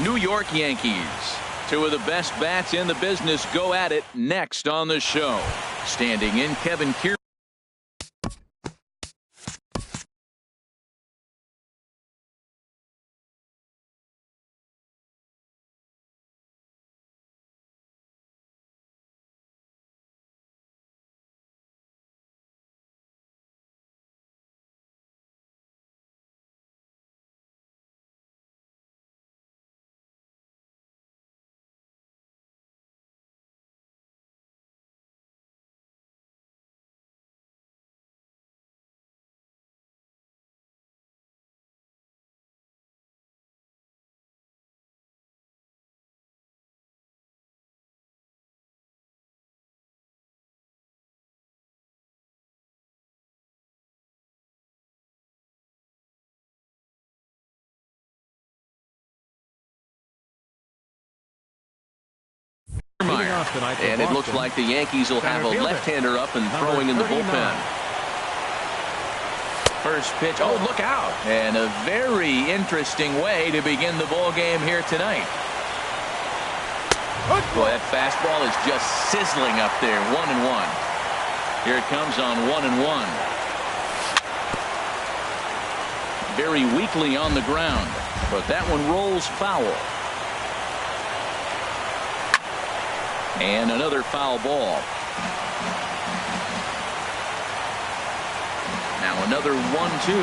New York Yankees. Two of the best bats in the business go at it next on the show. Standing in, Kevin Kiermaier. And it looks like the Yankees will have a left-hander up and throwing in the bullpen. First pitch. Oh, look out. And a very interesting way to begin the ball game here tonight. Boy, that fastball is just sizzling up there. 1-1. Here it comes on 1-1. Very weakly on the ground, but that one rolls foul. And another foul ball. Now another 1-2.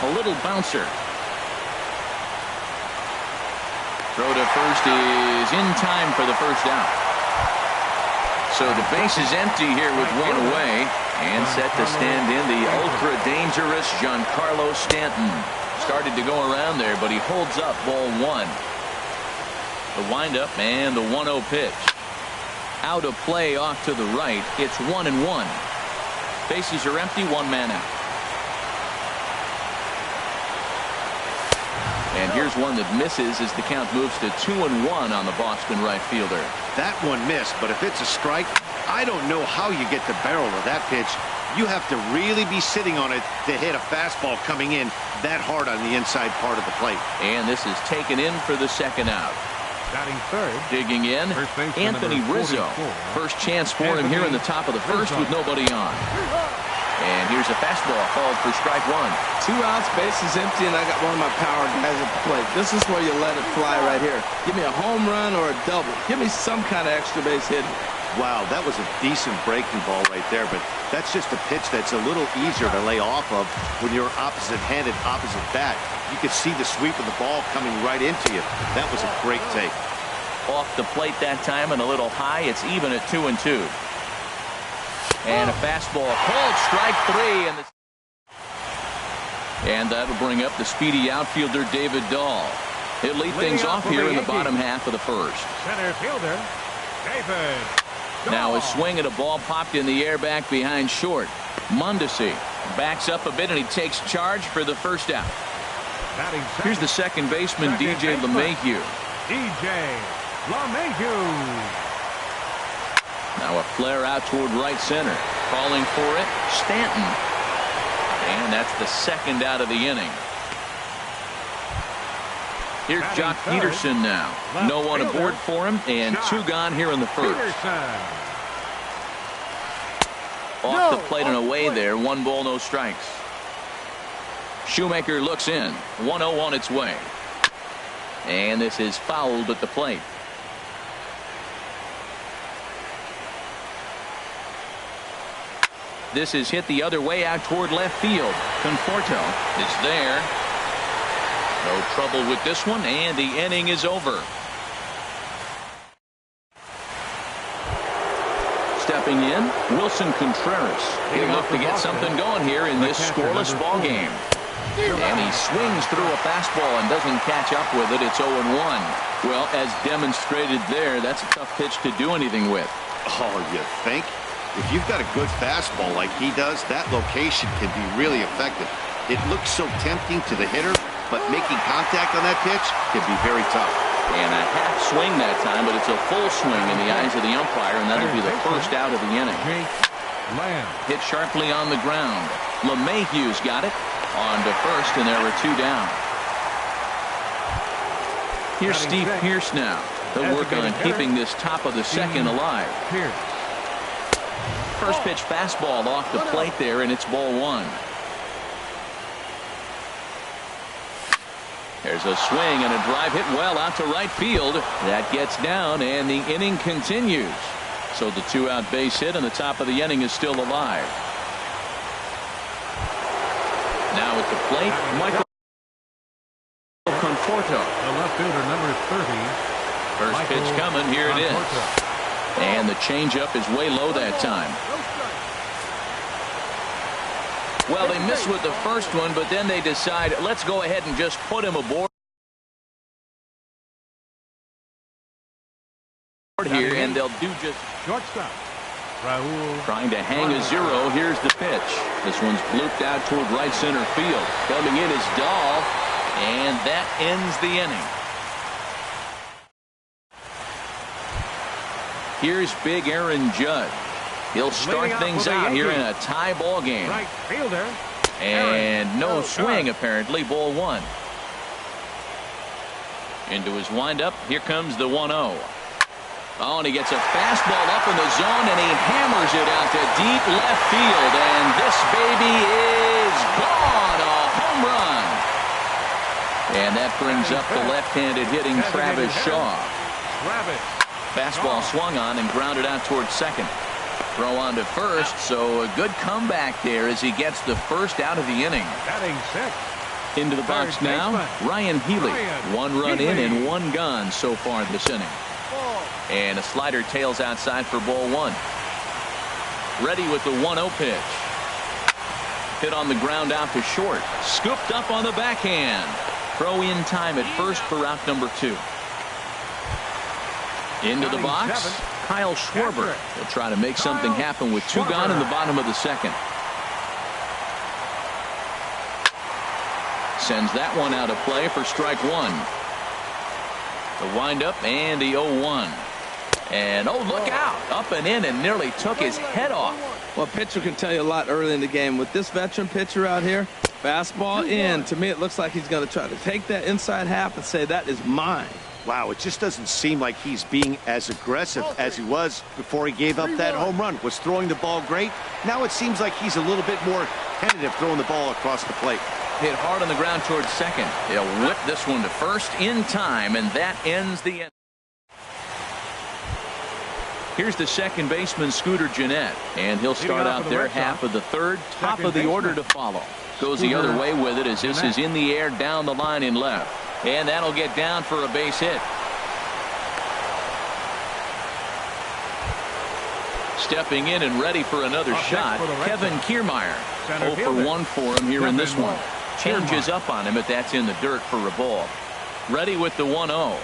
A little bouncer. Throw to first is in time for the first out. So the base is empty here with one away. And set to stand in the ultra-dangerous Giancarlo Stanton. Started to go around there, but he holds up ball one. The windup and the 1-0 pitch. Out of play off to the right. It's 1-1. Bases are empty. One man out. And here's one that misses as the count moves to 2-1 on the Boston right fielder. That one missed, but if it's a strike, I don't know how you get the barrel of that pitch. You have to really be sitting on it to hit a fastball coming in that hard on the inside part of the plate. And this is taken in for the second out. Batting third. Digging in, Anthony Rizzo. First chance for him here in the top of the first with nobody on. And here's a fastball called for strike one. 2 outs, bases empty, and I got one of my power guys at the plate. This is where you let it fly right here. Give me a home run or a double. Give me some kind of extra base hit. Wow, that was a decent breaking ball right there, but that's just a pitch that's a little easier to lay off of when you're opposite-handed, opposite bat. You could see the sweep of the ball coming right into you. That was a great take. Off the plate that time and a little high. It's even at 2-2. And a fastball called strike three. And that'll bring up the speedy outfielder David Dahl. He'll lead things off here in the bottom half of the first. Center fielder, David. Now a swing at a ball popped in the air back behind short. Mondesi backs up a bit and he takes charge for the first out. Here's the second baseman, DJ LeMahieu. DJ LeMahieu. Now a flare out toward right center. Calling for it, Stanton. And that's the second out of the inning. Here's Jock Peterson now. No one aboard for him, and two gone here in the first. Off the plate and away there. 1 ball, no strikes. Shoemaker looks in. 1-0 on its way. And this is fouled at the plate. This is hit the other way out toward left field. Conforto is there. No trouble with this one, and the inning is over. Stepping in, Wilson Contreras. He'll look to get something going here in this scoreless ball game. And he swings through a fastball and doesn't catch up with it. It's 0-1. Well, as demonstrated there, that's a tough pitch to do anything with. Oh, you think? If you've got a good fastball like he does, that location can be really effective. It looks so tempting to the hitter, but making contact on that pitch can be very tough. And a half swing that time, but it's a full swing in the eyes of the umpire, and that'll be the first out of the inning. Hit sharply on the ground. LeMahieu's got it. On to first, and there were two down. Here's Steve Pierce now. He'll work on keeping this top of the second alive. First pitch fastball off the plate there, and it's ball one. There's a swing and a drive hit well out to right field. That gets down, and the inning continues. So the two-out base hit, and the top of the inning is still alive. Now at the plate, Michael Conforto. The left fielder, number 30. First pitch coming. Here it is. And the changeup is way low that time. Well, they missed with the first one, but then they decide, let's go ahead and just put him aboard here, and they'll do just Shortstop, Raul. trying to hang a zero. Here's the pitch. This one's blooped out toward right center field. Coming in is Dahl, and that ends the inning. Here's big Aaron Judge. He'll start things out here in a tie ball game. Right fielder. And no swing, apparently. Ball one. Into his windup. Here comes the 1-0. Oh, and he gets a fastball up in the zone, and he hammers it out to deep left field. And this baby is gone. A home run. And that brings up the left-handed hitting Travis Shaw. Fastball swung on and grounded out towards second. Throw on to first, so a good comeback there as he gets the first out of the inning. Batting sixth. Into the box now, Ryan Healy. One run in and one gone so far this inning. And a slider tails outside for ball one. Ready with the 1-0 pitch. Hit on the ground out to short. Scooped up on the backhand. Throw in time at first for out number 2. Into the box, Kyle Schwarber. He'll try to make something happen with 2 gone in the bottom of the second. Sends that one out of play for strike 1. The windup and the 0-1. And oh, look out. Up and in and nearly took his head off. Well, pitcher can tell you a lot early in the game. With this veteran pitcher out here, fastball in. To me, it looks like he's going to try to take that inside half and say, that is mine. Wow, it just doesn't seem like he's being as aggressive as he was before he gave up that home run. Was throwing the ball great. Now it seems like he's a little bit more tentative throwing the ball across the plate. Hit hard on the ground towards second. He'll whip this one to first in time, and that ends the inning. Here's the second baseman, Scooter Gennett, and he'll start out there half of the third, top of the order to follow. Goes the other way with it as this is in the air down the line in left. And that'll get down for a base hit. Stepping in and ready for another shot, Kevin Kiermaier. 0 for 1 for him here in this one. Changes up on him, but that's in the dirt for a ball. Ready with the 1-0.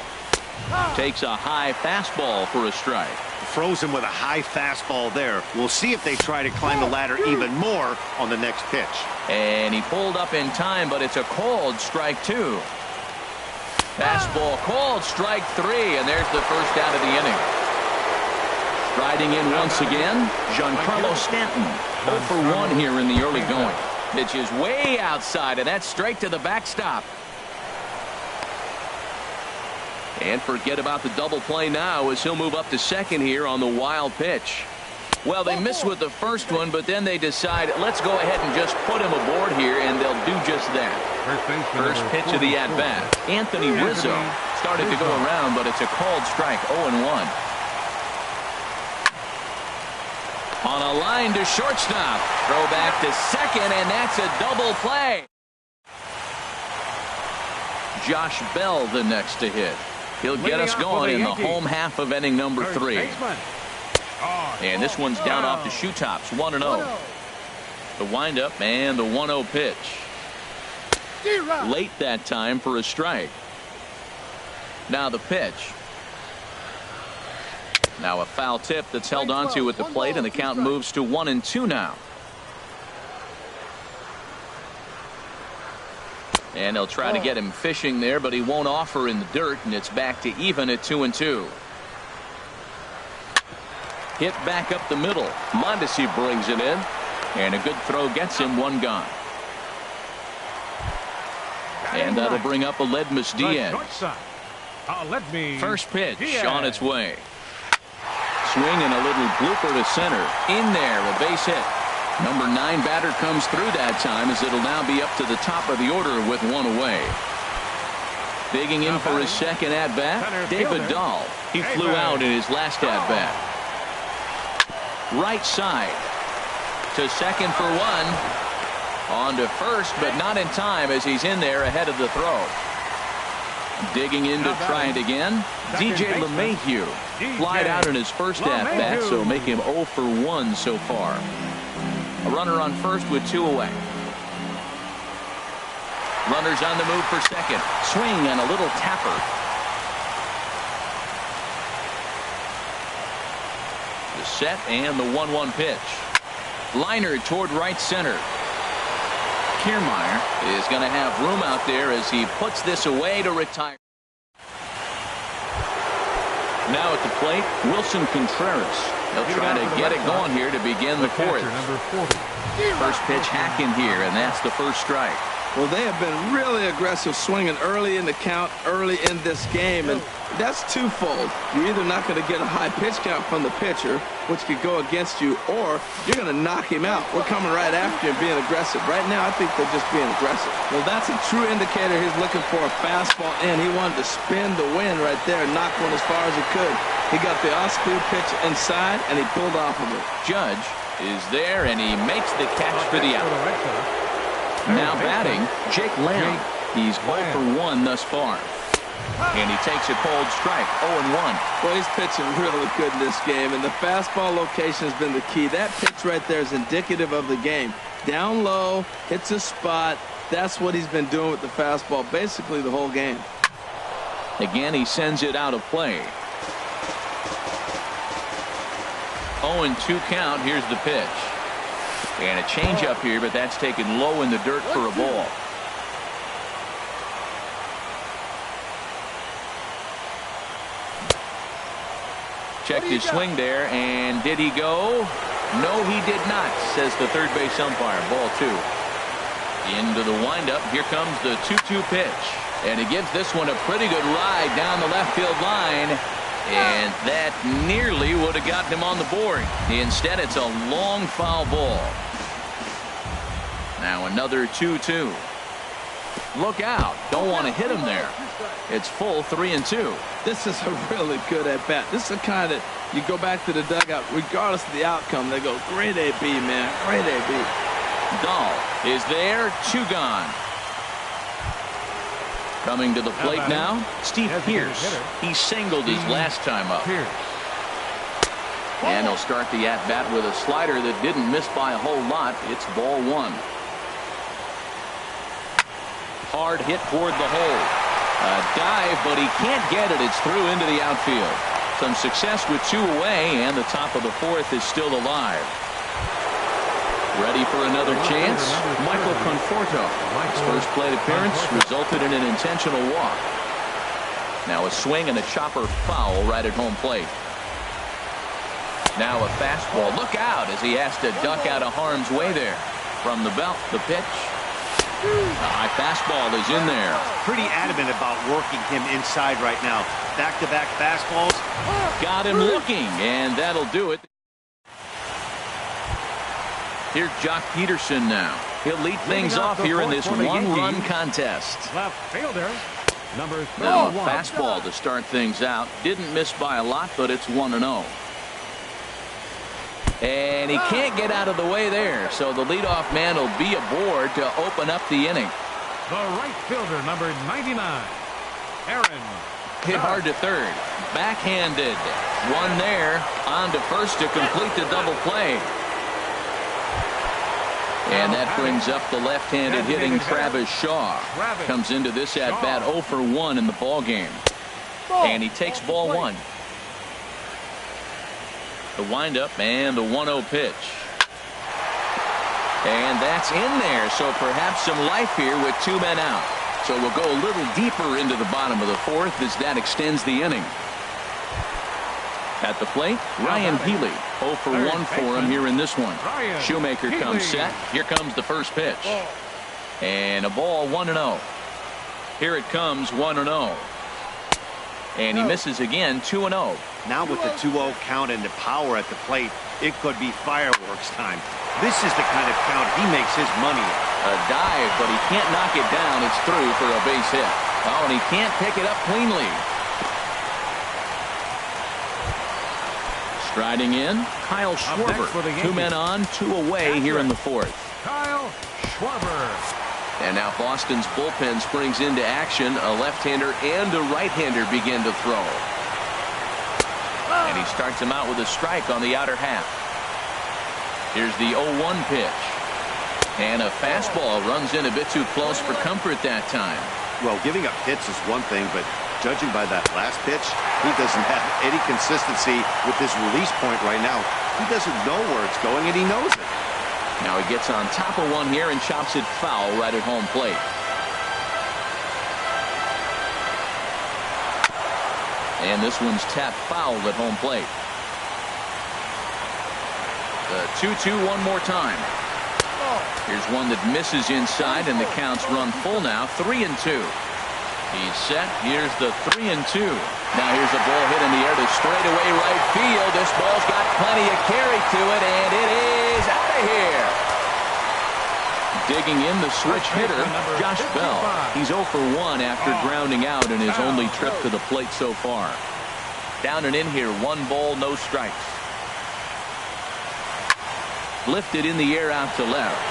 Takes a high fastball for a strike. Froze him with a high fastball there. We'll see if they try to climb the ladder even more on the next pitch. And he pulled up in time, but it's a called strike 2. Fastball called, strike 3, and there's the first out of the inning. Striding in once again, Giancarlo Stanton. 0 for 1 here in the early going. Pitch is way outside, and that's straight to the backstop. And forget about the double play now as he'll move up to second here on the wild pitch. Well, they missed with the first one, but then they decide, let's go ahead and just put him aboard here, and they'll do just that. First pitch of the at-bat. Anthony Rizzo started to go around, but it's a called strike, 0-1. On a line to shortstop. Throw back to second, and that's a double play. Josh Bell the next to hit. He'll get us going in the home half of inning number 3. And this one's down off the shoe tops, 1-0. The windup and the 1-0 pitch. Late that time for a strike. Now the pitch. Now a foul tip that's held onto at the plate, and the count moves to 1-2 now. And they'll try to get him fishing there, but he won't offer in the dirt, and it's back to even at 2-2. Hit back up the middle. Mondesi brings it in, and a good throw gets him 1 gone. And that'll bring up Aledmus Diaz. Let me. First pitch on its way. Swing and a little blooper to center. In there, a base hit. Number 9 batter comes through that time as it'll now be up to the top of the order with one away. Digging in for his second at-bat, David Dahl. He flew out in his last at-bat. Right side to second for one. On to first, but not in time as he's in there ahead of the throw. Digging in to try it again. DJ LeMahieu flied out in his first at-bat, so make him 0 for 1 so far. A runner on first with 2 away. Runners on the move for second. Swing and a little tapper. The set and the 1-1 pitch. Liner toward right center. Kiermaier is going to have room out there as he puts this away to retire. Now at the plate, Wilson Contreras. He'll try to get it going here to begin the fourth. First pitch hacking here, and that's the first strike. Well, they have been really aggressive swinging early in the count, early in this game, and that's twofold. You're either not going to get a high pitch count from the pitcher, which could go against you, or you're going to knock him out. We're coming right after you and being aggressive. Right now, I think they're just being aggressive. Well, that's a true indicator. He's looking for a fastball in. He wanted to spin the wind right there and knock one as far as he could. He got the off-speed pitch inside, and he pulled off of it. Judge is there, and he makes the catch for the out. Now batting, Jake Lamb. He's 0 for 1 thus far. And he takes a cold strike, 0-1. Well, he's pitching really good in this game, and the fastball location has been the key. That pitch right there is indicative of the game. Down low, hits a spot. That's what he's been doing with the fastball basically the whole game. Again, he sends it out of play. 0-2 count. Here's the pitch. And a changeup here, but that's taken low in the dirt for a ball. Checked his swing there, and did he go? No, he did not, says the third base umpire. Ball 2. Into the windup. Here comes the 2-2 pitch. And he gives this one a pretty good ride down the left field line. And that nearly would have gotten him on the board. Instead, it's a long foul ball. Now another 2-2. Look out. Don't want to hit him there. It's full 3-2. This is a really good at-bat. This is the kind that you go back to the dugout, regardless of the outcome, they go, great AB, man. Great AB. Dahl is there. 2 gone. Coming to the plate now, Steve Pearce. He singled his last time up. And he'll start the at-bat with a slider that didn't miss by a whole lot. It's ball 1. Hard hit toward the hole. A dive, but he can't get it. It's through into the outfield. Some success with 2 away, and the top of the 4th is still alive. Ready for another chance? Michael Conforto. His first plate appearance resulted in an intentional walk. Now a swing and a chopper foul right at home plate. Now a fastball. Look out as he has to duck out of harm's way there. From the belt, the pitch. A high fastball is in there. Pretty adamant about working him inside right now. Back-to-back fastballs. Got him looking, and that'll do it. Here's Jock Peterson now. He'll lead things off here in this one-run contest. Left fielder, number 31. Now a fastball to start things out. Didn't miss by a lot, but it's 1-0. And he can't get out of the way there, so the leadoff man will be aboard to open up the inning. The right fielder, number 99, Aaron. Hit hard to third. Backhanded. One there. On to first to complete the double play. And that brings up the left-handed hitting Travis Shaw. Comes into this at-bat 0 for 1 in the ballgame. And he takes ball 1. The windup and the 1-0 pitch. And that's in there, so perhaps some life here with 2 men out. So we'll go a little deeper into the bottom of the 4th as that extends the inning. At the plate, Ryan Healy. 0 for 1 for him here in this one. Shoemaker comes set. Here comes the first pitch. And a ball 1-0. Here it comes 1-0. And he misses again, 2-0. Now with the 2-0 count and the power at the plate, it could be fireworks time. This is the kind of count he makes his money in. A dive, but he can't knock it down. It's through for a base hit. Oh, and he can't pick it up cleanly. Striding in, Kyle Schwarber. 2 men on, 2 away here in the 4th. Kyle Schwarber. And now Boston's bullpen springs into action. A left-hander and a right-hander begin to throw. And he starts him out with a strike on the outer half. Here's the 0-1 pitch. And a fastball runs in a bit too close for comfort that time. Well, giving up hits is one thing, but judging by that last pitch, he doesn't have any consistency with his release point right now. He doesn't know where it's going, and he knows it. Now he gets on top of one here and chops it foul right at home plate. And this one's tapped foul at home plate. The 2-2 one more time. Here's one that misses inside, and the count's run full now, 3-2. He's set. Here's the 3-2. Now here's a ball hit in the air to straightaway right field. This ball's got plenty of carry to it, and it is out of here. Digging in the switch hitter, Josh Bell. He's 0 for 1 after grounding out in his only trip to the plate so far. Down and in here, 1 ball, no strikes. Lifted in the air out to left.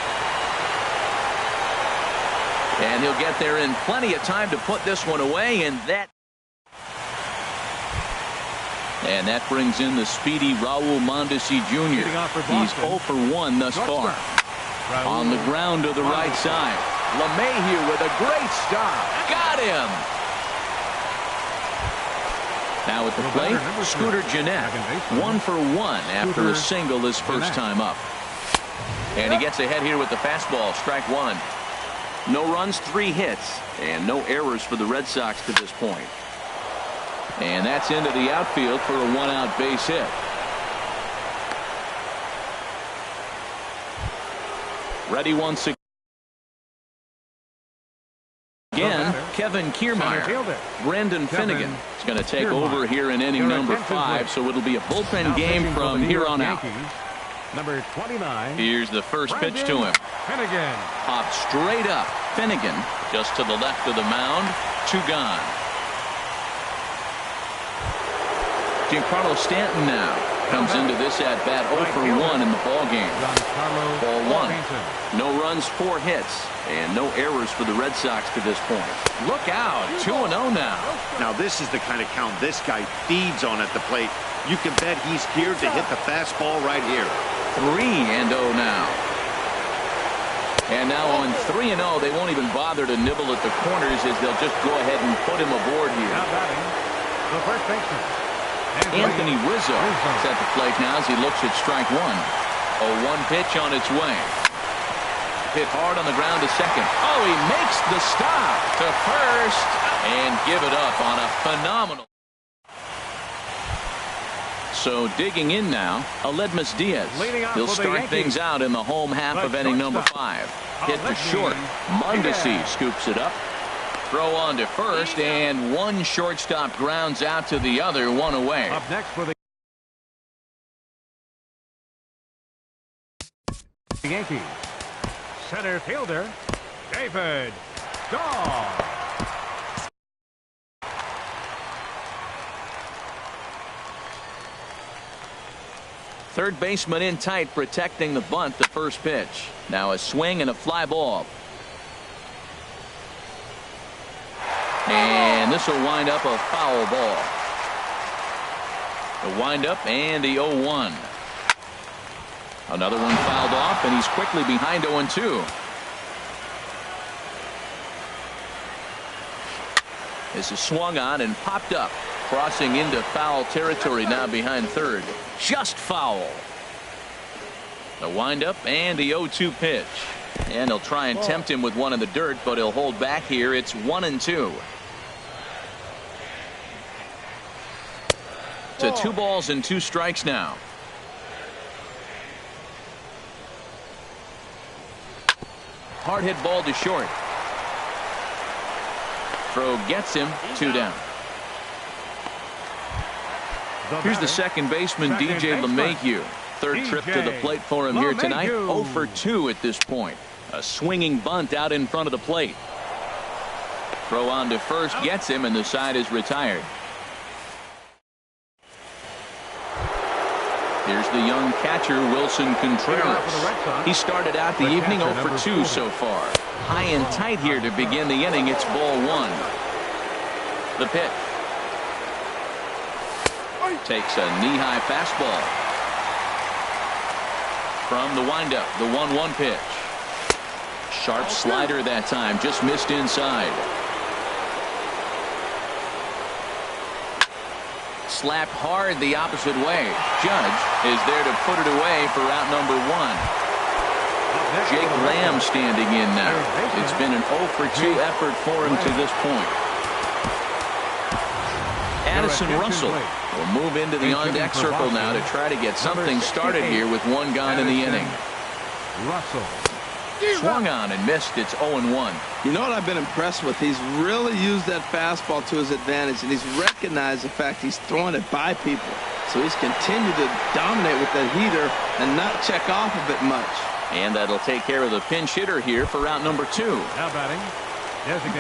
And he'll get there in plenty of time to put this one away, and that brings in the speedy Raul Mondesi Jr. He's 0 for 1 thus far. On the ground to the right side. LeMahieu with a great stop. Got him. Now at the plate, Scooter Gennett. 1 for 1 after a single his first time up. And he gets ahead here with the fastball. Strike 1. No runs, 3 hits, and no errors for the Red Sox to this point. And that's into the outfield for a 1-out base hit. Ready once again, Kevin Kiermaier. Brendan Finnegan is going to take over here in inning number 5, so it'll be a bullpen game from here on out. Number 29. Here's the first pitch to him. Finnegan. Popped straight up. Finnegan just to the left of the mound. 2 gone. Giancarlo Stanton now comes into this at bat 0 for 1 in the ball game. Ball 1. No runs, 4 hits, and no errors for the Red Sox to this point. Look out, 2-0 now. Now this is the kind of count this guy feeds on at the plate. You can bet he's geared to hit the fastball right here. 3-0 now. And now on 3-0, they won't even bother to nibble at the corners as they'll just go ahead and put him aboard here. The first baseman. Anthony Rizzo is at the plate now as he looks at strike 1. 0-1 pitch on its way. Hit hard on the ground to second. Oh, he makes the stop to first and give it up on a phenomenal. So digging in now, Aledmus Diaz. He'll start things out in the home half of inning number 5. Hit to short. Mondesi scoops it up. Throw on to first, and one shortstop grounds out to the other, 1 away. Up next for the Yankees, center fielder David Dahl. Third baseman in tight, protecting the bunt, the first pitch. Now a swing and a fly ball. And this will wind up a foul ball. The windup and the 0-1. Another one fouled off, and he's quickly behind 0-2. This is swung on and popped up, crossing into foul territory now behind third. Just foul. The windup and the 0-2 pitch. And he'll try and tempt him with one in the dirt, but he'll hold back here. It's 1-2. To 2 balls and 2 strikes now. Hard hit ball to short. Throw gets him, 2 down. Here's the second baseman, DJ LeMahieu. Third trip to the plate for him here tonight. 0 for 2 at this point. A swinging bunt out in front of the plate. Throw on to first gets him, and the side is retired. Here's the young catcher, Wilson Contreras. He started out the evening 0 for 2 so far. High and tight here to begin the inning. It's ball 1. The pitch. Takes a knee-high fastball. From the windup, the 1-1 pitch. Sharp slider that time, just missed inside. Slapped hard the opposite way. Judge is there to put it away for out number 1. Jake Lamb standing in now. It's been an 0 for 2 effort for him to this point. Addison Russell will move into the on-deck circle now to try to get something started here with 1 gone in the inning. Russell. Swung on and missed. It's 0-1. You know what I've been impressed with? He's really used that fastball to his advantage, and he's recognized the fact he's throwing it by people. So he's continued to dominate with that heater and not check off of it much. And that'll take care of the pinch hitter here for out number 2. Now batting.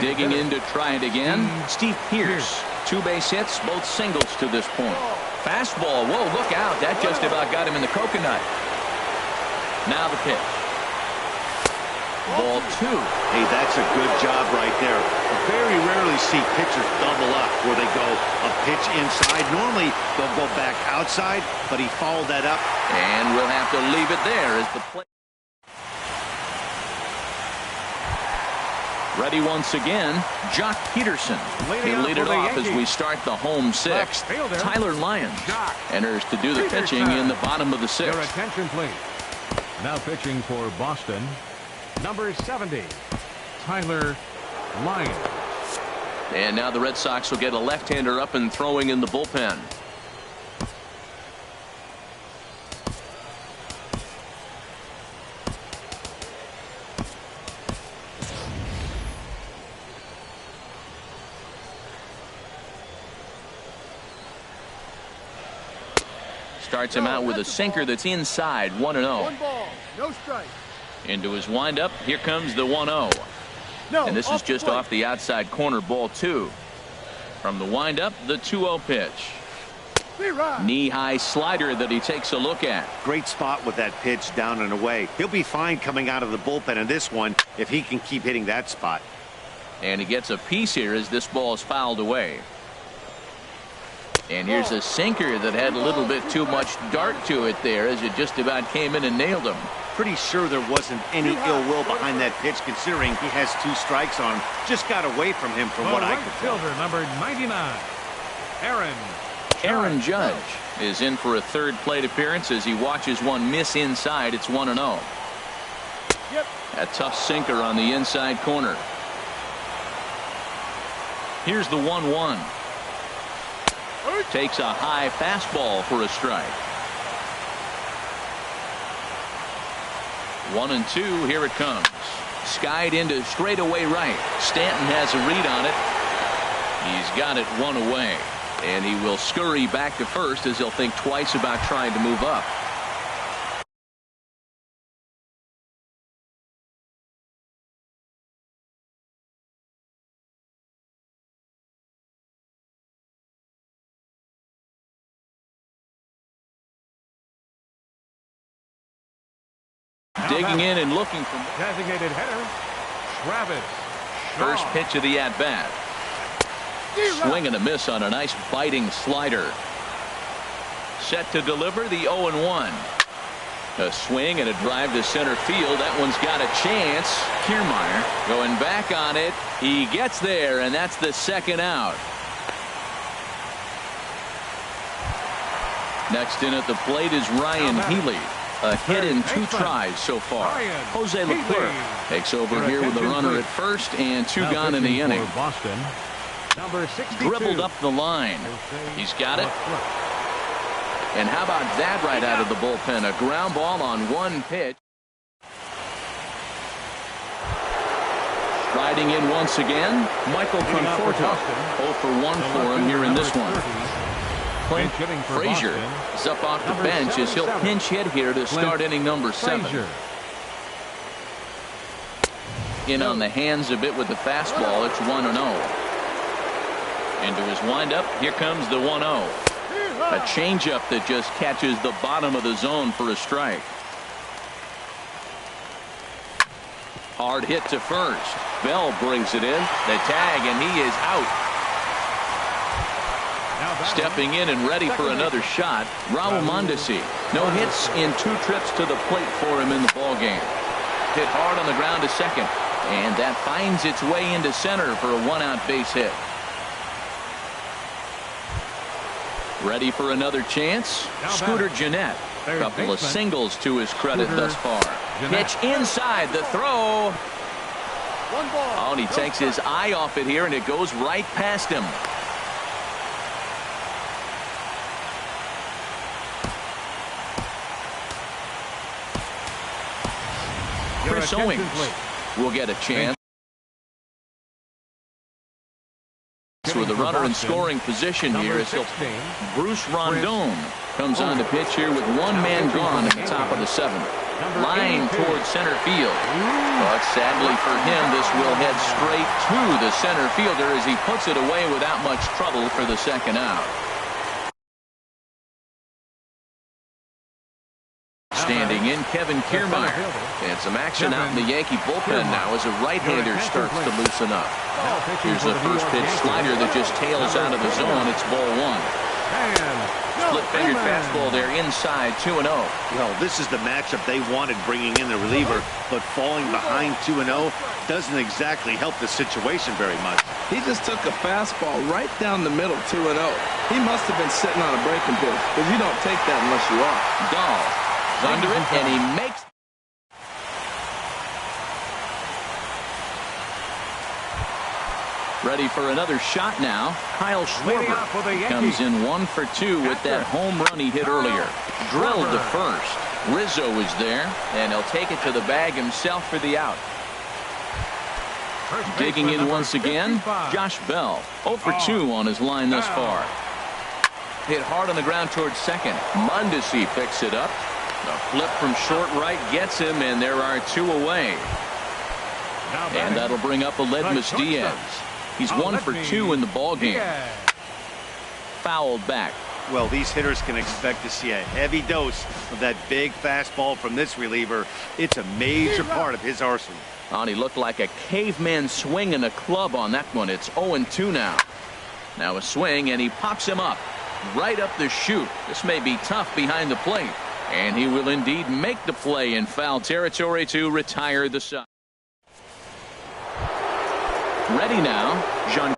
Digging in to try it again, Steve Pearce. 2 base hits, both singles to this point. Fastball. Whoa, look out. That just about got him in the coconut. Now the pitch. Ball 2. Hey, that's a good job right there. Very rarely see pitchers double up where they go a pitch inside. Normally, they'll go back outside, but he followed that up. And we'll have to leave it there as the play. Ready once again, Jock Peterson. He'll lead it off as we start the home 6th. Tyler Lyons enters to do the pitching in the bottom of the 6th. Your attention, please. Now pitching for Boston, number 70, Tyler Lyons. And now the Red Sox will get a left-hander up and throwing in the bullpen. Starts him out with a sinker that's inside, 1-0. 1 ball, no strike. Into his windup, here comes the 1-0. And this is just off the outside corner, ball 2. From the windup, the 2-0 pitch. Knee-high slider that he takes a look at. Great spot with that pitch down and away. He'll be fine coming out of the bullpen in this one if he can keep hitting that spot. And he gets a piece here as this ball is fouled away. And here's a sinker that had a little bit too much dart to it there as it just about came in and nailed him. Pretty sure there wasn't any ill will behind that pitch considering he has 2 strikes on him. Just got away from him from what I could tell. Fielder number 99, Aaron Judge is in for a 3rd plate appearance as he watches one miss inside. It's 1-0. A tough sinker on the inside corner. Here's the 1-1. Takes a high fastball for a strike. 1-2. Here it comes. Skied into straightaway right. Stanton has a read on it. He's got it 1 away. And he will scurry back to first as he'll think twice about trying to move up. Digging in and looking for designated hitter, Travis. First pitch of the at-bat. Swing and a miss on a nice biting slider. Set to deliver the 0-1. A swing and a drive to center field. That one's got a chance. Kiermaier going back on it. He gets there, and that's the 2nd out. Next in at the plate is Ryan Healy. A hit in 2 tries so far. Jose Leclerc takes over here with a runner at first and 2 gone in the inning. Boston, number 62. Dribbled up the line. He's got it. And how about that right out of the bullpen? A ground ball on 1 pitch. Riding in once again, Michael Conforto. 0 for 1 for him here in this one. Clint Pinch hitting for Frazier Boston. is up off the Number bench as he'll 77. pinch hit here to start inning number 7. Frazier. In on the hands a bit with the fastball. It's 1-0. Into his windup. Here comes the 1-0. A changeup that just catches the bottom of the zone for a strike. Hard hit to first. Bell brings it in. The tag, and he is out. Stepping in and ready for another shot, Raul Mondesi. No hits in 2 trips to the plate for him in the ballgame. Hit hard on the ground to second, and that finds its way into center for a 1-out base hit. Ready for another chance? Scooter Gennett. A couple of singles to his credit thus far. Pitch inside, the throw. Oh, and he takes his eye off it here, and it goes right past him. Chris Owings will get a chance. With a runner in scoring position here is Bruce Rondon comes on to pitch here with 1 man gone at the top of the 7th. Line towards center field. But sadly for him, this will head straight to the center fielder as he puts it away without much trouble for the 2nd out. Standing in, Kevin Kiermaier. And some action out in the Yankee bullpen now as a right-hander starts to loosen up. Here's the first pitch slider that just tails out of the zone. It's ball 1. Split-fingered fastball there inside 2-0. Well, this is the matchup they wanted bringing in the reliever, but falling behind 2-0 doesn't exactly help the situation very much. He just took a fastball right down the middle, 2-0. He must have been sitting on a breaking pitch, because you don't take that unless you are. Dahl is under it, and he makes. Ready for another shot now. Kyle Schwarber comes in 1 for 2 with that home run he hit earlier. Drilled to first. Rizzo is there, and he'll take it to the bag himself for the out. Digging in once again, Josh Bell. 0 for 2 on his line thus far. Hit hard on the ground towards second. Mondesi picks it up. The flip from short right gets him, and there are 2 away. And that'll bring up Aledmus Diaz. He's 1 for 2 in the ballgame. Fouled back. Well, these hitters can expect to see a heavy dose of that big fastball from this reliever. It's a major part of his arsenal. And he looked like a caveman swinging a club on that one. It's 0-2 now. Now a swing, and he pops him up. Right up the chute. This may be tough behind the plate. And he will indeed make the play in foul territory to retire the side. Ready now, John.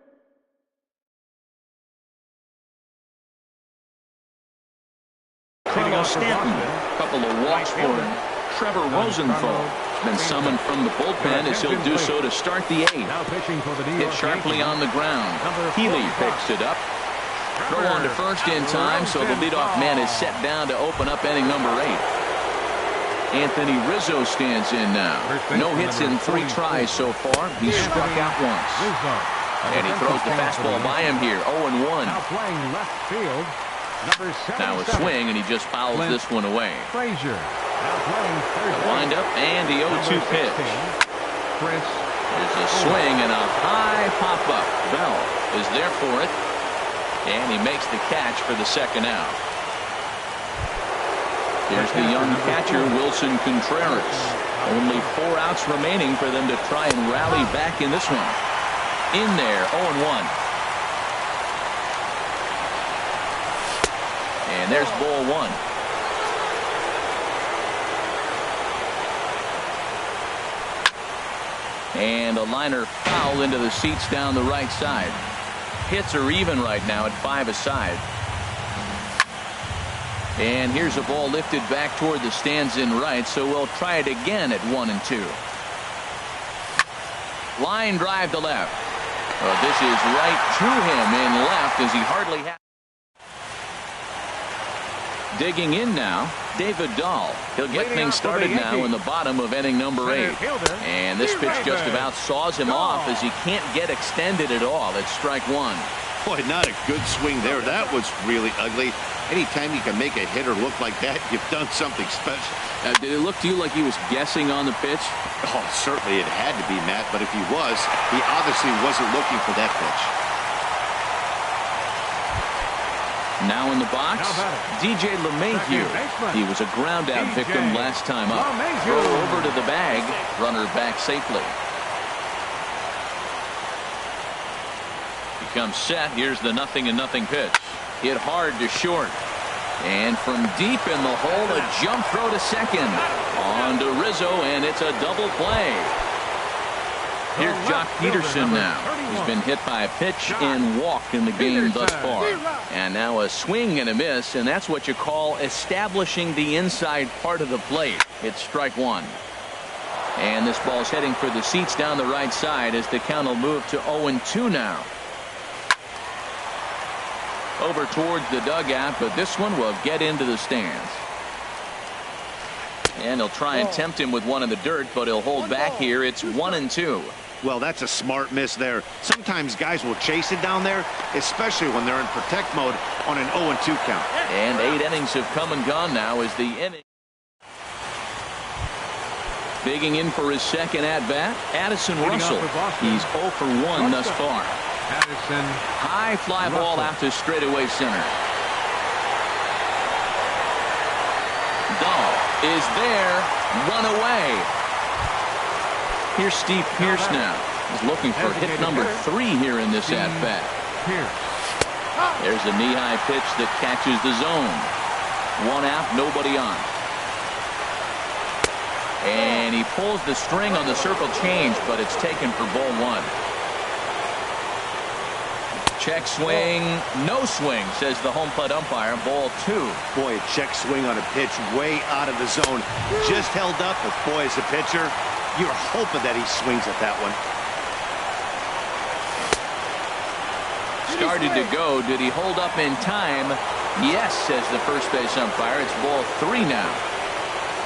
Carlos Stanton. Couple of walks for him. Trevor Rosenthal has been summoned from the bullpen as he'll do so to start the 8th. Hit sharply on the ground. Healy picks it up. Throw on to first in time, so the leadoff man is set down to open up inning number 8. Anthony Rizzo stands in now. No hits in 3 tries so far. He's struck out once. And he throws the fastball by him here. 0-1. Now a swing, and he just fouls this one away. Frazier. A windup and the 0-2 pitch. There's a swing and a high pop-up. Bell is there for it. And he makes the catch for the 2nd out. Here's the young catcher, Wilson Contreras. Only 4 outs remaining for them to try and rally back in this one. In there, 0-1. And there's ball 1. And a liner foul into the seats down the right side. Hits are even right now at 5 aside. And here's a ball lifted back toward the stands in right, so we'll try it again at 1-2. Line drive to left. Well, this is right to him in left as he hardly has. Digging in now, David Dahl. He'll get things started now in the bottom of inning number 8. And this pitch just about saws him off as he can't get extended at all. It's strike 1. Boy, not a good swing there. That was really ugly. Anytime you can make a hitter look like that, you've done something special. Did it look to you like he was guessing on the pitch? Oh, certainly it had to be, Matt, but if he was, he obviously wasn't looking for that pitch. Now in the box, DJ LeMahieu. He was a ground-out victim last time up. Throw over to the bag, runner back safely. He comes set. Here's the 0-0 pitch. Hit hard to short. And from deep in the hole, a jump throw to second. On to Rizzo, and it's a double play. Here's Jock Peterson now. He's been hit by a pitch and walked in the game thus far. And now a swing and a miss, and that's what you call establishing the inside part of the plate. It's strike one. And this ball's heading for the seats down the right side as the count will move to 0-2 now. Over towards the dugout, but this one will get into the stands. And he'll try and tempt him with one in the dirt, but he'll hold back here. It's 1-2. Well, that's a smart miss there. Sometimes guys will chase it down there, especially when they're in protect mode on an 0-2 count. And 8 innings have come and gone now as the inning. Digging in for his second at-bat, Addison Russell. He's 0 for 1 thus far. Addison. High fly ball out to straightaway center. Dahl is there. Run away. Here's Steve Pearce now. He's looking for hit number 3 here in this at-bat. There's a knee-high pitch that catches the zone. 1 out, nobody on. And he pulls the string on the circle change, but it's taken for ball 1. Check swing, no swing, says the home plate umpire. Ball 2. Boy, a check swing on a pitch way out of the zone. Just held up, but boy, as a pitcher, you're hoping that he swings at that one. Started to go. Did he hold up in time? Yes, says the first base umpire. It's ball 3 now.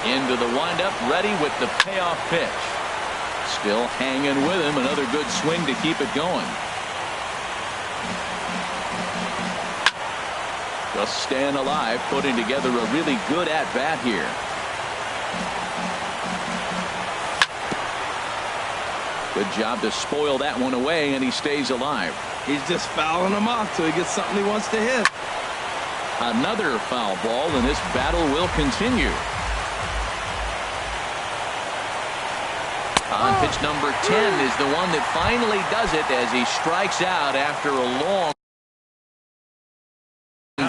Into the windup, ready with the payoff pitch. Still hanging with him. Another good swing to keep it going. Just staying alive, putting together a really good at-bat here. Good job to spoil that one away, and he stays alive. He's just fouling them off till he gets something he wants to hit. Another foul ball, and this battle will continue. On pitch number 10 is the one that finally does it as he strikes out after a long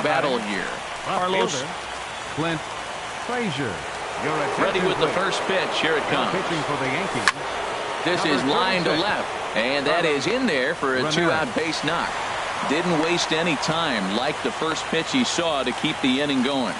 battle here. Carlos Clint Frazier. ready with the first pitch. Here it comes. Pitching for the Yankees. This is line to left, and that is in there for a 2-out base knock. Didn't waste any time like the first pitch he saw to keep the inning going.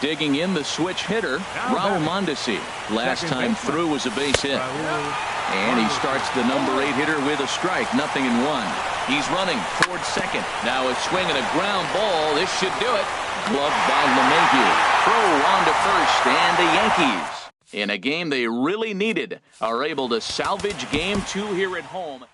Digging in the switch hitter, Raul Mondesi. Last time through was a base hit. And he starts the number 8 hitter with a strike, 0-1. He's running towards second. Now a swing and a ground ball. This should do it. Gloved by LeMahieu. Throw on to first, and the Yankees, in a game they really needed, are able to salvage game 2 here at home.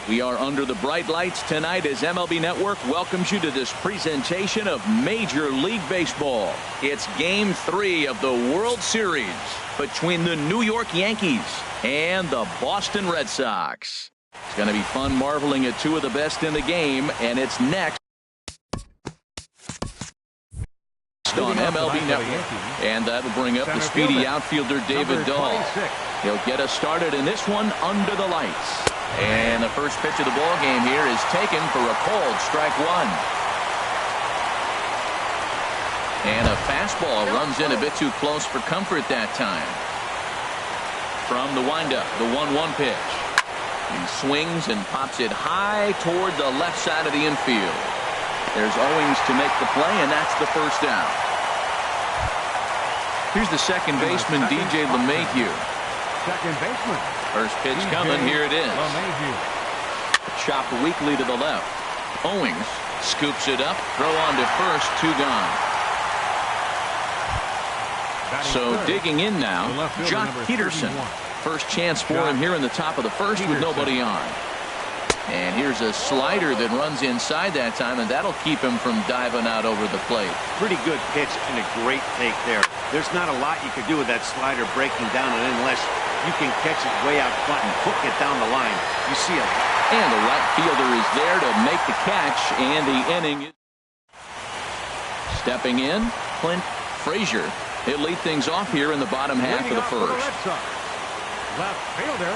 We are under the bright lights tonight as MLB Network welcomes you to this presentation of Major League Baseball. It's Game 3 of the World Series between the New York Yankees and the Boston Red Sox. It's going to be fun marveling at two of the best in the game, and it's next on MLB Network. And that'll bring up the speedy outfielder David Dahl. He'll get us started in this one under the lights. And the first pitch of the ball game here is taken for a called strike one. And a fastball runs in a bit too close for comfort that time. From the windup, the 1-1 pitch. He swings and pops it high toward the left side of the infield. There's Owings to make the play, and that's the first out. Here's the second baseman, DJ LeMahieu. Second baseman. First pitch coming. Here it is. Chopped weakly to the left. Owings scoops it up. Throw on to first. Two gone. So digging in now, Jock Peterson. First chance for him here in the top of the first with nobody on. And here's a slider that runs inside that time, and that'll keep him from diving out over the plate. Pretty good pitch and a great take there. There's not a lot you could do with that slider breaking down, and unless you can catch it way out front and hook it down the line, you see it. And the right fielder is there to make the catch, and the inning is stepping in. Clint Frazier. He'll lead things off here in the bottom half of the first. Left fielder.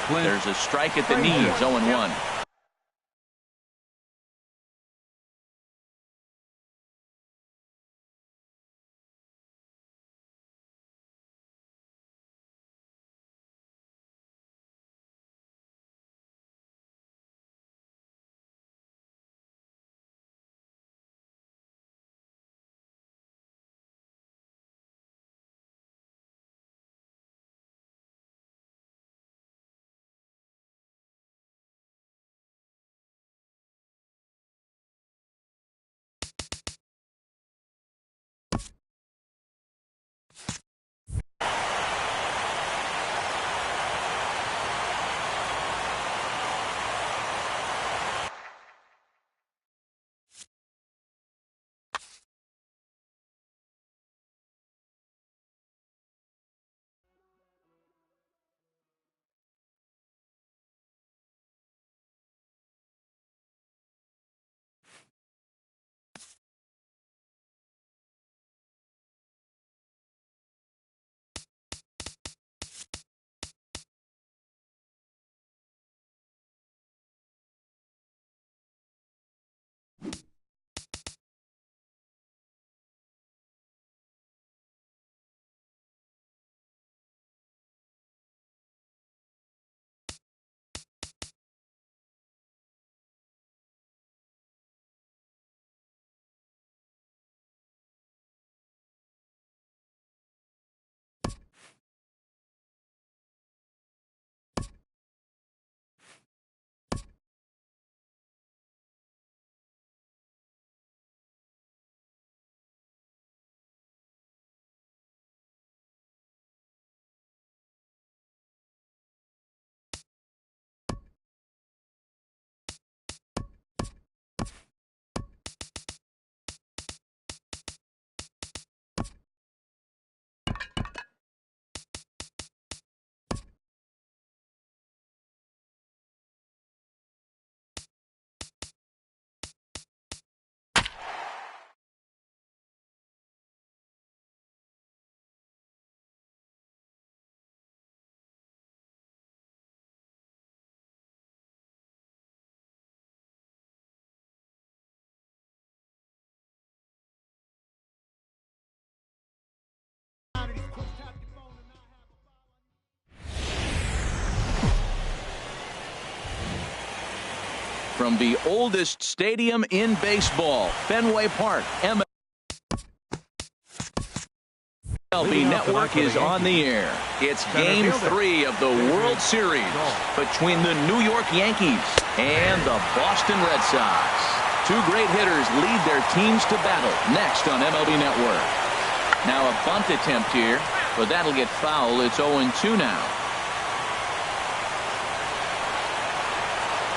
There's a strike at the knees, 0-1. From the oldest stadium in baseball, Fenway Park, MLB Network is on the air. It's Game 3 of the World Series between the New York Yankees and the Boston Red Sox. Two great hitters lead their teams to battle next on MLB Network. Now a bunt attempt here, but that'll get foul. It's 0-2 now.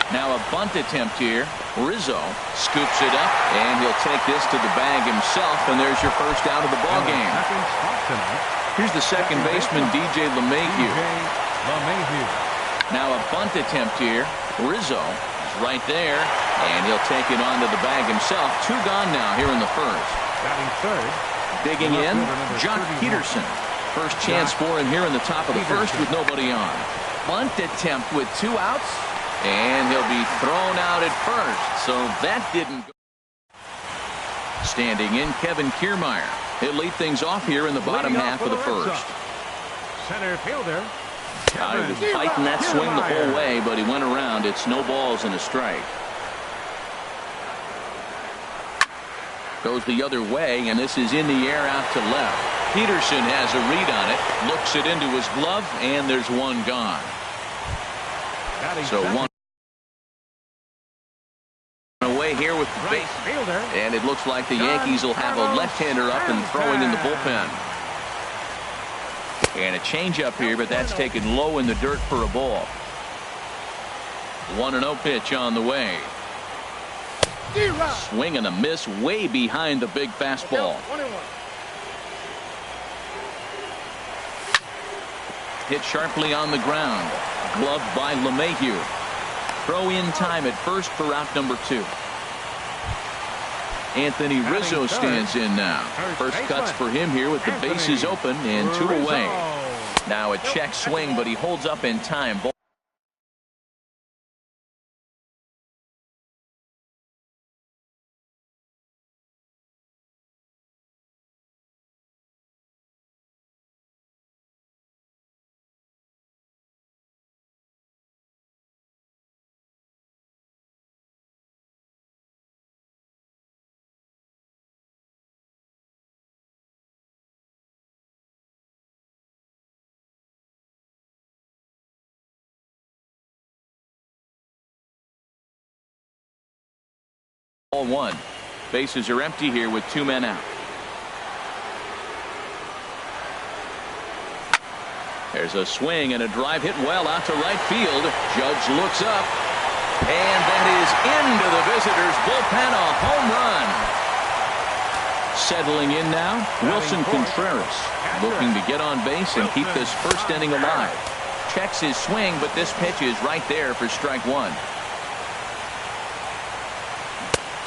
Now a bunt attempt here. Rizzo scoops it up, and he'll take this to the bag himself, and there's your first out of the ball game. Here's the second baseman, DJ LeMahieu. Now a bunt attempt here. Rizzo is right there, and he'll take it onto the bag himself. 2 gone now here in the first. Batting third. Digging in, Jock Peterson. First chance for him here in the top of the first with nobody on. Bunt attempt with 2 outs. And he'll be thrown out at first, so that didn't go. Standing in, Kevin Kiermaier. He'll lead things off here in the bottom half of the first. Center fielder. He was fighting that swing the whole way, but he went around. It's no balls and a strike. Goes the other way, and this is in the air out to left. Peterson has a read on it, looks it into his glove, and there's 1 gone. So 1 away here with the base fielder, and it looks like the Yankees will have a left-hander up and throwing in the bullpen. And a changeup here, but that's taken low in the dirt for a ball. 1-0 pitch on the way. Swing and a miss way behind the big fastball. Hit sharply on the ground. Gloved by LeMahieu. Throw in time at first for out number 2. Anthony Rizzo stands in now. First cuts for him here with the bases open and 2 away. Now a check swing, but he holds up in time. Ball 1. Bases are empty here with 2 men out. There's a swing and a drive hit well out to right field. Judge looks up, and that is into the visitors' bullpen. A home run. Settling in now, Wilson Contreras, looking to get on base and keep this first inning alive. Checks his swing, but this pitch is right there for strike 1.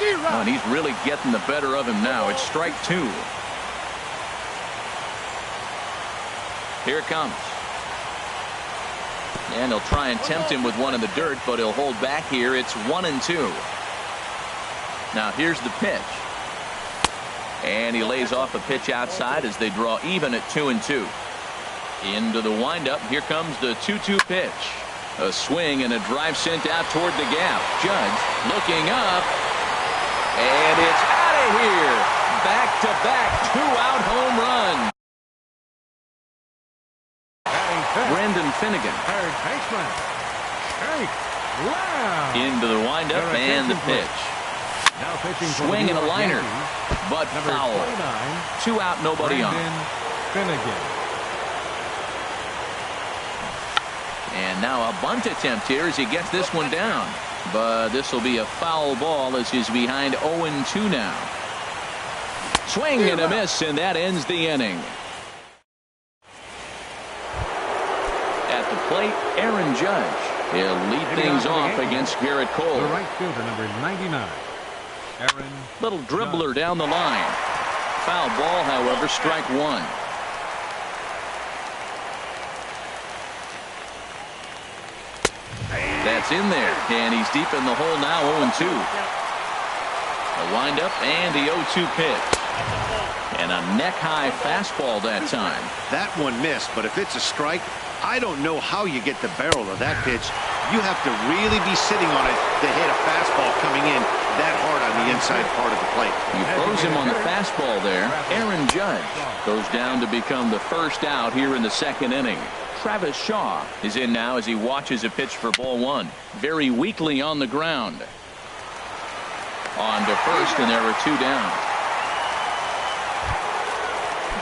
Oh, and he's really getting the better of him now. It's strike 2. Here it comes. And he'll try and tempt him with one in the dirt, but he'll hold back here. It's 1-2. Now here's the pitch. And he lays off a pitch outside as they draw even at 2-2. Into the windup. Here comes the 2-2 pitch. A swing and a drive sent out toward the gap. Judge looking up. And it's out of here. Back-to-back 2-out home run. Brendan Finnegan. Third baseman. Into the windup and the pitch. Now pitching swing and a liner, but foul. 2 out, nobody on. Finnegan. And now a bunt attempt here as he gets this one down. But this will be a foul ball as he's behind 0-2 now. Swing and a miss, and that ends the inning. At the plate, Aaron Judge. He'll lead things off against Garrett Cole. The right fielder, number 99. Aaron Little dribbler down the line. Foul ball, however, strike 1. That's in there, and he's deep in the hole now, 0-2. A windup and the 0-2 pitch. And a neck-high fastball that time. That one missed, but if it's a strike, I don't know how you get the barrel of that pitch. You have to really be sitting on it to hit a fastball coming in that hard on the inside part of the plate. You froze him on the fastball there. Aaron Judge goes down to become the first out here in the second inning. Travis Shaw is in now as he watches a pitch for ball 1. Very weakly on the ground. On to first, and there are 2 down.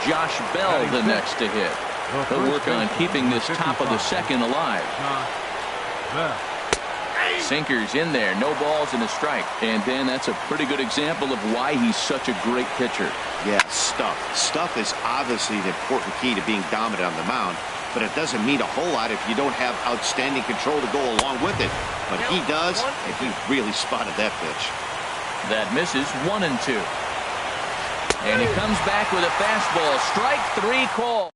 Josh Bell the next to hit. He'll work on keeping this top of the second alive. Sinkers in there, no balls and a strike. And Dan, that's a pretty good example of why he's such a great pitcher. Yeah, stuff. Stuff is obviously the important key to being dominant on the mound, but it doesn't mean a whole lot if you don't have outstanding control to go along with it. But he does, and he really spotted that pitch. That misses 1-2. And he comes back with a fastball. Strike 3 call.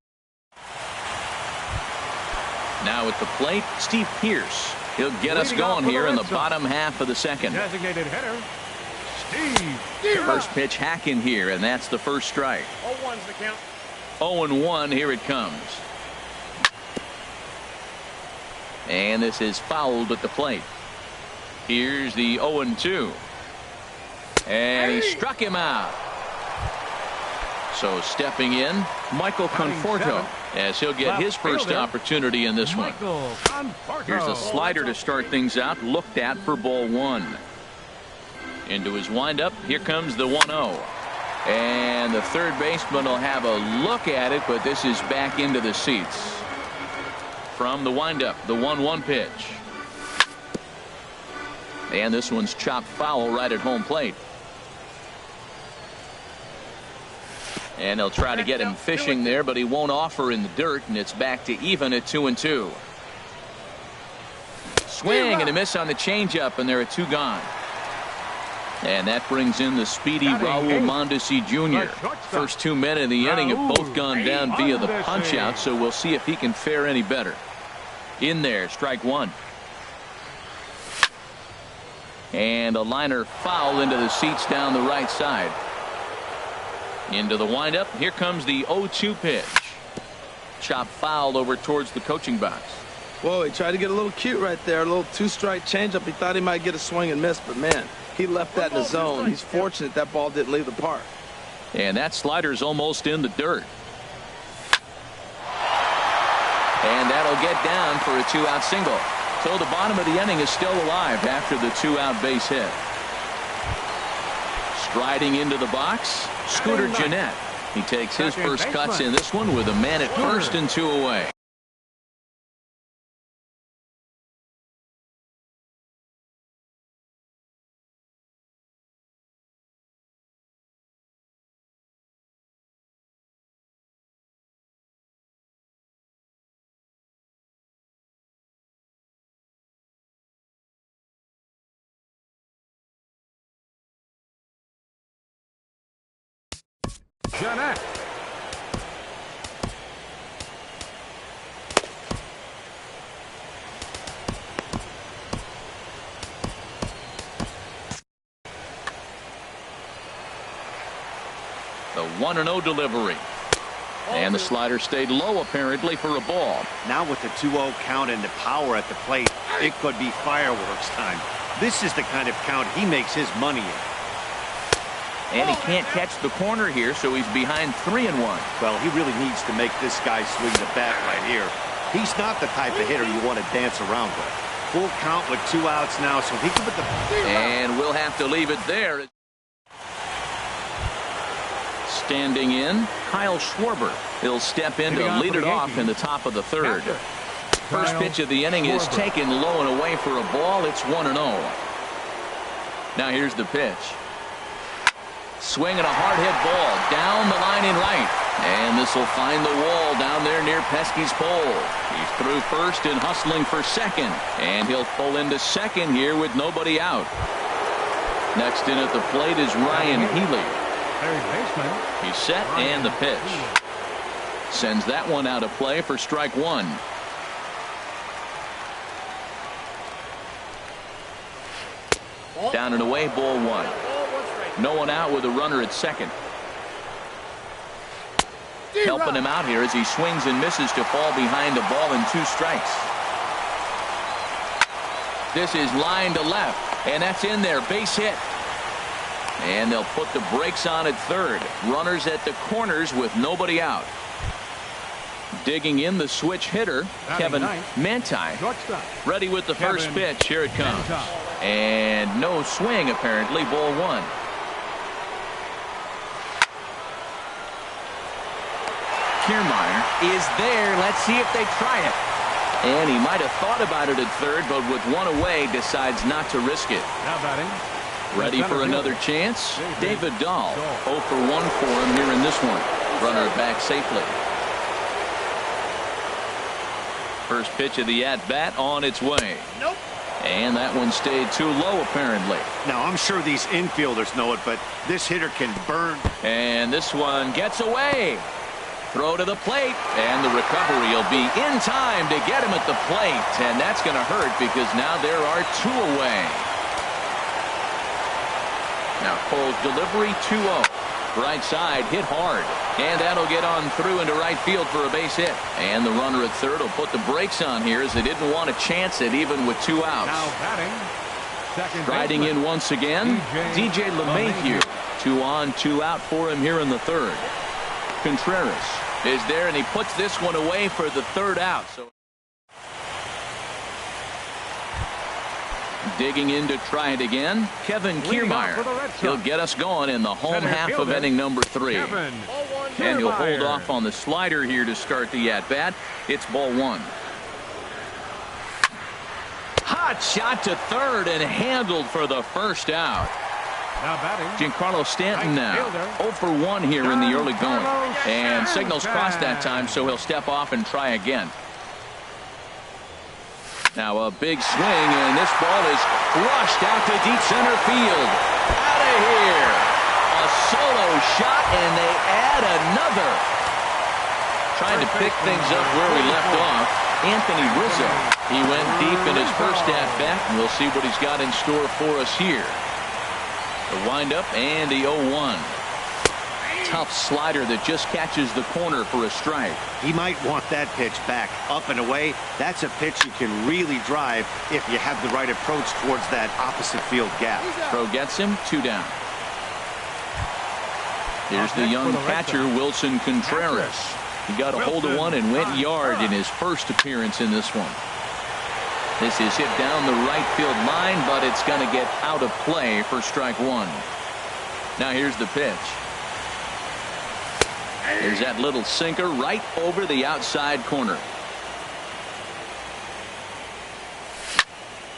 Now at the plate, Steve Pearce. He'll get us going here in the bottom half of the second. Designated hitter, Steve. First pitch hacking here, and that's the first strike. 0-1's the count. 0-1, here it comes. And this is fouled at the plate. Here's the 0-2. And he struck him out. So stepping in, Michael Conforto, as he'll get his first opportunity in this one. Here's a slider to start things out, looked at for ball 1. Into his windup, here comes the 1-0. And the third baseman will have a look at it, but this is back into the seats. From the windup, the 1-1 pitch. And this one's chopped foul right at home plate. And they'll try to get him fishing there, but he won't offer in the dirt, and it's back to even at 2-2. Swing and a miss on the changeup, and there are 2 gone. And that brings in the speedy Raul Mondesi Jr. First 2 men in the inning have both gone down via the punch-out, so we'll see if he can fare any better. In there, strike 1. And a liner foul into the seats down the right side. Into the windup. Here comes the 0-2 pitch. Chop foul over towards the coaching box. Whoa, he tried to get a little cute right there. A little 2-strike changeup. He thought he might get a swing and miss, but man, he left that in the zone. He's fortunate that ball didn't leave the park. And that slider's almost in the dirt. And that'll get down for a 2-out single. So the bottom of the inning is still alive after the 2-out base hit. Striding into the box, Scooter Gennett. He takes his first cuts in this one with a man at first and 2 away. Gennett. The 1-0 delivery. And the slider stayed low apparently for a ball. Now with the 2-0 count and the power at the plate, it could be fireworks time. This is the kind of count he makes his money in. And he can't catch the corner here, so he's behind 3-1. Well, he really needs to make this guy swing the bat right here. He's not the type of hitter you want to dance around with. Full count with 2 outs now, so he can put the... And we'll have to leave it there. Standing in, Kyle Schwarber. He'll step in to lead it off in the top of the 3rd. First pitch of the inning is taken low and away for a ball. It's 1-0. Now here's the pitch. Swinging a hard hit ball down the line in right. And this will find the wall down there near Pesky's pole. He's through first and hustling for second. And he'll pull into second here with nobody out. Next in at the plate is Ryan Healy. He's set and the pitch. Sends that one out of play for strike 1. Down and away, ball 1. No one out with a runner at second. Helping him out here as he swings and misses to fall behind a ball and 2 strikes. This is line to left, and that's in there. Base hit. And they'll put the brakes on at 3rd. Runners at the corners with nobody out. Digging in the switch hitter, Kevin Manti. Ready with the first pitch. Here it comes. And no swing, apparently. Ball 1. Kiermaier is there. Let's see if they try it. And he might have thought about it at third, but with one away, decides not to risk it. Now batting. Ready for another chance? David Dahl. 0 for 1 for him here in this one. Runner back safely. First pitch of the at-bat on its way. Nope. And that one stayed too low, apparently. Now, I'm sure these infielders know it, but this hitter can burn. And this one gets away. Throw to the plate, and the recovery will be in time to get him at the plate. And that's going to hurt because now there are 2 away. Now Cole's delivery 2-0. Right side hit hard. And that'll get on through into right field for a base hit. And the runner at third will put the brakes on here as they didn't want to chance it even with 2 outs. Now batting. Riding in once again, DJ LeMahieu. 2 on, 2 out for him here in the third. Contreras is there, and he puts this one away for the 3rd out. So digging in to try it again, Kevin Kiermaier. He'll get us going in the home half of inning number 3. And he'll hold off on the slider here to start the at-bat. It's ball 1. Hot shot to third and handled for the 1st out. Now batting. Giancarlo Stanton now 0 for 1 here in the early going. And signals crossed that time, so he'll step off and try again. Now a big swing, and this ball is crushed out to deep center field. Out of here. A solo shot, and they add another. Trying to pick things up where we left off, Anthony Rizzo. He went deep in his first at-bat, and we'll see what he's got in store for us here. The windup and the 0-1. Tough slider that just catches the corner for a strike. He might want that pitch back, up and away. That's a pitch you can really drive if you have the right approach towards that opposite field gap. Throw gets him, 2 down. Here's the young catcher, Wilson Contreras. He got a hold of one and went yard in his first appearance in this one. This is hit down the right field line, but it's going to get out of play for strike 1. Now here's the pitch. There's that little sinker right over the outside corner.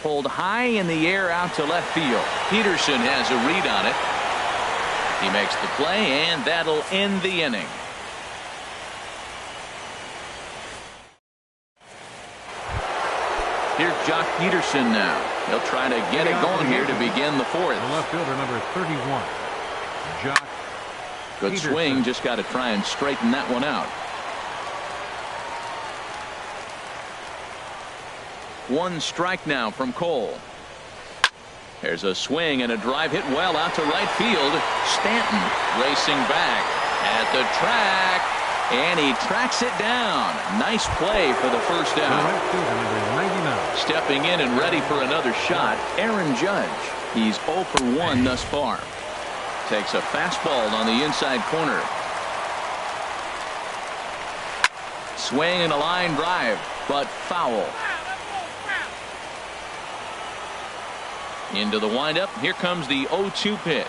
Pulled high in the air out to left field. Peterson has a read on it. He makes the play, and that'll end the inning. Here's Jock Peterson now. He'll try to get it going here to begin the 4th. The left fielder, number 31, Jock. Good Peterson. swing. Just got to try and straighten that one out. 1 strike now from Cole. There's a swing and a drive hit well out to right field. Stanton racing back at the track, and he tracks it down. Nice play for the 1st The out. left fielder, number 99. Stepping in and ready for another shot, Aaron Judge. He's 0 for 1 thus far. Takes a fastball on the inside corner. Swing and a line drive, but foul. Into the windup. Here comes the 0-2 pitch.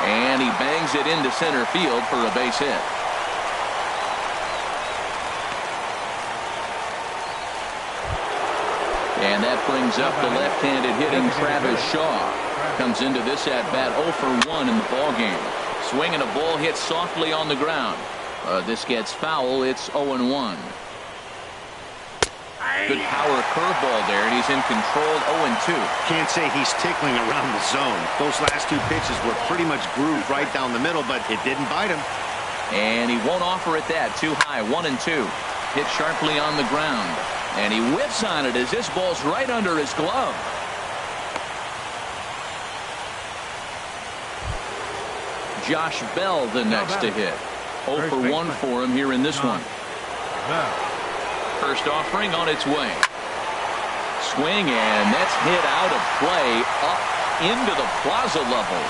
And he bangs it into center field for a base hit. And that brings up the left-handed hitting Travis Shaw. Comes into this at-bat 0 for 1 in the ballgame. Swinging a ball hit softly on the ground. This gets foul. It's 0-1. Good power curveball there, and he's in control. 0-2. Can't say he's tickling around the zone. Those last 2 pitches were pretty much grooved right down the middle, but it didn't bite him. And he won't offer it that. Too high. 1-2. Hit sharply on the ground. And he whips on it as this ball's right under his glove. Josh Bell the next to hit. 0 for 1 for him here in this one. First offering on its way. Swing, and that's hit out of play up into the plaza level.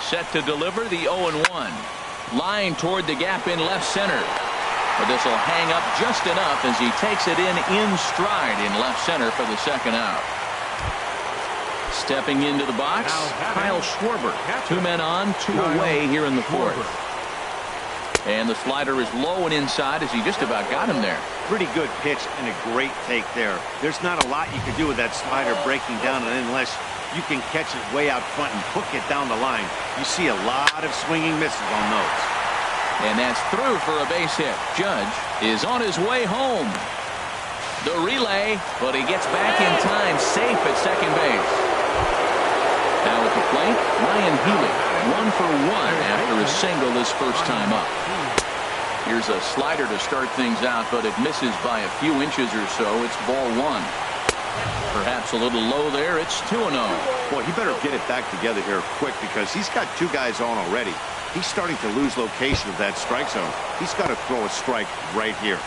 Set to deliver the 0-1. Line toward the gap in left center. But this will hang up just enough as he takes it in stride in left center for the 2nd out. Stepping into the box, Kyle Schwarber. 2 men on, 2 away here in the 4th. And the slider is low and inside as he just about got him there. Pretty good pitch and a great take there. There's not a lot you can do with that slider breaking down, and unless you can catch it way out front and hook it down the line, you see a lot of swinging misses on those. And that's through for a base hit. Judge is on his way home. The relay, but he gets back in time, safe at second base. Now at the plate, Ryan Healy, 1 for 1 after a single his first time up. Here's a slider to start things out, but it misses by a few inches or so. It's ball 1. Perhaps a little low there. It's 2-0. Boy, he better get it back together here quick because he's got 2 guys on already. He's starting to lose location of that strike zone. He's got to throw a strike right here.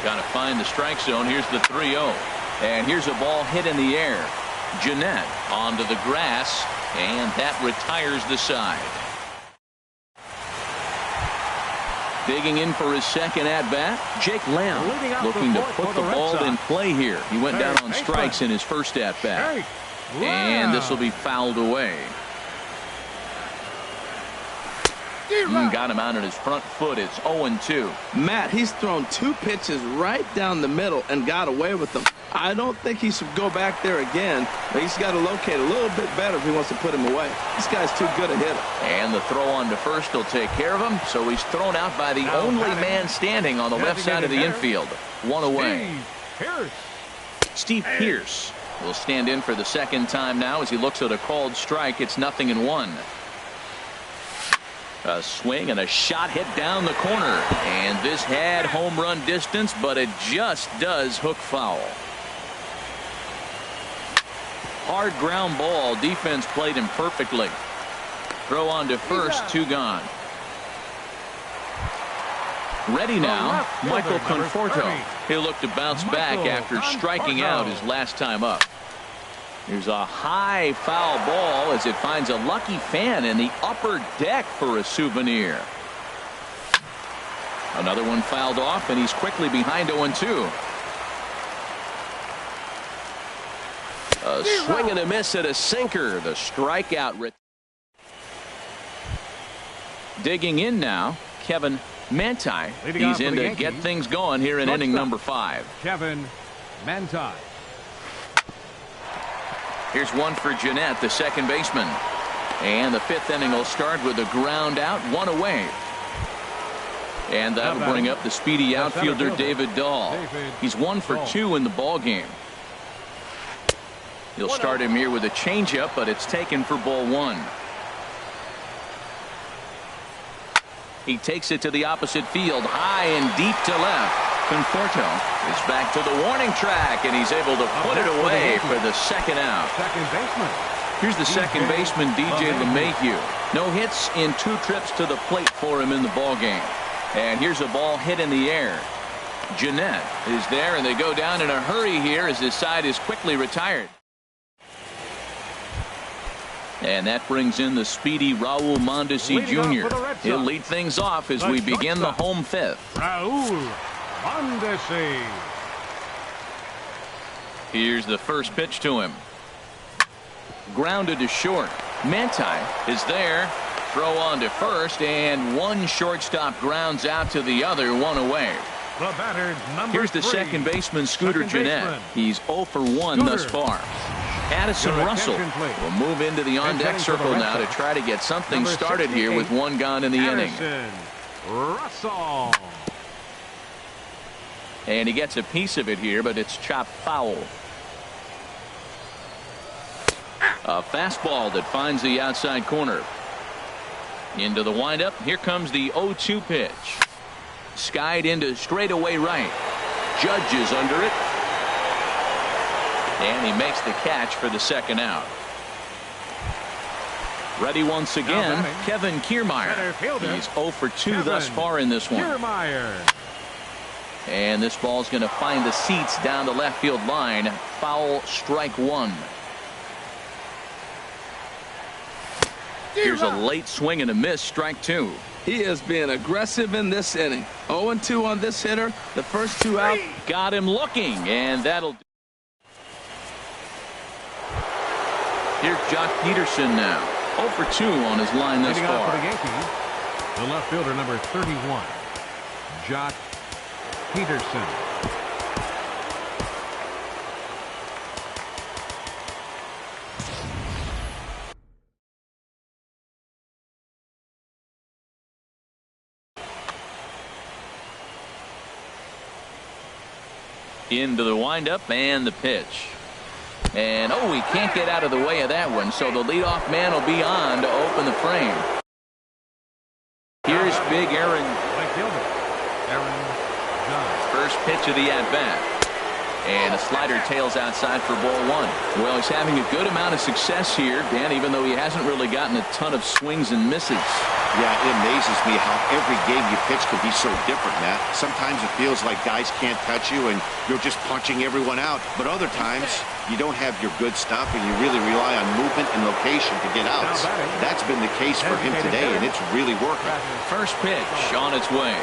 Got to find the strike zone. Here's the 3-0. And here's a ball hit in the air. Jeanette onto the grass, and that retires the side. Digging in for his second at-bat, Jake Lamb looking to put the ball in play here. He went down on strikes in his first at-bat. And this will be fouled away. Got him out on his front foot. It's 0-2. Matt, he's thrown 2 pitches right down the middle and got away with them. I don't think he should go back there again, but he's got to locate a little bit better if he wants to put him away. This guy's too good a hitter. And the throw on to first will take care of him, so he's thrown out by the only man standing on the left side of the infield. 1 away. Steve Pierce will stand in for the second time now as he looks at a called strike. It's 0-1. A swing and a shot hit down the corner, and this had home run distance, but it just does hook foul. Hard ground ball. Defense played him perfectly. Throw on to first, 2 gone. Ready now, Michael Conforto. He'll look to bounce back after striking out his last time up. Here's a high foul ball as it finds a lucky fan in the upper deck for a souvenir. Another one fouled off, and he's quickly behind 0-2. A swing and a miss at a sinker. The strikeout. Digging in now, Kevin Manti. He's in to get things going here in inning number 5. Kevin Manti. Here's one for Jeanette, the second baseman. And the 5th inning will start with a ground out, 1 away. And that'll bring up the speedy outfielder David Dahl. He's 1 for 2 in the ball game. He'll start him here with a changeup, but it's taken for ball 1. He takes it to the opposite field, high and deep to left. Conforto is back to the warning track, and he's able to put it away for the second out. Second baseman. Here's the second baseman, DJ LeMahieu. No hits in 2 trips to the plate for him in the ball game. And here's a ball hit in the air. Jeanette is there, and they go down in a hurry here as his side is quickly retired. And that brings in the speedy Raul Mondesi Jr. He'll lead things off as we begin the home 5th. Raul Mondesi. Here's the first pitch to him. Grounded to short. Manti is there. Throw on to first, and one shortstop grounds out to the other, 1 away. The batter, number Here's the 3. second baseman, Scooter Jeanette. He's 0 for 1 thus far. Addison Russell will move into the on-deck circle now to try to get something started here with 1 gone in the inning. Russell. And he gets a piece of it here, but it's chopped foul. A fastball that finds the outside corner. Into the windup. Here comes the 0-2 pitch. Skied into straightaway right. Judge is under it. And he makes the catch for the second out. Ready once again, Kevin Kiermaier. He's 0 for 2 thus far in this one. Kiermaier. And this ball's going to find the seats down the left field line. Foul, strike 1. Here's a late swing and a miss, strike 2. He is being aggressive in this inning. 0-2 on this hitter. The first 2 out. Got him looking, and that'll Here's Jock Peterson now. 0 for 2 on his line thus Leading off for far. the Yankees, the left fielder, number 31, Jock Peterson. Into the windup and the pitch. And, oh, he can't get out of the way of that one, so the leadoff man will be on to open the frame. Here's big Aaron. Right fielder, Aaron Judge. First pitch of the at-bat. And a slider tails outside for ball 1. Well, he's having a good amount of success here, Dan, even though he hasn't really gotten a ton of swings and misses. Yeah, it amazes me how every game you pitch could be so different, Matt. Sometimes it feels like guys can't touch you and you're just punching everyone out. But other times, you don't have your good stuff and you really rely on movement and location to get outs. That's been the case for him today, and it's really working. First pitch on its way.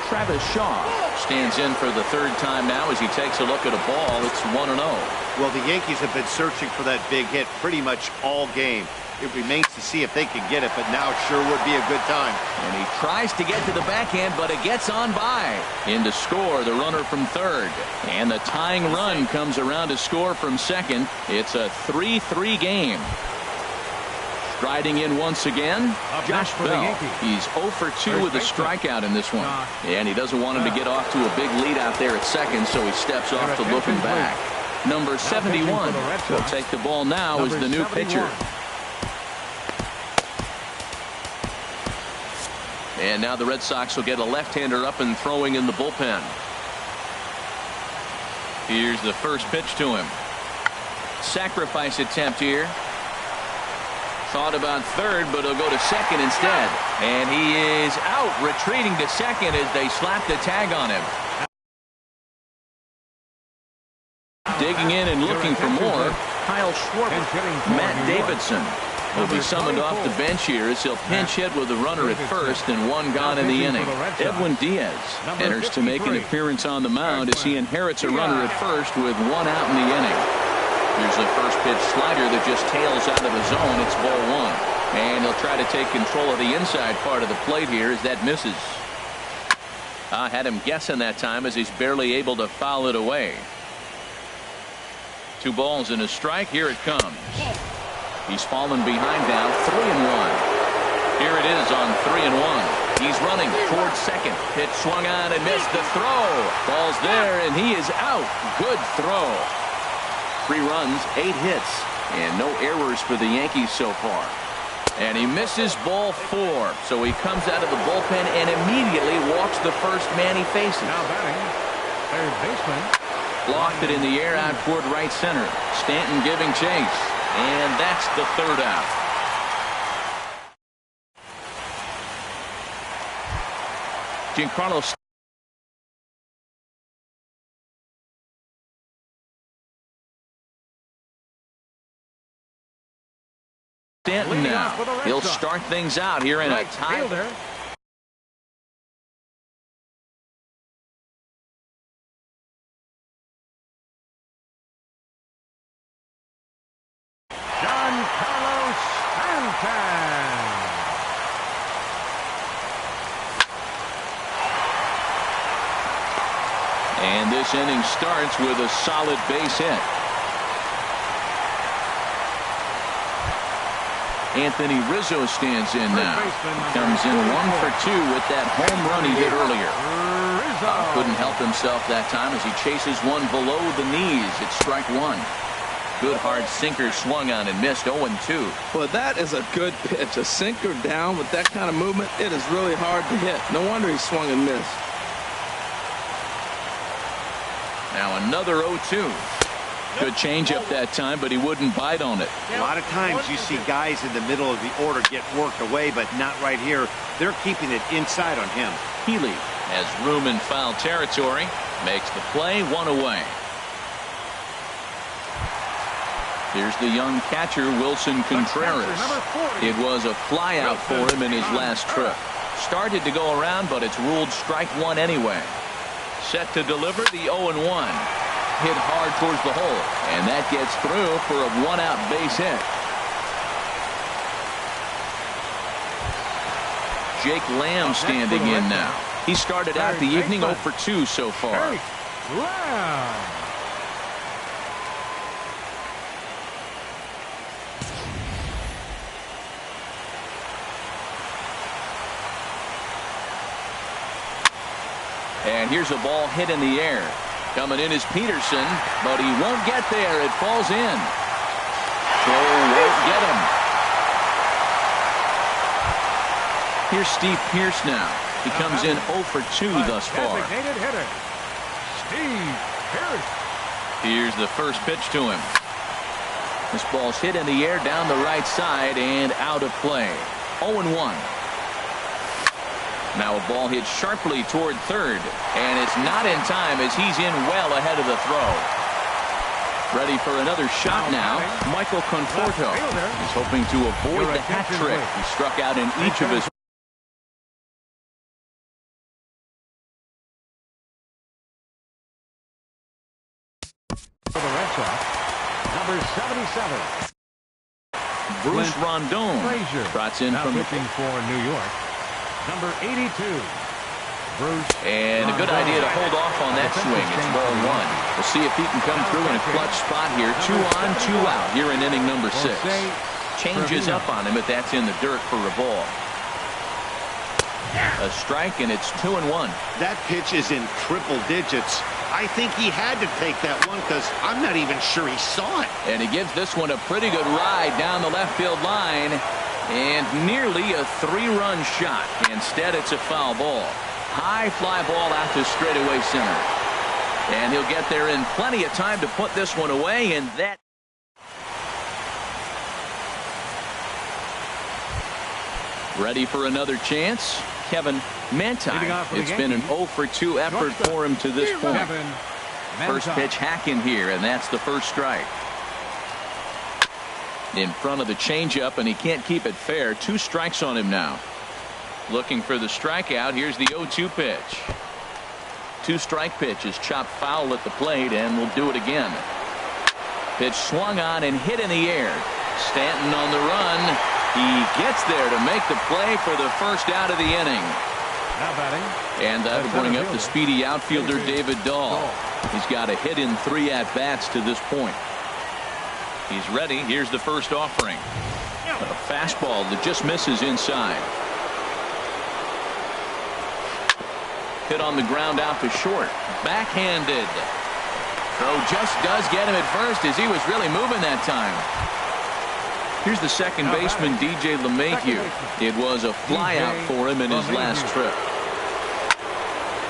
Travis Shaw stands in for the third time now as he takes a look at a ball. It's 1-0. Well, the Yankees have been searching for that big hit pretty much all game. It remains to see if they can get it, but now it sure would be a good time. And he tries to get to the backhand, but it gets on by. In to score, the runner from third. And the tying run comes around to score from second. It's a 3-3 game. Striding in once again, Josh Bell. He's 0 for 2 with a strikeout in this one. And he doesn't want him to get off to a big lead out there at second, so he steps off to looking back. Number 71 will take the ball now as the new pitcher. And now the Red Sox will get a left-hander up and throwing in the bullpen. Here's the first pitch to him. Sacrifice attempt here. Thought about third, but he'll go to second instead. And he is out, retreating to second as they slap the tag on him. Digging in and looking for more, Kyle Schwarber. Matt Davidson will be summoned off the bench here as he'll pinch hit with a runner at first and one gone in the inning. Edwin Diaz enters to make an appearance on the mound as he inherits a runner at first with one out in the inning. Here's the first pitch slider that just tails out of the zone. It's ball 1. And he'll try to take control of the inside part of the plate here as that misses. I had him guessing that time as he's barely able to foul it away. 2 balls and a strike. Here it comes. He's fallen behind now, 3-1. Here it is on 3-1. He's running towards second. Pitch swung on and missed the throw. Ball's there and he is out. Good throw. 3 runs, 8 hits, and no errors for the Yankees so far. And he misses ball 4. So he comes out of the bullpen and immediately walks the first man he faces. Now batting, third baseman. Blocked it in the air out toward right center. Stanton giving chase. And that's the third out. Giancarlo Stanton now. He'll start things out here in a tie. And this inning starts with a solid base hit. Anthony Rizzo stands in now. Comes in 1 for 2 with that home run he did earlier. Couldn't help himself that time as he chases one below the knees. It's strike 1. Good hard sinker swung on and missed. 0-2. Well, that is a good pitch. A sinker down with that kind of movement, it is really hard to hit. No wonder he swung and missed. Now another 0-2. Good changeup that time, but he wouldn't bite on it. A lot of times you see guys in the middle of the order get worked away, but not right here. They're keeping it inside on him. Healy has room in foul territory. Makes the play, 1 away. Here's the young catcher, Wilson Contreras. It was a flyout for him in his last trip. Started to go around, but it's ruled strike 1 anyway. Set to deliver the 0-1. Hit hard towards the hole, and that gets through for a 1-out base hit. Jake Lamb standing in now. He started out the evening 0 for 2 so far. Lamb. And here's a ball hit in the air. Coming in is Peterson, but he won't get there. It falls in. Throw won't get him. Here's Steve Pierce now. He comes in 0 for 2 thus far. Designated hitter, Steve Pierce. Here's the first pitch to him. This ball's hit in the air down the right side and out of play. 0-1. Now a ball hit sharply toward third, and it's not in time as he's in well ahead of the throw. Ready for another shot now. Michael Conforto is hoping to avoid the hat trick. He struck out in each of his. For the Red Sox, number 77. Bruce Rondon trots in from pitching for New York. Number 82. Bruce. And a good idea to hold off on that swing. It's ball 1. We'll see if he can come through in a clutch spot here. 2 on, 2 out here in inning number 6. Changes up on him, but that's in the dirt for a ball. A strike, and it's 2-1. That pitch is in triple digits. I think he had to take that one because I'm not even sure he saw it. And he gives this one a pretty good ride down the left field line. And nearly a 3-run shot. Instead, it's a foul ball. High fly ball out to straightaway center. And he'll get there in plenty of time to put this one away. And that. Ready for another chance. Kevin Manti. It's been an 0 for 2 effort for him to this point. First pitch hacking here, and that's the first strike. In front of the changeup, and he can't keep it fair. 2 strikes on him now. Looking for the strikeout. Here's the 0-2 pitch. 2-strike pitch is chopped foul at the plate, and we'll do it again. Pitch swung on and hit in the air. Stanton on the run. He gets there to make the play for the first out of the inning. Now batting. And that'll bring up the speedy outfielder David Dahl. He's got a hit in 3 at-bats to this point. He's ready. Here's the first offering. A fastball that just misses inside. Hit on the ground out to short. Backhanded. Throw just does get him at first as he was really moving that time. Here's the second baseman, DJ LeMahieu. It was a flyout for him in his last trip.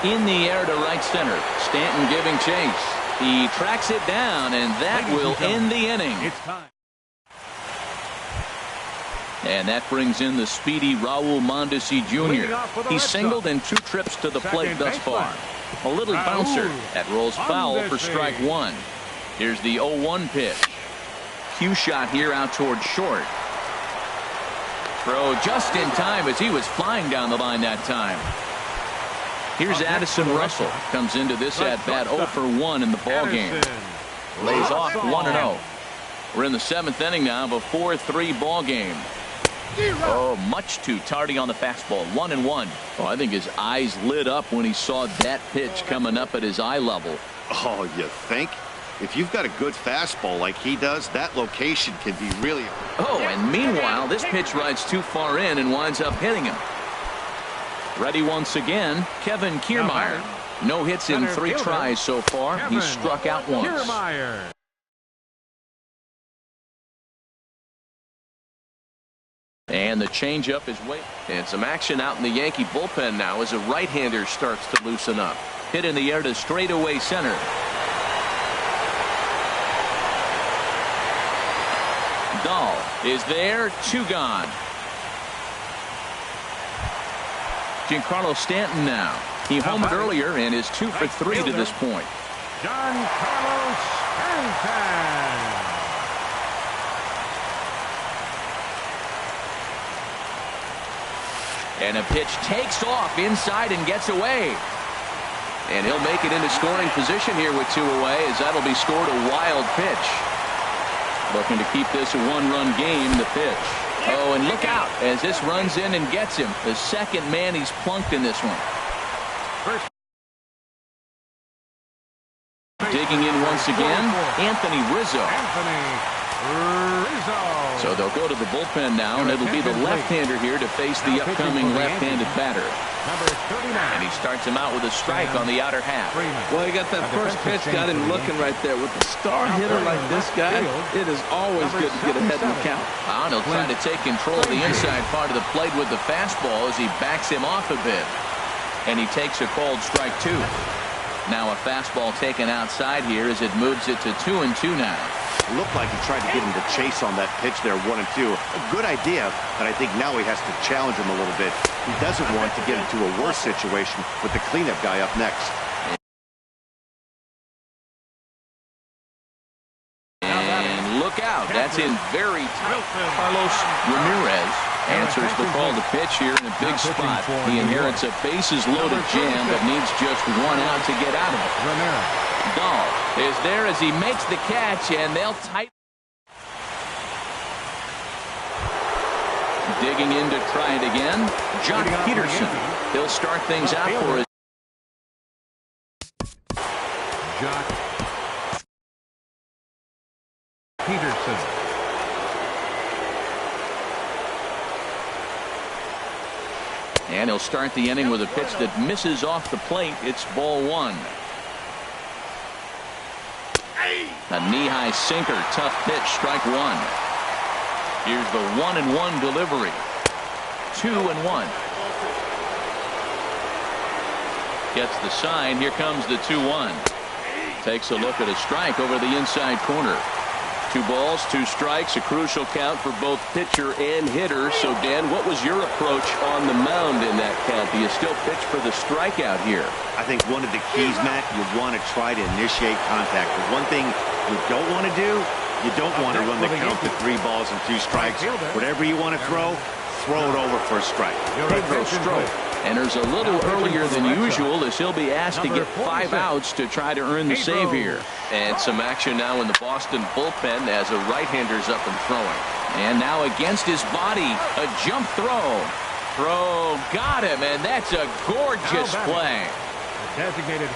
In the air to right center. Stanton giving chase. He tracks it down, and that will end the inning. It's time. And that brings in the speedy Raul Mondesi Jr. He's singled in 2 trips to the plate thus far. A little bouncer that rolls foul for strike 1. Here's the 0-1 pitch. Cue shot here out toward short. Throw just in time as he was flying down the line that time. Here's Addison Russell. Comes into this at-bat 0 for 1 in the ballgame. Lays off 1-0. We're in the 7th inning now of a 4-3 ballgame. Oh, much too tardy on the fastball. 1-1. Oh, I think his eyes lit up when he saw that pitch coming up at his eye level. Oh, you think? If you've got a good fastball like he does, that location can be really. Oh, and meanwhile, this pitch rides too far in and winds up hitting him. Ready once again, Kevin Kiermaier. No hits in 3 tries so far. He's struck out once. Kiermaier. And the changeup is way. And some action out in the Yankee bullpen now as a right-hander starts to loosen up. Hit in the air to straightaway center. Dahl is there. 2 gone. Giancarlo Stanton now. He homered earlier and is 2 for 3 to this point. Giancarlo Stanton. And a pitch takes off inside and gets away. And he'll make it into scoring position here with 2 away as that'll be scored a wild pitch. Looking to keep this a 1-run game. The pitch. Oh, and look out as this runs in and gets him. The second man he's plunked in this one. Digging in once again, Anthony Rizzo. So they'll go to the bullpen now, and it'll be the left-hander here to face the upcoming left-handed batter. And he starts him out with a strike on the outer half. Well, he got that first pitch, got him looking right there. With a star hitter like this guy, it is always good to get ahead in the count. And he'll try to take control of the inside part of the plate with the fastball as he backs him off a bit. And he takes a called strike 2. Now a fastball taken outside here as it moves it to 2-2 now. It looked like he tried to get him to chase on that pitch there, 1-2. A good idea, but I think now he has to challenge him a little bit. He doesn't want to get into a worse situation with the cleanup guy up next. And look out, that's in very tight. Carlos Ramirez answers the call to pitch here in a big spot. He inherits a bases-loaded jam, but needs just 1 out to get out of it. Dahl is there as he makes the catch, and they'll tighten. Digging in to try it again, Jock Peterson. He'll start things out for his. Jock Peterson. And he'll start the inning with a pitch that misses off the plate. It's ball 1. A knee-high sinker, tough pitch, strike 1. Here's the 1-1 delivery. 2-1. Gets the sign. Here comes the 2-1. Takes a look at a strike over the inside corner. 2 balls, 2 strikes, a crucial count for both pitcher and hitter. So, Dan, what was your approach on the mound in that count? Do you still pitch for the strikeout here? I think one of the keys, Matt, you want to try to initiate contact. The one thing you don't want to do, you don't want to run the count to 3 balls and 2 strikes. Whatever you want to throw it over for a strike. Pedro Strop enters a little earlier than usual as he'll be asked to get 5 outs to try to earn the save here. And some action now in the Boston bullpen as a right-hander's up and throwing. And now against his body, a jump throw. Got him, and that's a gorgeous play.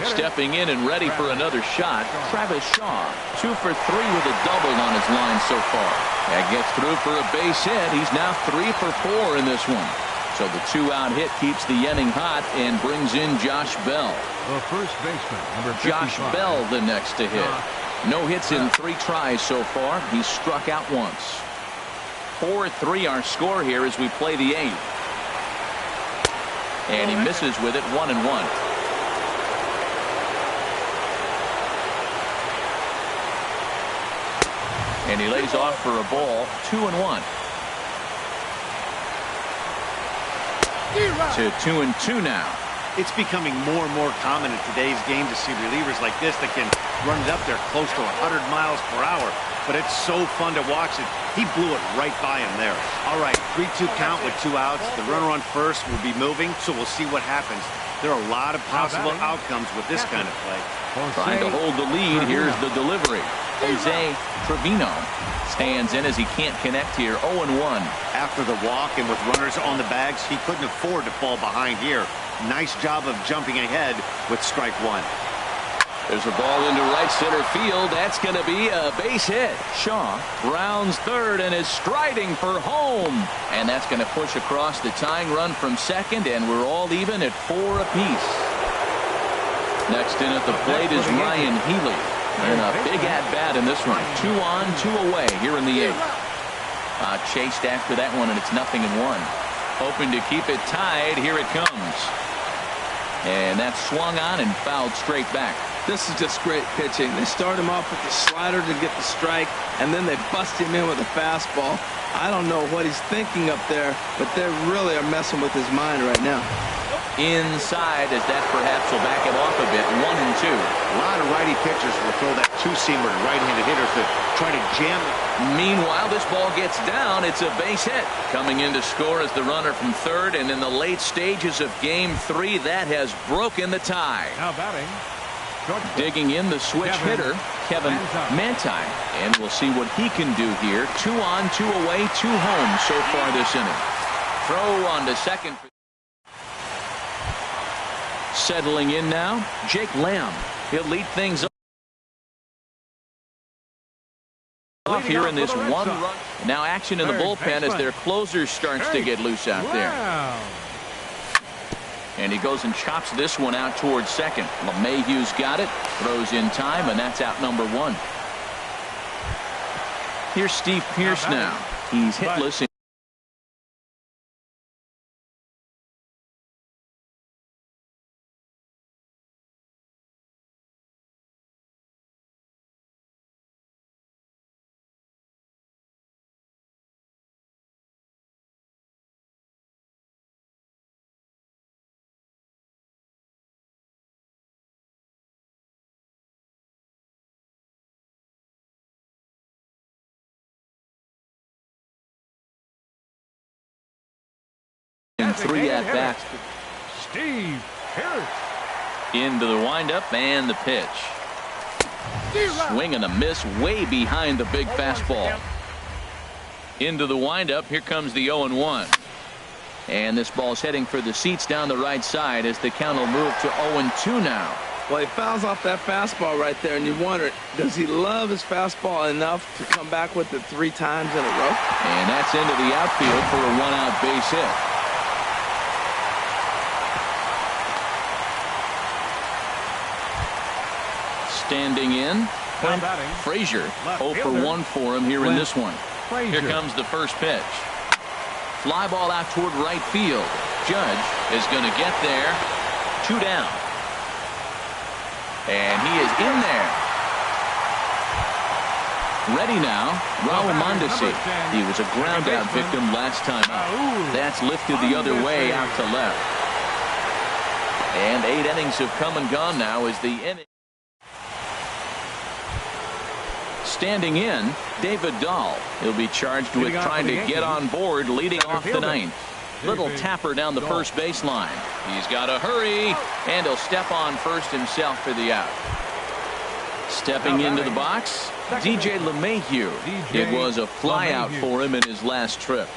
Stepping in and ready for another shot, Travis Shaw. 2 for 3 with a double on his line so far. That gets through for a base hit. He's now 3 for 4 in this one. So the 2-out hit keeps the inning hot and brings in Josh Bell. The first baseman, number 55. Josh Bell the next to hit. No hits in 3 tries so far. He's struck out once. 4-3 our score here as we play the 8th. And he misses with it, 1-1. And he lays off for a ball, 2-1. To 2-2 now. It's becoming more and more common in today's game to see relievers like this that can run it up there close to 100 miles per hour. But it's so fun to watch it. He blew it right by him there. All right, 3-2 count with 2 outs. The runner on first will be moving, so we'll see what happens. There are a lot of possible outcomes with this kind of play. Trying to hold the lead. Here's the delivery. Jose Trevino stands in as he can't connect here. 0-1. After the walk and with runners on the bags, he couldn't afford to fall behind here. Nice job of jumping ahead with strike 1. There's a ball into right center field. That's going to be a base hit. Shaw rounds third and is striding for home. And that's going to push across the tying run from second, and we're all even at 4 apiece. Next in at the plate is Ryan Healy. And a big at-bat in this one. 2 on, 2 away here in the 8th. Chased after that one, and it's 0-1. Hoping to keep it tied. Here it comes. And that's swung on and fouled straight back. This is just great pitching. They start him off with the slider to get the strike, and then they bust him in with a fastball. I don't know what he's thinking up there, but they really are messing with his mind right now. Inside as that perhaps will back him off a bit. 1-2. A lot of righty pitchers will throw that 2-seamer to right-handed hitters to try to jam it. Meanwhile, this ball gets down. It's a base hit. Coming in to score is the runner from third, and in the late stages of Game 3, that has broken the tie. Now batting. Digging in the switch hitter, Kevin Mantine, and we'll see what he can do here. 2 on, 2 away, 2 home so far this inning. Throw on to second. Settling in now, Jake Lamb. He'll lead things off here in this 1-run. Now action in the bullpen as their closer starts to get loose out there. And he goes and chops this one out towards second. LeMahieu's got it, throws in time, and that's out number 1. Here's Steve Pearce now. He's hitless. In 3 at-bats. Steve Pearce. Into the windup and the pitch. Swing and a miss way behind the big fastball. Into the windup. Here comes the 0-1. And this ball's heading for the seats down the right side as the count will move to 0-2 now. Well, he fouls off that fastball right there, and you wonder, does he love his fastball enough to come back with it 3 times in a row? And that's into the outfield for a 1-out base hit. Standing in, Frazier. 0 for 1 for him here in this one. Here comes the first pitch. Fly ball out toward right field. Judge is going to get there. 2 down. And he is in there. Ready now, Raul Mondesi. He was a ground out victim last time out. That's lifted the other way out to left. And 8 innings have come and gone now as the inning. Standing in, David Dahl. He'll be charged with trying to get on board leading off the 9th. Little tapper down the first baseline. He's got to hurry, and he'll step on first himself for the out. Stepping into the box, DJ LeMahieu. It was a fly out for him in his last trip.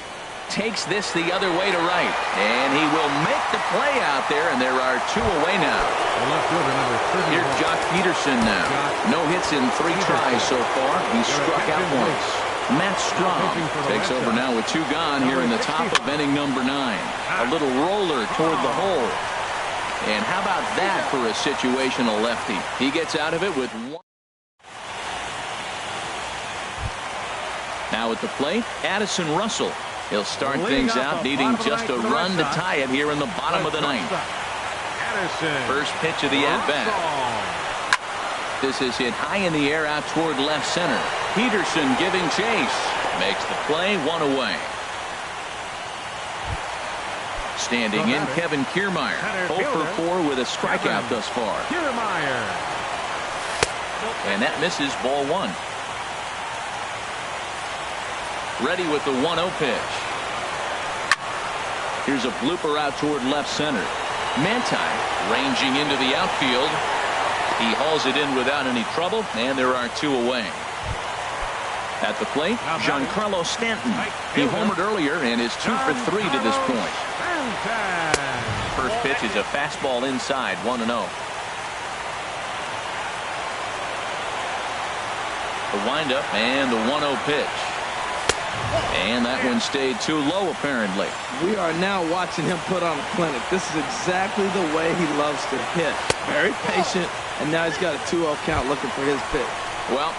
Takes this the other way to right, and he will make the play out there, and there are 2 away now. Here's Jock Peterson now. No hits in 3 tries so far. He struck out once. Matt Strahm takes over now with 2 gone here in the top of inning number 9. A little roller toward the hole. And how about that for a situational lefty? He gets out of it with 1. Now at the plate, Addison Russell. He'll start things out needing just a run to tie it here in the bottom of the 9th. First pitch of the at-bat. This is hit high in the air out toward left center. Peterson giving chase. Makes the play, 1 away. Standing in, Kevin Kiermaier. 0 for 4 with a strikeout thus far. And that misses, ball 1. Ready with the 1-0 pitch. Here's a blooper out toward left center. Mantine ranging into the outfield. He hauls it in without any trouble, and there are 2 away. At the plate, Giancarlo Stanton. He homered earlier and is 2 for 3 to this point. First pitch is a fastball inside, 1-0. The windup and the 1-0 pitch. And that one stayed too low, apparently. We are now watching him put on a clinic. This is exactly the way he loves to hit. Very patient, and now he's got a 2-0 count looking for his pitch. Well,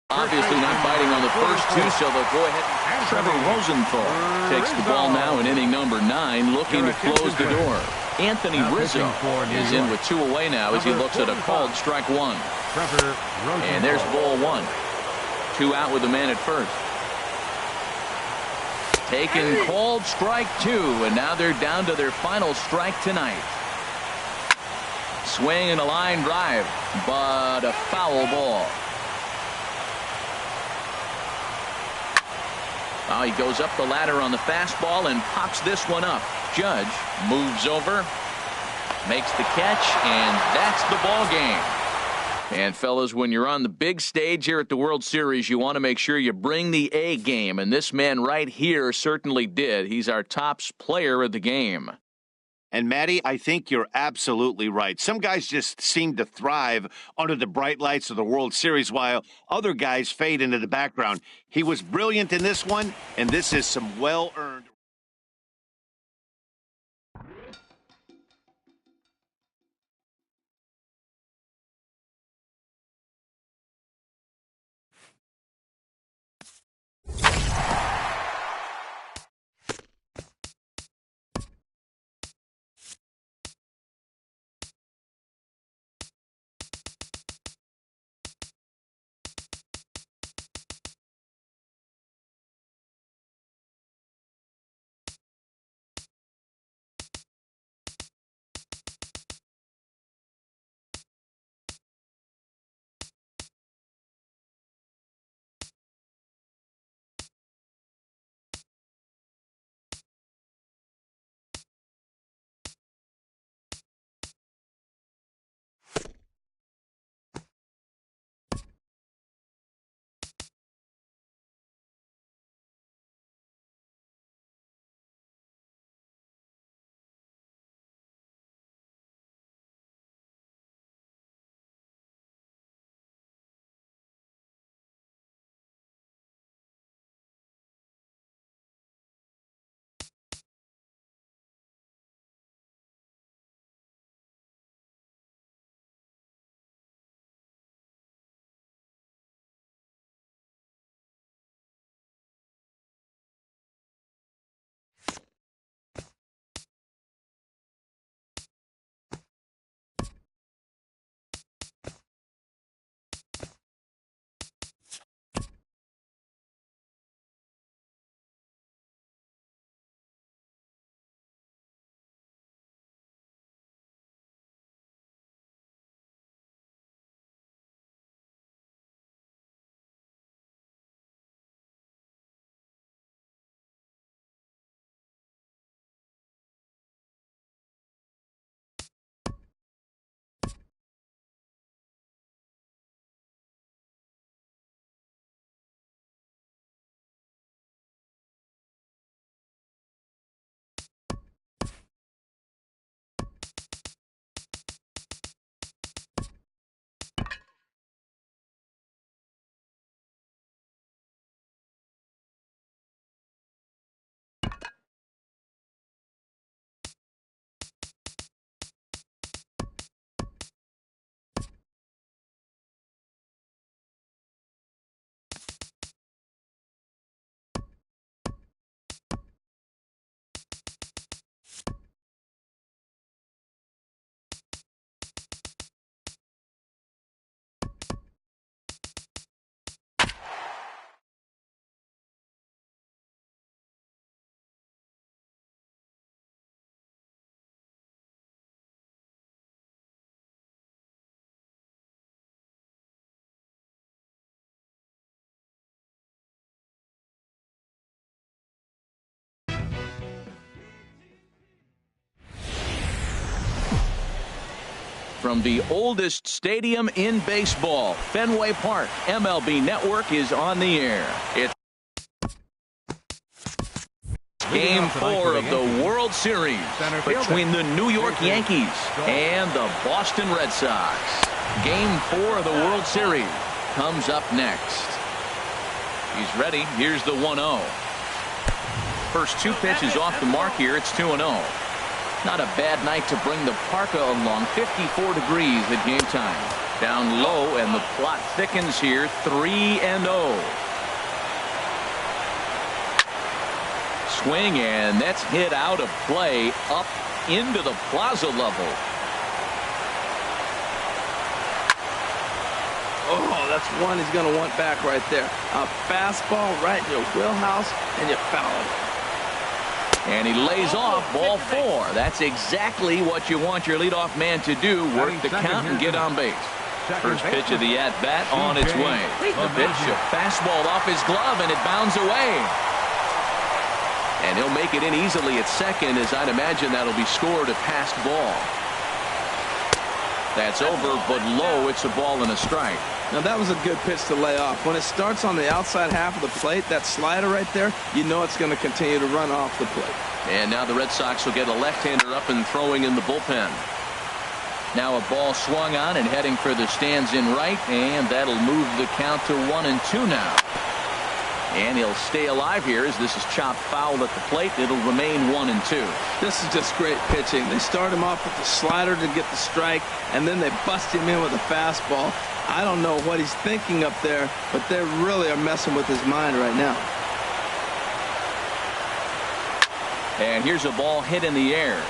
obviously not biting on the first 2, so they'll go ahead. Trevor Rosenthal takes the ball now in inning number 9, looking to close the door. Anthony Rizzo is in with 2 away now as he looks at a called strike 1. And there's ball 1. 2 out with the man at first. Taken, called strike 2, and now they're down to their final strike tonight. Swing and a line drive, but a foul ball. Oh, he goes up the ladder on the fastball and pops this one up. Judge moves over. makes the catch, and that's the ball game. And, fellas, when you're on the big stage here at the World Series, you want to make sure you bring the A game, and this man right here certainly did. He's our top player of the game. And, Matty, I think you're absolutely right. Some guys just seem to thrive under the bright lights of the World Series while other guys fade into the background. He was brilliant in this one, and this is some well-earned. From the oldest stadium in baseball, Fenway Park, MLB Network is on the air. It's Game 4 of the World Series between the New York Yankees and the Boston Red Sox. Game 4 of the World Series comes up next. He's ready. Here's the 1-0. First two pitches off the mark here. It's 2-0. Not a bad night to bring the parka along. 54 degrees at game time. Down low, and the plot thickens here. 3-0. Swing, and that's hit out of play up into the plaza level. Oh, that's one he's going to want back right there. A fastball right in your wheelhouse, and you foul it. And he lays off ball 4. That's exactly what you want your leadoff man to do. Work the count and get on base. First pitch of the at-bat on its way. The pitch, a fastball off his glove, and it bounds away. And he'll make it in easily at second, as I'd imagine that'll be scored a passed ball. That's over, but low. It's a ball and a strike. Now, that was a good pitch to lay off. When it starts on the outside half of the plate, that slider right there, you know it's going to continue to run off the plate. And now the Red Sox will get a left-hander up and throwing in the bullpen. Now a ball swung on and heading for the stands in right, and that'll move the count to 1-2 now. And he'll stay alive here as this is chopped foul at the plate. It'll remain 1-2. This is just great pitching. They start him off with the slider to get the strike, and then they bust him in with a fastball. I don't know what he's thinking up there, but they really are messing with his mind right now. And here's a ball hit in the air.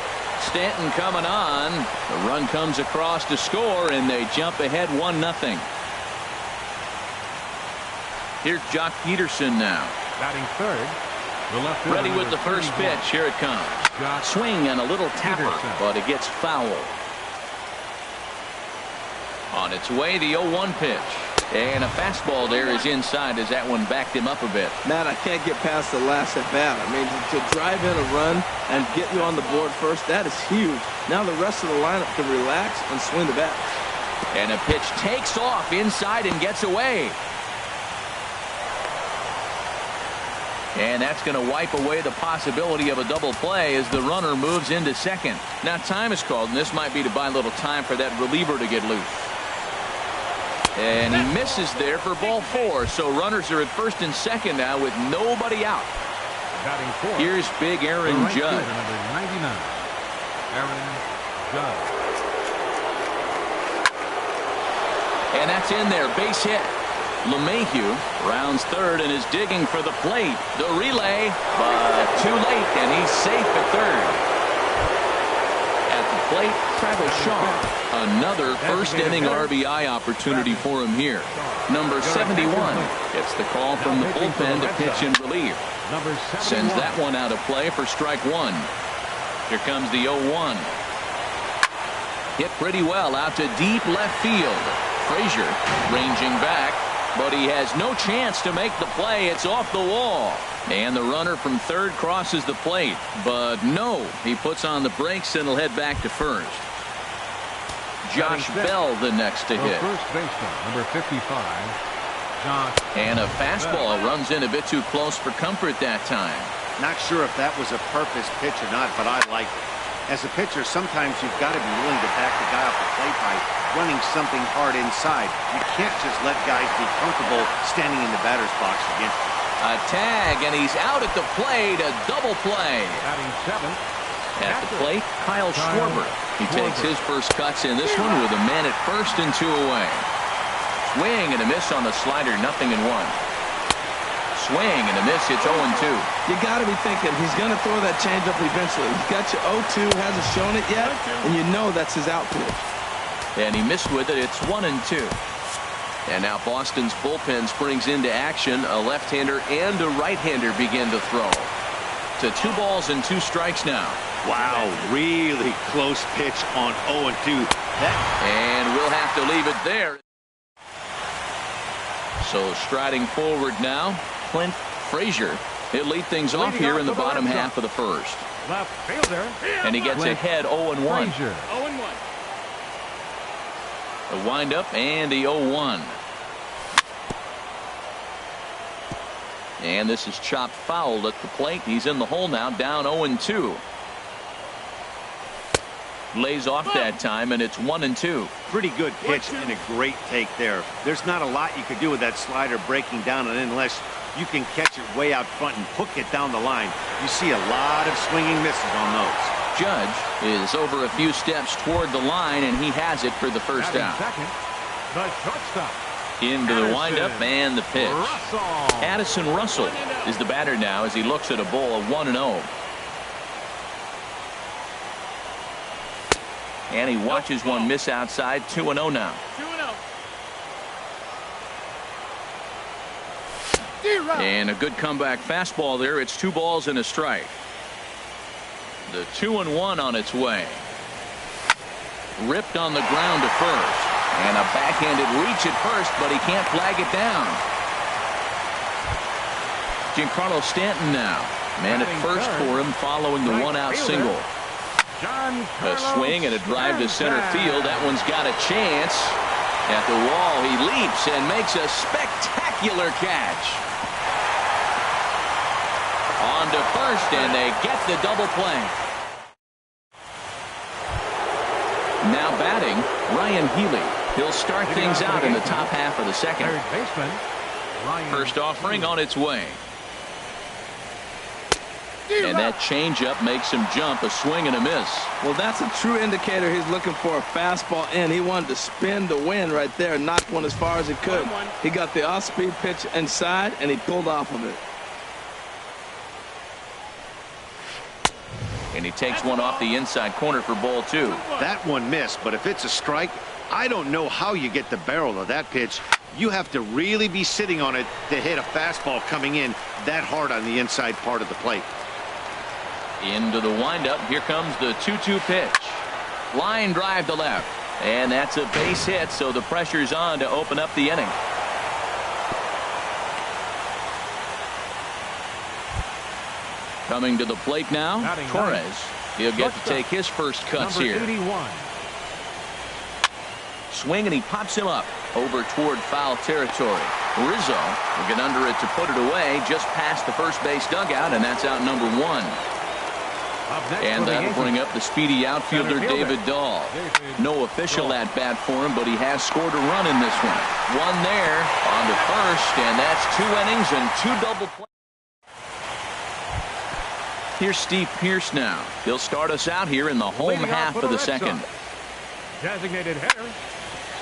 Stanton coming on. The run comes across to score, and they jump ahead 1-0. Here's Jock Peterson now. Batting third. The left fielder, Ready with the first pitch. Here it comes. Swing and a little tapper, but it gets foul. On its way, the 0-1 pitch. And a fastball there is inside as that one backed him up a bit. Matt, I can't get past the last at bat. I mean, to drive in a run and get you on the board first, that is huge. Now the rest of the lineup can relax and swing the bat. And a pitch takes off inside and gets away. And that's going to wipe away the possibility of a double play as the runner moves into second. Now time is called, and this might be to buy a little time for that reliever to get loose. And he misses there for ball 4. So runners are at first and second now with nobody out. Here's big Aaron Judge. Number 99, Aaron Judge. And that's in there. Base hit. LeMahieu rounds third and is digging for the plate. The relay, but too late, and he's safe at third. At the plate, Travis Shaw. Another first-inning RBI opportunity for him here. Number 71 gets the call from the bullpen to pitch in relief. Sends that one out of play for strike one. Here comes the 0-1. Hit pretty well out to deep left field. Frazier ranging back, but he has no chance to make the play. It's off the wall. And the runner from third crosses the plate. But no, he puts on the brakes and will head back to first. Josh Bell the next to hit. First baseman, number 55, Josh. And a fastball runs in a bit too close for comfort that time. Not sure if that was a purpose pitch or not, but I like it. As a pitcher, sometimes you've got to be willing to back the guy off the plate by running something hard inside. You can't just let guys be comfortable standing in the batter's box against you. A tag, and he's out at the plate. A double play. Batting seventh. At the plate, Kyle Schwarber. He takes his first cuts in this one with a man at first and 2 away. Swing and a miss on the slider, 0-1. Swing and a miss, it's 0-2. You got to be thinking he's going to throw that changeup eventually. He's got you 0-2, hasn't shown it yet, and you know that's his outfield. And he missed with it. It's 1-2. And now Boston's bullpen springs into action. A left-hander and a right-hander begin to throw. To 2 balls and 2 strikes now. Wow, really close pitch on 0-2. And we'll have to leave it there. So striding forward now, Clint Frazier. He'll lead things off here in the bottom half of the first. Left fielder. And he gets ahead 0-1. Frazier. 0-1. The windup and the 0-1. And this is chopped foul at the plate. He's in the hole now, down 0-2. Lays off that time, and it's 1-2. Pretty good pitch and a great take there. There's not a lot you could do with that slider breaking down, and unless you can catch it way out front and hook it down the line, you see a lot of swinging misses on those. Judge is over a few steps toward the line, and he has it for the first out. Second, the shortstop. Into the windup and the pitch. Russell. Addison Russell is the batter now as he looks at a ball of 1-0. And he watches one miss outside. 2-0 now. 2-0. And a good comeback fastball there. It's 2 balls and a strike. The 2-1 on its way. Ripped on the ground to first. And a backhanded reach at first, but he can't flag it down. Giancarlo Stanton now. Man at first for him following the 1-out single. A swing and a drive to center field. That one's got a chance. At the wall, he leaps and makes a spectacular catch. On to first, and they get the double play. Now batting, Ryan Healy. He'll start things out in the top half of the second. Third baseman, First offering on its way. And that changeup makes him jump. A swing and a miss. Well, that's a true indicator he's looking for a fastball in. He wanted to spin the wind right there and knock one as far as he could. He got the off-speed pitch inside, and he pulled off of it. And he takes one off the inside corner for ball two. That one missed, but if it's a strike, I don't know how you get the barrel of that pitch. You have to really be sitting on it to hit a fastball coming in that hard on the inside part of the plate. Into the windup. Here comes the 2-2 pitch. Line drive to left. And that's a base hit, so the pressure's on to open up the inning. Coming to the plate now, Torres. He'll get to take his first cuts here. 81. Swing, and he pops him up over toward foul territory. Rizzo will get under it to put it away just past the first base dugout, and that's out number one. And that'll bring up the speedy outfielder David Dahl. No official at bat for him, but he has scored a run in this one. One there on the first, and that's 2 innings and 2 double plays. Here's Steve Pearce now. He'll start us out here in the home half of the second. Designated hitter.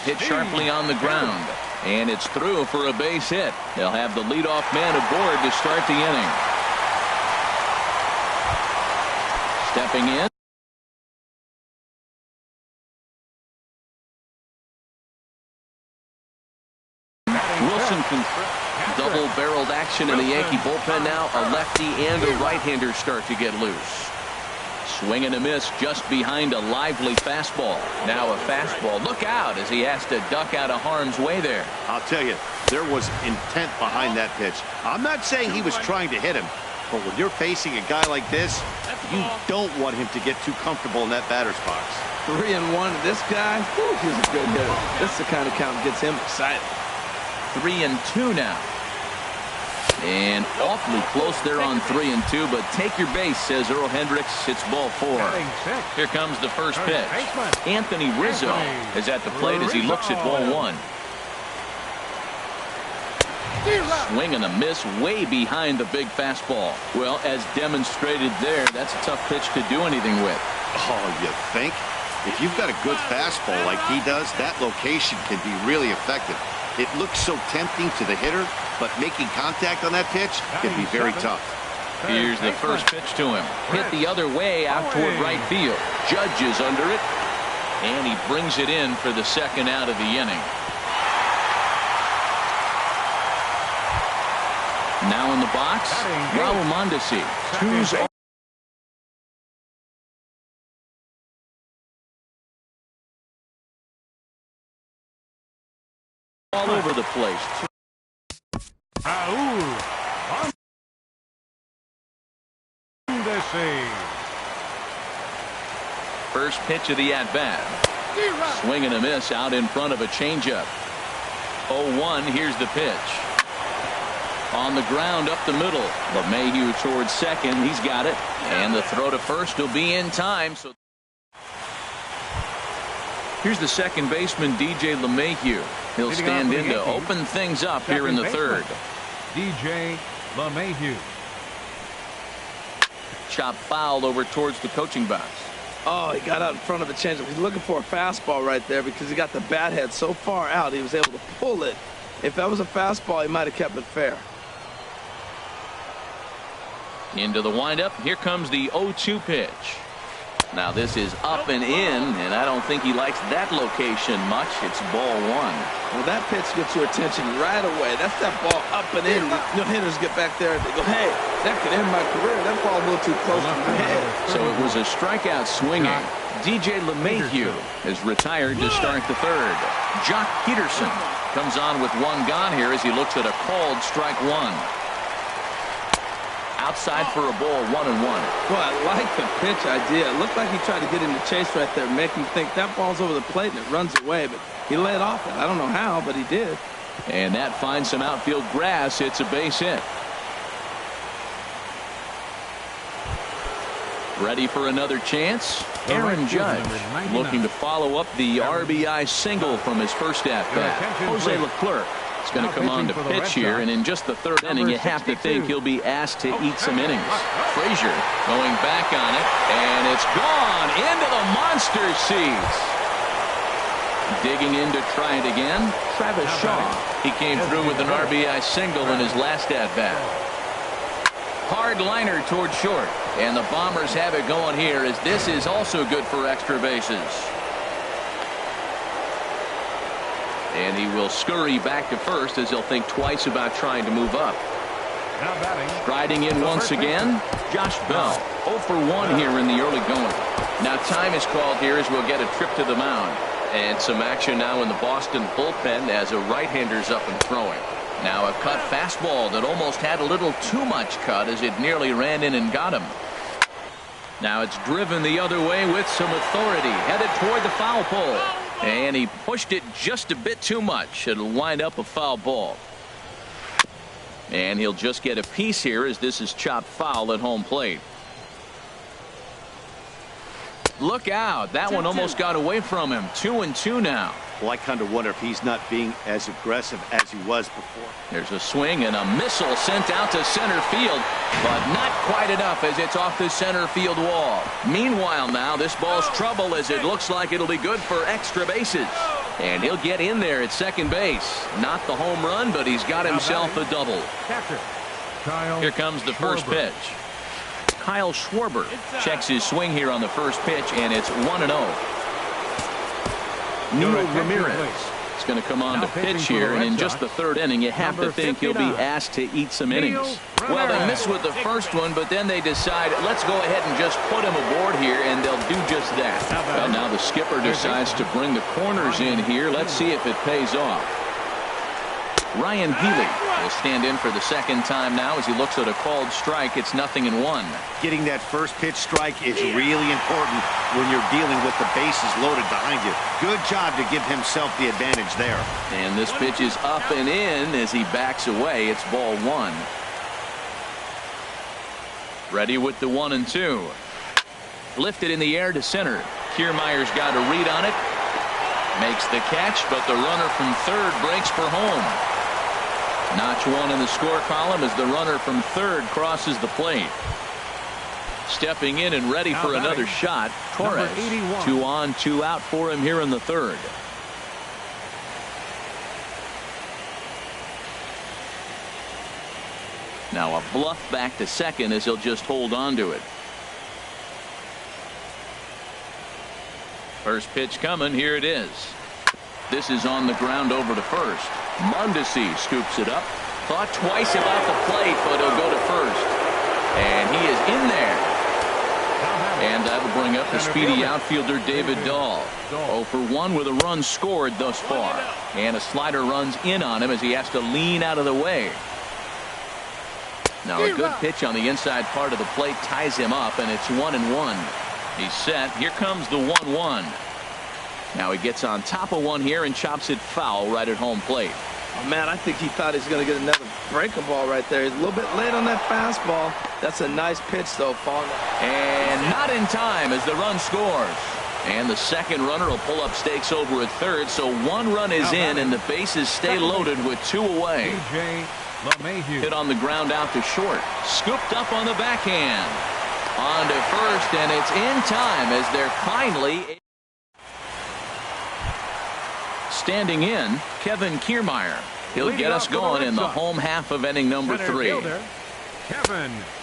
Hit sharply on the ground, and it's through for a base hit. They'll have the leadoff man aboard to start the inning. Stepping in. Wilson can double-barreled action in the Yankee bullpen now. A lefty and a right-hander start to get loose. Swing and a miss just behind a lively fastball. Now a fastball. Look out as he has to duck out of harm's way there. I'll tell you, there was intent behind that pitch. I'm not saying he was trying to hit him, but when you're facing a guy like this, you don't want him to get too comfortable in that batter's box. 3-1. This guy, whew, he's a good hitter. This is the kind of count that gets him excited. 3-2 now. And awfully close there on 3-2, but take your base, says Earl Hendricks. It's ball 4. Here comes the first pitch. Anthony Rizzo is at the plate as he looks at ball 1. Swing and a miss way behind the big fastball. Well, as demonstrated there, that's a tough pitch to do anything with. Oh, you think? If you've got a good fastball like he does, that location can be really effective. It looks so tempting to the hitter, but making contact on that pitch can be very tough. Here's the first pitch to him. Hit the other way out toward right field. Judge is under it, and he brings it in for the second out of the inning. Now in the box, Raul Mondesi. 2's all over the place. First pitch of the at-bat. Swing and a miss out in front of a changeup. 0-1. Here's the pitch. On the ground up the middle. LeMahieu towards second. He's got it. And the throw to first will be in time. So here's the second baseman, DJ LeMahieu. He'll stand in to open things up here in the third. DJ LeMahieu. Chop foul over towards the coaching box. Oh, he got out in front of a changeup. He's looking for a fastball right there because he got the bat head so far out he was able to pull it. If that was a fastball, he might have kept it fair. Into the windup. Here comes the 0-2 pitch. Now this is up and in, and I don't think he likes that location much. It's ball 1. Well, that pitch gets your attention right away. That's that ball up and in. The hitters get back there and they go, hey, that could end my career. That ball a little too close to my head. So it was a strikeout swinging. DJ LeMahieu is retired to start the third. Jock Peterson comes on with 1 gone here as he looks at a called strike 1. Outside for a ball, 1-1. Well, I like the pitch idea. It looked like he tried to get in the chase right there, make him think that ball's over the plate and it runs away, but he laid off it. I don't know how, but he did. And that finds some outfield grass. It's a base hit. Ready for another chance? Aaron Judge looking to follow up the RBI single from his first at-bat. Jose Leclerc is going to come on to pitch here, and in just the third inning, you have to think he'll be asked to eat some innings. Frazier going back on it, and it's gone into the monster seats. Digging in to try it again, Travis Shaw. He came through with an RBI single in his last at-bat. Hard liner toward short, and the Bombers have it going here as this is also good for extra bases. And he will scurry back to first as he'll think twice about trying to move up. Striding in once again, Josh Bell. 0 for 1 here in the early going. Now time is called here as we'll get a trip to the mound. And some action now in the Boston bullpen as a right-hander's up and throwing. Now a cut fastball that almost had a little too much cut as it nearly ran in and got him. Now it's driven the other way with some authority, headed toward the foul pole. And he pushed it just a bit too much. It'll wind up a foul ball. And he'll just get a piece here as this is chopped foul at home plate. Look out. That one almost got away from him. 2-2 now. Well, I kind of wonder if he's not being as aggressive as he was before. There's a swing and a missile sent out to center field, but not quite enough as it's off the center field wall. Meanwhile now, this ball's trouble as it looks like it'll be good for extra bases. And he'll get in there at second base. Not the home run, but he's got himself a double. Here comes the first pitch. Kyle Schwarber checks his swing here on the first pitch, and it's 1-0. Neil Ramirez is going to come on to pitch here, and in just the third inning, you have to think he'll be asked to eat some innings. Well, they missed with the first one, but then they decide, let's go ahead and just put him aboard here, and they'll do just that. Well, now the skipper decides to bring the corners in here. Let's see if it pays off. Ryan Healy will stand in for the second time now as he looks at a called strike. It's 0-1. Getting that first pitch strike is really important when you're dealing with the bases loaded behind you. Good job to give himself the advantage there. And this pitch is up and in as he backs away. It's ball 1. Ready with the 1-2. Lifted in the air to center. Kiermaier's got a read on it. Makes the catch, but the runner from third breaks for home. Notch 1 in the score column as the runner from third crosses the plate. Stepping in and ready for another shot, Torres. 2 on, 2 out for him here in the third. Now a bluff back to second as he'll just hold on to it. First pitch coming. Here it is. This is on the ground over to first. Mondesi scoops it up. Thought twice about the plate, but he'll go to first. And he is in there. And that'll bring up the speedy outfielder David Dahl. 0 for 1 with a run scored thus far. And a slider runs in on him as he has to lean out of the way. Now a good pitch on the inside part of the plate ties him up, and it's 1-1. He's set. Here comes the 1-1. Now he gets on top of one here and chops it foul right at home plate. Oh, man, I think he thought he was going to get another breaking ball right there. He's a little bit late on that fastball. That's a nice pitch, though, falling. And not in time as the run scores. And the second runner will pull up stakes over at third, so 1 run is in, and the bases stay loaded with 2 away. Hit on the ground out to short. Scooped up on the backhand. On to first, and it's in time as they're finally... Standing in, Kevin Kiermaier. He'll get us going in the home half of inning number 3.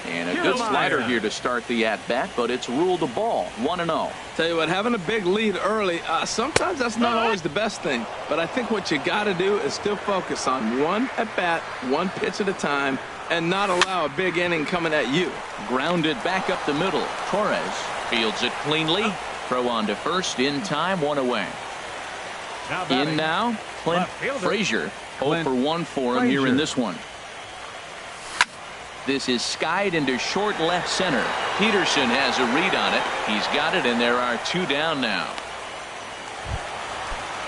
And a good slider here to start the at-bat, but it's ruled a ball. 1-0. Tell you what, having a big lead early, sometimes that's not always the best thing. But I think what you got to do is still focus on one at-bat, one pitch at a time, and not allow a big inning coming at you. Grounded back up the middle. Torres fields it cleanly. Throw on to first in time, 1 away. In now, Clint Frazier. 0 for 1 for him here in this one. This is skied into short left center. Peterson has a read on it. He's got it, and there are 2 down now.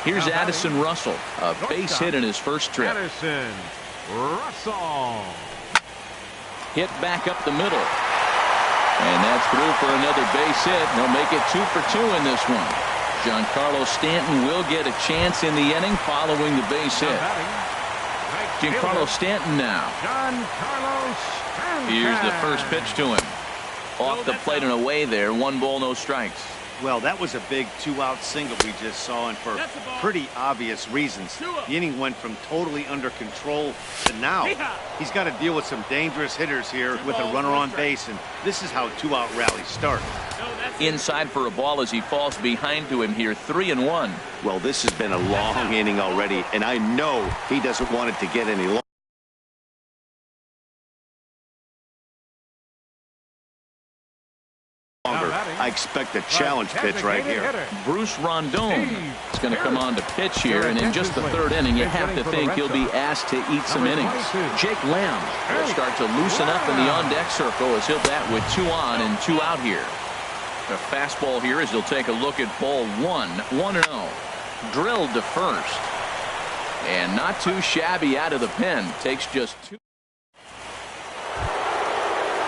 Here's Addison Russell, a base hit in his first trip. Addison Russell. Hit back up the middle. And that's through for another base hit. They'll make it 2 for 2 in this one. Giancarlo Stanton will get a chance in the inning following the base hit. Giancarlo Stanton now. Giancarlo Stanton. Here's the first pitch to him. Off the plate and away there. 1 ball, no strikes. Well, that was a big 2-out single we just saw, and for pretty obvious reasons. The inning went from totally under control to now. He's got to deal with some dangerous hitters here with a runner on base, and this is how 2-out rallies start. Inside for a ball as he falls behind to him here. 3-1. Well, this has been a long inning already, and I know he doesn't want it to get any longer. I expect a challenge pitch right here. Bruce Rondon is going to come on to pitch here, and in just the 3rd inning, you have to think he'll be asked to eat some innings. Jake Lamb will start to loosen up in the on-deck circle as he'll bat with 2 on and 2 out here. The fastball here as he'll take a look at ball 1. 1-0. Drilled to first. And not too shabby out of the pen. Takes just 2.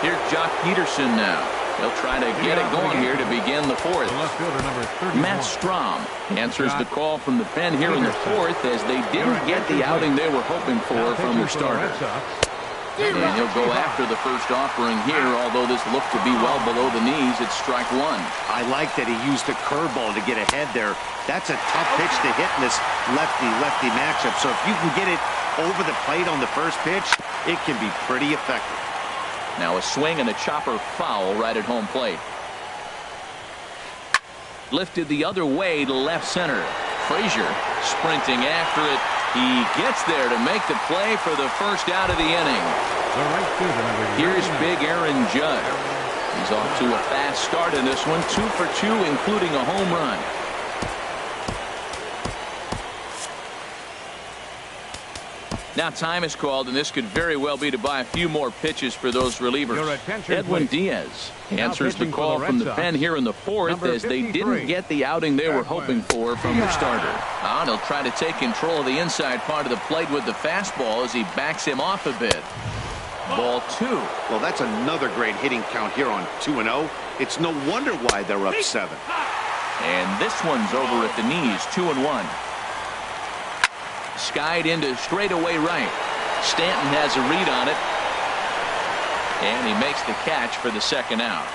Here's Jock Peterson now. He'll try to get it going here to begin the 4th. Matt Strom answers the call from the pen here in the 4th as they didn't get the outing they were hoping for from their starter. And he'll go after the first offering here, although this looked to be well below the knees. It's strike 1. I like that he used a curveball to get ahead there. That's a tough pitch to hit in this lefty-lefty matchup. So if you can get it over the plate on the first pitch, it can be pretty effective. Now a swing and a chopper foul right at home plate. Lifted the other way to left center. Frazier sprinting after it. He gets there to make the play for the first out of the inning. Here's big Aaron Judge. He's off to a fast start in this one. 2 for 2, including a home run. Now time is called, and this could very well be to buy a few more pitches for those relievers. Edwin Diaz answers the call from the pen here in the 4th as they didn't get the outing they were hoping for from the starter. And he'll try to take control of the inside part of the plate with the fastball as he backs him off a bit. Ball 2. Well, that's another great hitting count here on 2-0. It's no wonder why they're up 7. And this one's over at the knees. 2-1. Skied into straightaway right. Stanton has a read on it. And he makes the catch for the 2nd out.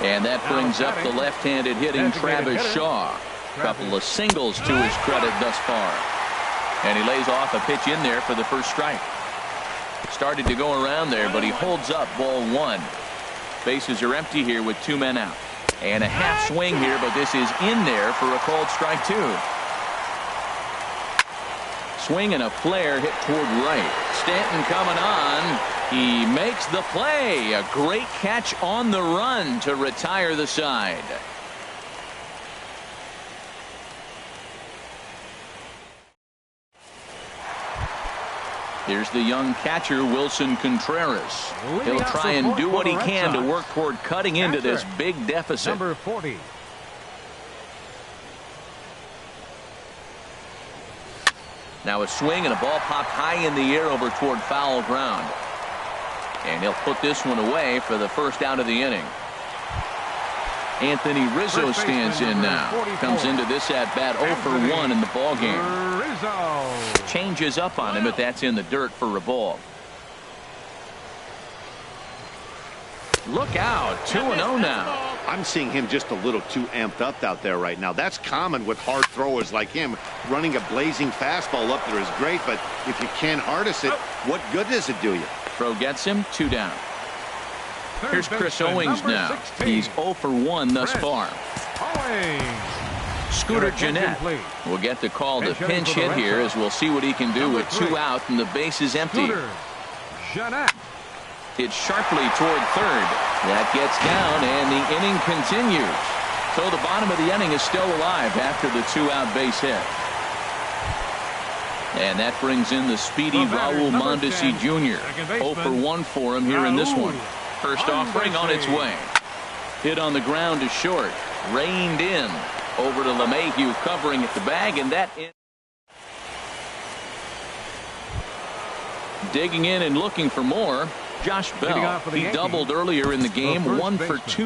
And that brings up the left-handed hitting Travis Shaw. Couple of singles to his credit thus far. And he lays off a pitch in there for the first strike. Started to go around there, but he holds up ball 1. Bases are empty here with 2 men out. And a half swing here, but this is in there for a called strike 2. Swing and a flare hit toward right. Stanton coming on. He makes the play. A great catch on the run to retire the side. Here's the young catcher, Wilson Contreras. He'll try and do what he can to work toward cutting into this big deficit. Number 40. Now a swing and a ball popped high in the air over toward foul ground. And he'll put this one away for the first out of the inning. Anthony Rizzo stands in now. Comes into this at bat 0 for 1 in the ball game. Changes up on him, but that's in the dirt for a ball. Look out, 2-0 now. I'm seeing him just a little too amped up out there right now. That's common with hard throwers like him. Running a blazing fastball up there is great, but if you can't harness it, what good does it do you? Throw gets him, 2 down. Here's Chris Owings now. He's 0 for 1 thus far. Scooter Gennett will get the call to pinch hit here as we'll see what he can do with 2 out and the base is empty. It's sharply toward third. That gets down and the inning continues. So the bottom of the inning is still alive after the 2-out base hit. And that brings in the speedy Raul Mondesi Jr. 0 for 1 for him here in this one. First offering on its way. Hit on the ground to short. Reined in. Over to LeMahieu covering at the bag, and that in. Digging in and looking for more. Josh Bell. He doubled earlier in the game. 1 for 2.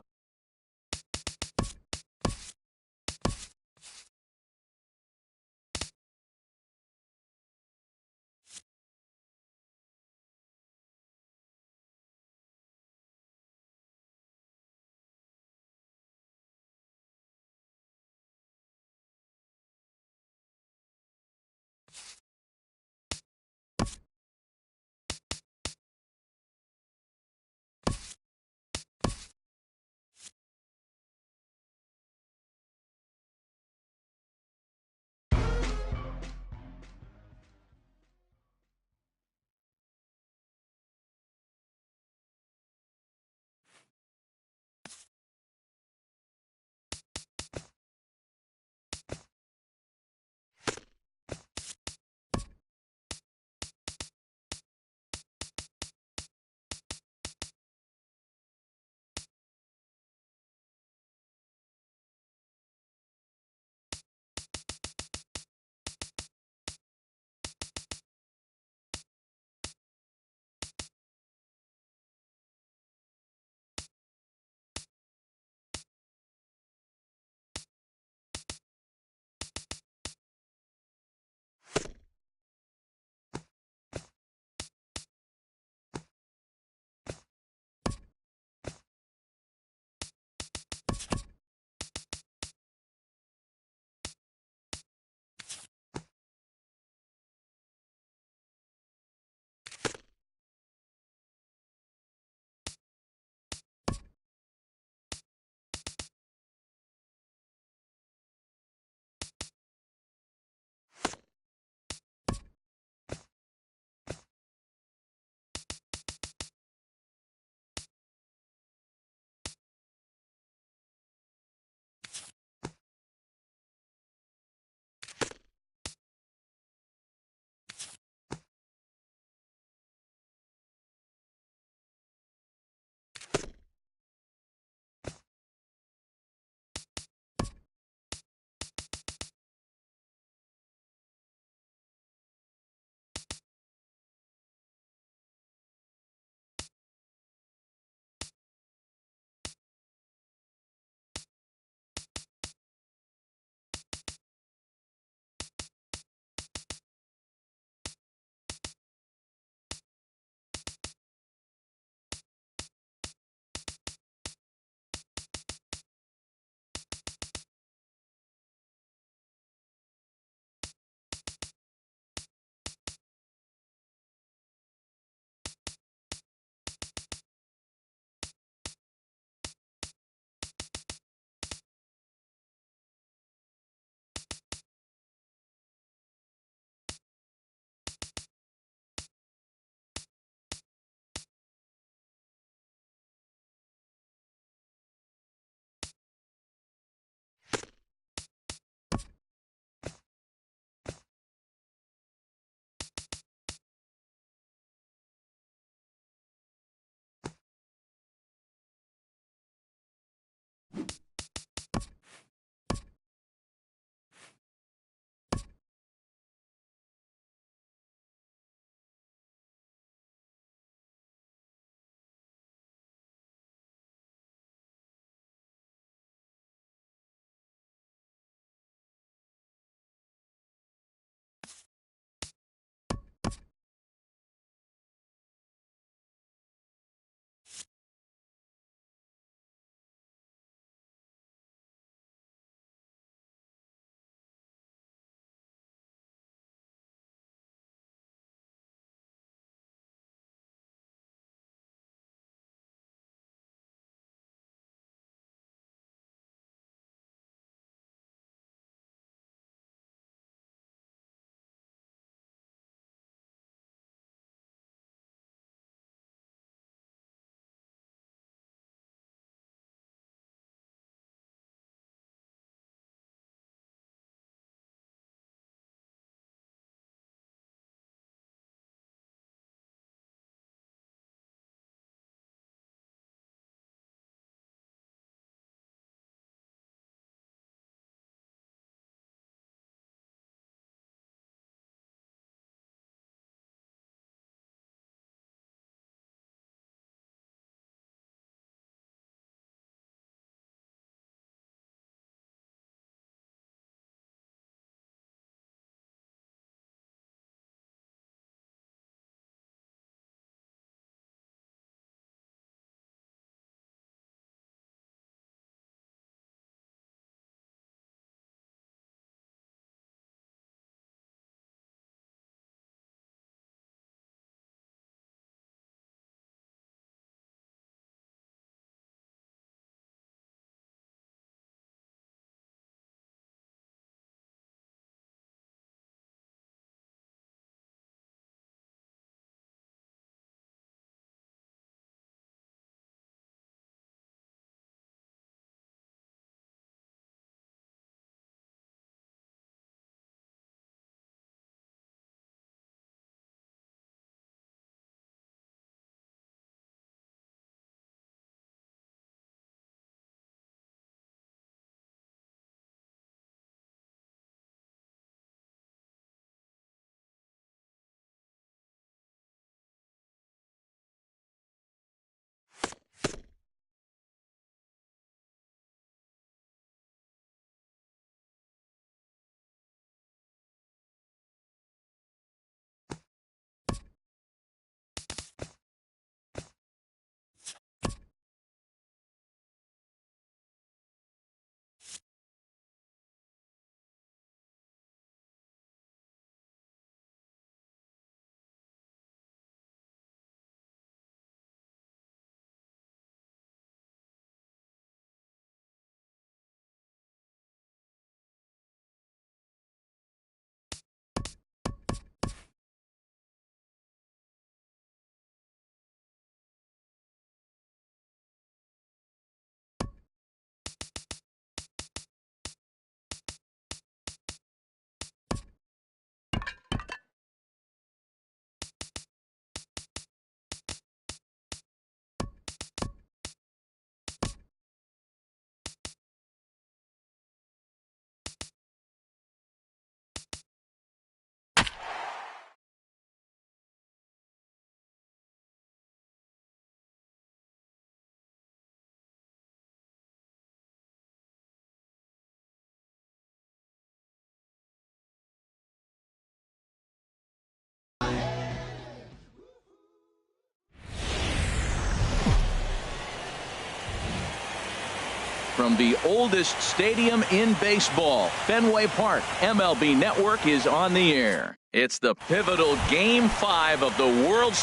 from the oldest stadium in baseball, Fenway Park. MLB Network is on the air. It's the pivotal Game 5 of the World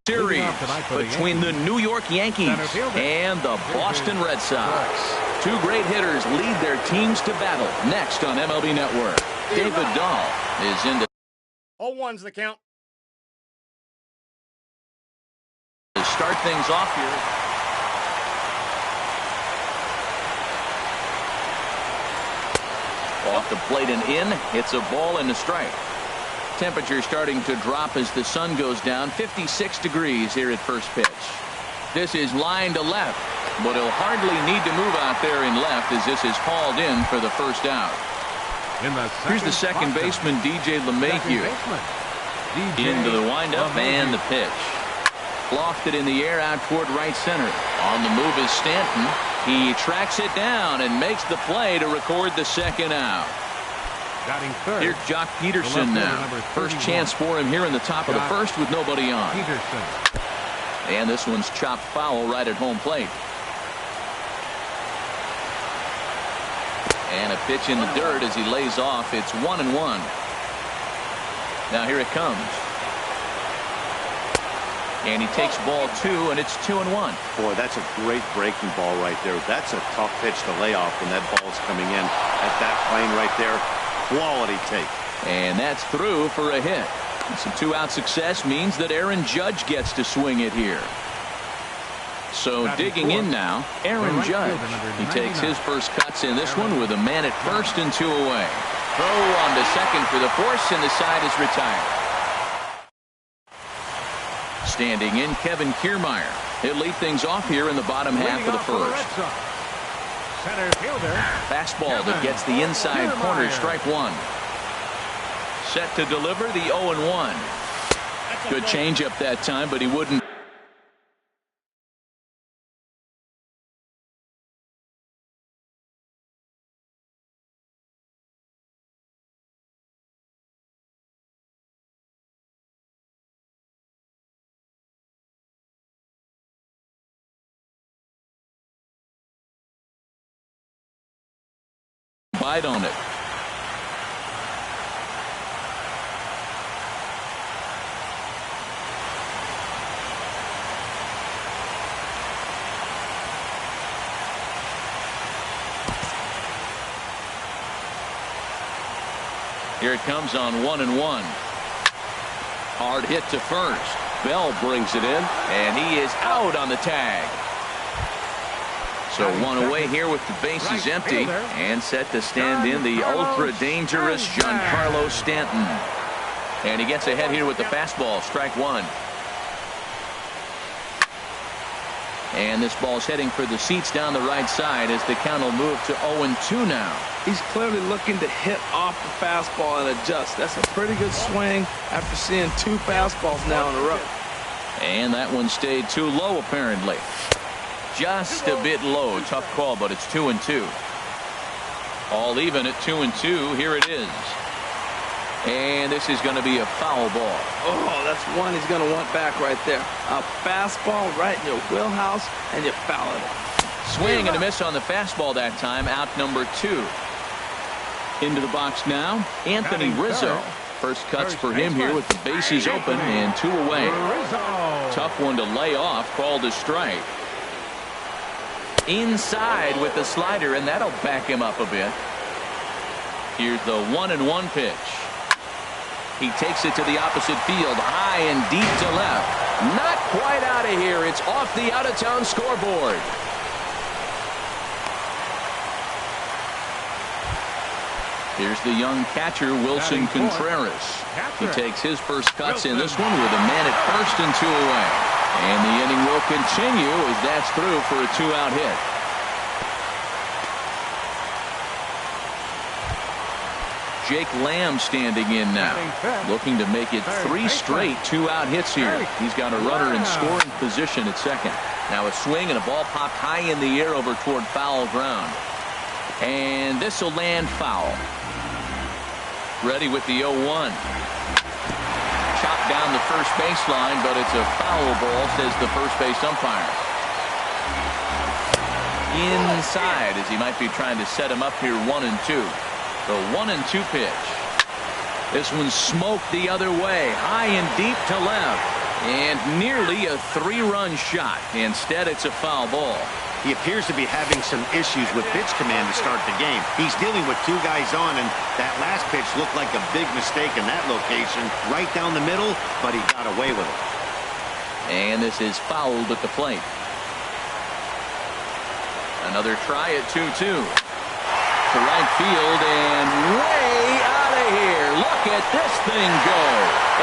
Series between the New York Yankees and the Boston Red Sox. Two great hitters lead their teams to battle. Next on MLB Network, David Dahl is in the 0-1's the count. to start things off here. Off the plate and in. It's a ball and a strike. Temperature starting to drop as the sun goes down. 56 degrees here at first pitch. This is line to left, but he'll hardly need to move out there in left as this is hauled in for the first out. Here's the second baseman, DJ LeMahieu. Into the windup and the pitch. Lofted in the air out toward right center. On the move is Stanton. He tracks it down and makes the play to record the second out. Here's Jock Peterson now. First chance for him here in the top of the first with nobody on. And this one's chopped foul right at home plate. And a pitch in the dirt as he lays off. It's 1-1. Now here it comes. And he takes ball 2, and it's 2-1. Boy, that's a great breaking ball right there. That's a tough pitch to lay off when that ball's coming in at that plane right there. Quality take. And that's through for a hit. Some two-out success means that Aaron Judge gets to swing it here. So digging in now, Aaron Judge. He takes his first cuts in this one with a man at first and 2 away. Throw on to second for the force, and the side is retired. Standing in, Kevin Kiermaier. He'll lead things off here in the bottom half of the first. Fastball that gets the inside corner, strike one. Set to deliver the 0-1. Good changeup that time, but he wouldn't. Bite on it. Here it comes on 1-1. Hard hit to first. Bell brings it in, and he is out on the tag. So one away here with the bases empty, and set to stand in the ultra-dangerous Giancarlo Stanton. And he gets ahead here with the fastball, strike one. And this ball's heading for the seats down the right side as the count will move to 0-2 now. He's clearly looking to hit off the fastball and adjust. That's a pretty good swing after seeing 2 fastballs now in a row. And that one stayed too low apparently. Just a bit low. Tough call, but it's 2-2. All even at 2-2. Here it is. And this is going to be a foul ball. Oh, that's one he's going to want back right there. A fastball right in your wheelhouse, and you foul it. Swing and a miss on the fastball that time. Out number 2. Into the box now, Anthony Rizzo. First cuts for him here with the bases open and 2 away. Tough one to lay off, called a strike. Inside with the slider, and that'll back him up a bit. Here's the 1-1 pitch. He takes it to the opposite field, high and deep to left. Not quite out of here. It's off the out-of-town scoreboard. Here's the young catcher, Wilson Contreras. He takes his first cuts in this one with a man at first and 2 away. And the inning will continue as that's through for a 2-out hit. Jake Lamb standing in now, looking to make it 3 straight 2-out hits here. He's got a runner in scoring position at second. Now a swing and a ball popped high in the air over toward foul ground. And this will land foul. Ready with the 0-1. Chopped down the first baseline, but it's a foul ball, says the first base umpire. inside as he might be trying to set him up here 1-2. The 1-2 pitch. This one smoked the other way, high and deep to left, and nearly a 3-run shot. Instead, it's a foul ball. He appears to be having some issues with pitch command to start the game. He's dealing with 2 guys on, and that last pitch looked like a big mistake in that location, right down the middle, but he got away with it. And this is fouled at the plate. Another try at 2-2. To right field and way out of here. Look at this thing go.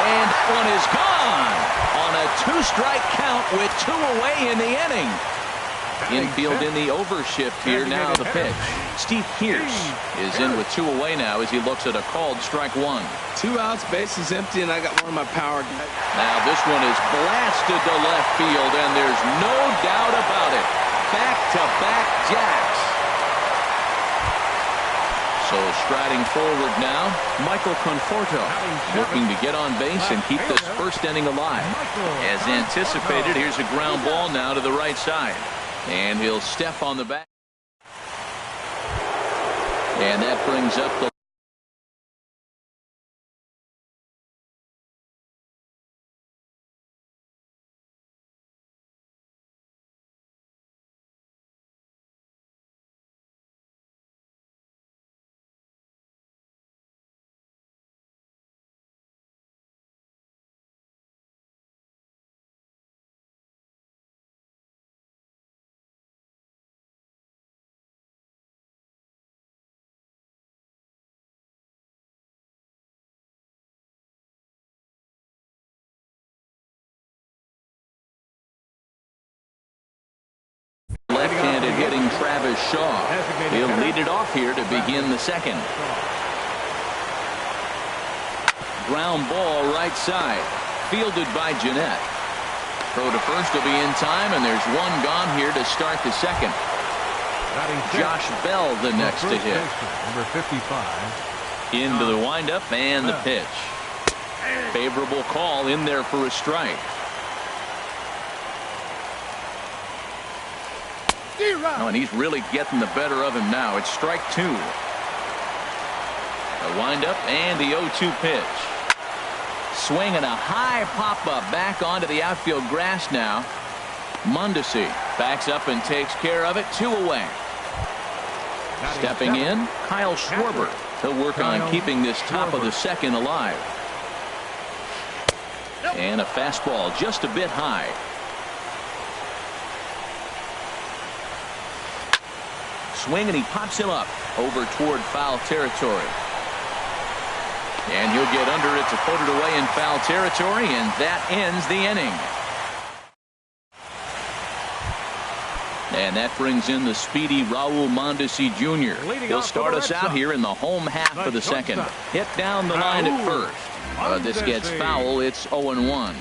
And that one is gone on a 2-strike count with 2 away in the inning. Infield in the overshift here. Now the pitch. Steve Pierce is in with 2 away now as he looks at a called strike 1. 2 outs, bases empty, and I got one of my power guys. Now this one is blasted to left field, and there's no doubt about it. Back-to-back jacks. So striding forward now, Michael Conforto looking to get on base and keep this first inning alive. As anticipated, here's a ground ball now to the right side. And he'll step on the back. And that brings up the left-handed hitting Travis Shaw. He'll lead it off here to begin the second. Ground ball right side. Fielded by Jeanette. Throw to first will be in time, and there's one gone here to start the second. Josh Bell the next to hit. Number 55. Into the windup and the pitch. Favorable call in there for a strike. Oh, and he's really getting the better of him now. It's strike 2. A windup and the 0-2 pitch. Swinging a high pop-up back onto the outfield grass now. Mondesi backs up and takes care of it. 2 away. Stepping in, Kyle Schwarber. He'll work on keeping this top of the second alive. And a fastball just a bit high. Swing, and he pops him up over toward foul territory. And he'll get under it to put it away in foul territory, and that ends the inning. And that brings in the speedy Raul Mondesi Jr. He'll start us out here in the home half of the second. Hit down the line at first. This gets foul. It's 0-1.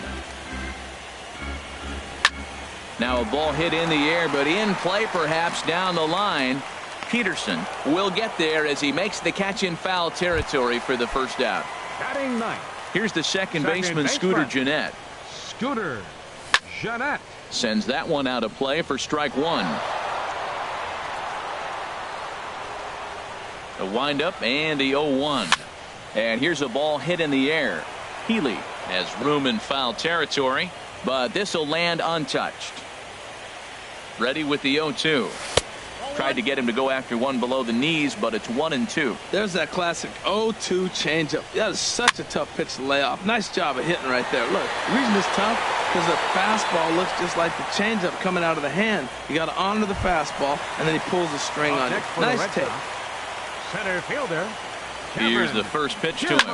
Now a ball hit in the air, but in play perhaps down the line. Peterson will get there as he makes the catch in foul territory for the first out. Batting ninth. Here's the second baseman, Scooter Jeanette. Scooter Jeanette sends that one out of play for strike 1. A windup and the 0-1. And here's a ball hit in the air. Healy has room in foul territory, but this will land untouched. Ready with the 0-2. Tried to get him to go after one below the knees, but it's 1-2. There's that classic 0-2 changeup. That is such a tough pitch to lay off. Nice job of hitting right there. Look, the reason it's tough because the fastball looks just like the changeup coming out of the hand. You got to honor the fastball, and then he pulls the string on you. Nice take. Center fielder. Here's the first pitch to him.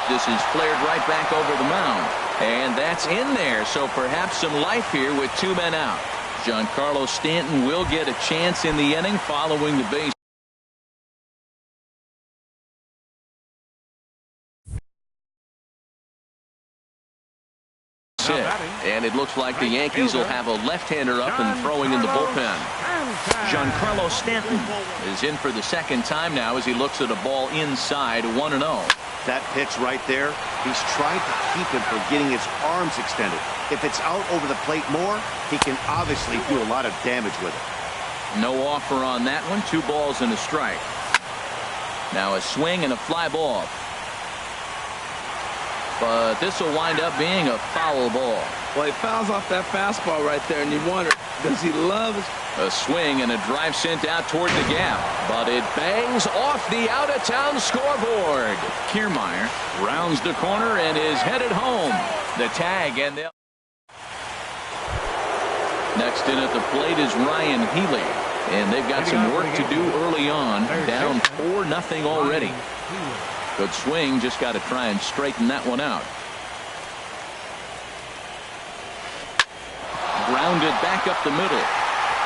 This is flared right back over the mound, and that's in there. So perhaps some life here with 2 men out. Giancarlo Stanton will get a chance in the inning following the base. And it looks like the Yankees will have a left-hander up and throwing in the bullpen. Giancarlo Stanton is in for the second time now as he looks at a ball inside 1-0. That pitch right there, he's trying to keep him from getting his arms extended. If it's out over the plate more, he can obviously do a lot of damage with it. No offer on that one. 2 balls and a strike. Now a swing and a fly ball. But this will wind up being a foul ball. Well, he fouls off that fastball right there, and you wonder, does he love his... A swing and a drive sent out toward the gap. But it bangs off the out-of-town scoreboard. Kiermaier rounds the corner and is headed home. The tag, and they'll... Next in at the plate is Ryan Healy. And they've got some work to do early on. Down 4-0 already. Good swing. Just got to try and straighten that one out. Grounded back up the middle.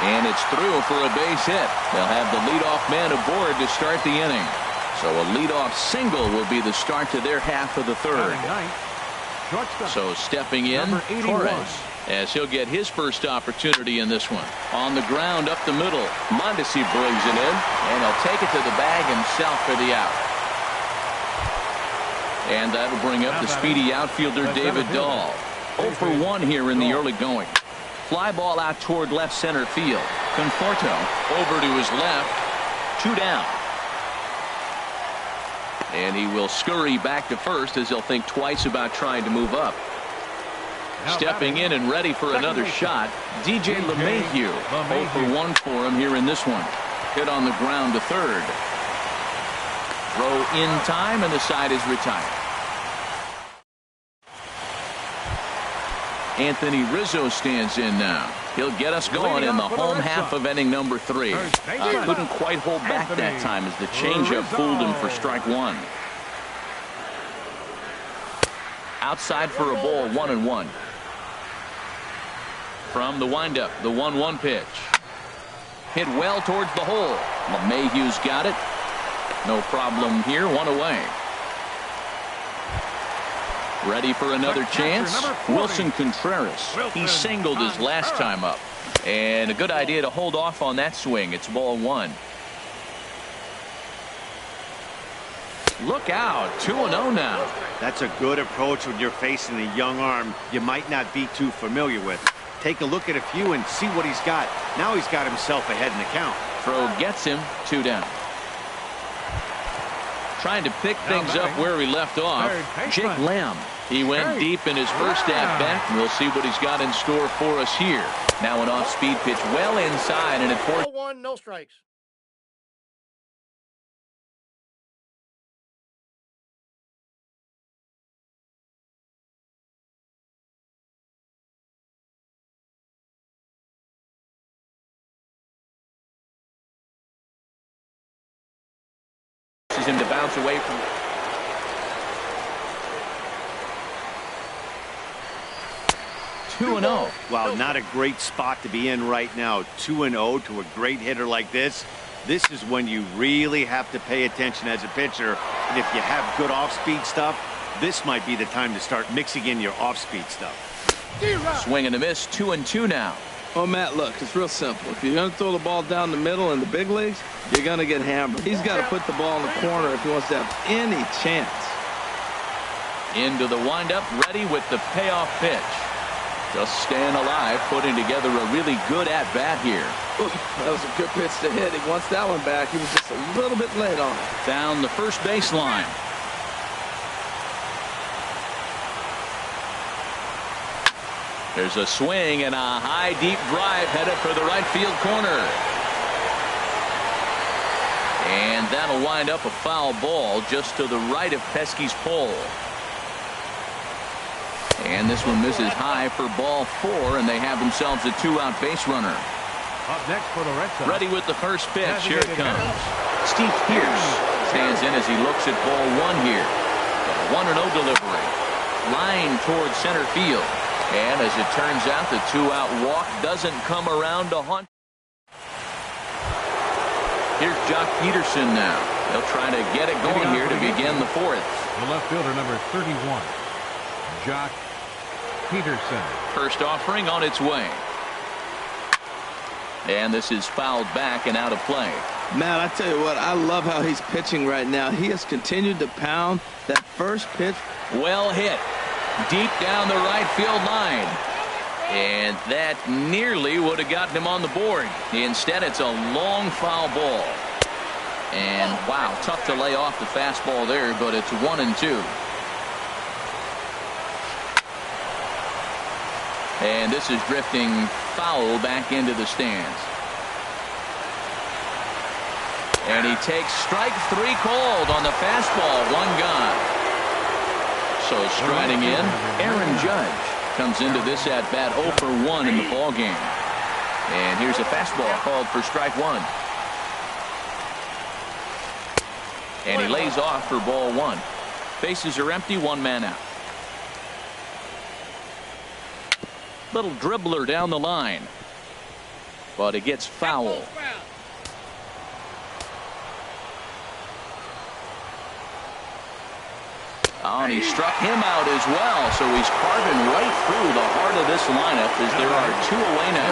And it's through for a base hit. They'll have the leadoff man aboard to start the inning. So a leadoff single will be the start to their half of the third. So stepping in, Torres, as he'll get his first opportunity in this one. On the ground up the middle. Mondesi brings it in, and he'll take it to the bag himself for the out. And that'll bring up the speedy outfielder David Dahl. 0 for 1 here in the early going. Fly ball out toward left center field. Conforto over to his left. 2 down. And he will scurry back to first as he'll think twice about trying to move up. Stepping in and ready for another shot, DJ LeMahieu. 0 for 1 for him here in this one. Hit on the ground to third. Throw in time, and the side is retired. Anthony Rizzo stands in now. He'll get us going in the home half of inning number 3. Couldn't quite hold back that time as the changeup fooled him for strike 1. Outside for a ball, 1-1. From the windup, the 1-1 pitch. Hit well towards the hole. LeMahieu's got it. No problem here, 1 away. Ready for another chance. Wilson Contreras. He singled his last time up. And a good idea to hold off on that swing. It's ball 1. Look out. 2-0 now. That's a good approach when you're facing a young arm you might not be too familiar with. Take a look at a few and see what he's got. Now he's got himself ahead in the count. Throw gets him. 2 down. Trying to pick things up where he left off. Jake Lamb. He went deep in his first at-bat, and we'll see what he's got in store for us here. Now an off-speed pitch well inside, and it forced... 0-1, no strikes. Him to bounce away from... 2-0. Wow, not a great spot to be in right now. 2-0 to a great hitter like this. This is when you really have to pay attention as a pitcher. And if you have good off-speed stuff, this might be the time to start mixing in your off-speed stuff. Swing and a miss. 2-2 now. Oh, Matt, look, it's real simple. If you're going to throw the ball down the middle in the big leagues, you're going to get hammered. He's got to put the ball in the corner if he wants to have any chance. Into the windup, ready with the payoff pitch. Just staying alive, putting together a really good at-bat here. Ooh, that was a good pitch to hit. He wants that one back. He was just a little bit late on it. Down the first baseline. There's a swing and a high, deep drive headed for the right field corner. And that'll wind up a foul ball just to the right of Pesky's pole. And this one misses high for ball 4, and they have themselves a 2-out base runner. Up next for the Red Sox. Ready with the first pitch. Here it comes. Steve Pierce stands in as he looks at ball 1 here. A 1-0 delivery. Line towards center field. And as it turns out, the 2-out walk doesn't come around to haunt. Here's Jock Peterson now. They'll try to get it going here to begin the 4th. The left fielder, number 31, Jock Peterson. First offering on its way. And this is fouled back and out of play. Matt, I tell you what, I love how he's pitching right now. He has continued to pound that first pitch. Well hit. Deep down the right field line. And that nearly would have gotten him on the board. Instead, it's a long foul ball. And wow, tough to lay off the fastball there, but it's 1-2. And this is drifting foul back into the stands. And he takes strike 3 called on the fastball. 1 gone. So striding in, Aaron Judge comes into this at bat 0 for 1 in the ball game. And here's a fastball called for strike 1. And he lays off for ball 1. Bases are empty, 1 man out. Little dribbler down the line, but it gets foul. Oh, and he struck him out as well, so he's carving right through the heart of this lineup as there are 2 away now.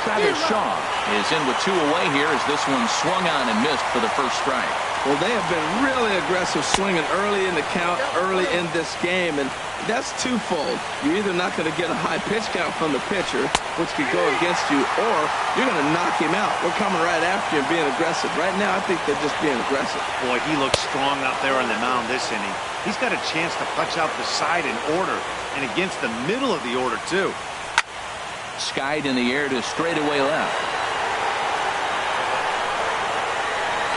Travis Shaw is in with 2 away here as this one swung on and missed for the first strike. Well, they have been really aggressive swinging early in the count, early in this game, and that's twofold. You're either not going to get a high pitch count from the pitcher, which could go against you, or you're going to knock him out. We're coming right after you and being aggressive. Right now, I think they're just being aggressive. Boy, he looks strong out there on the mound this inning. He's got a chance to punch out the side in order, and against the middle of the order, too. Skied in the air to straightaway left.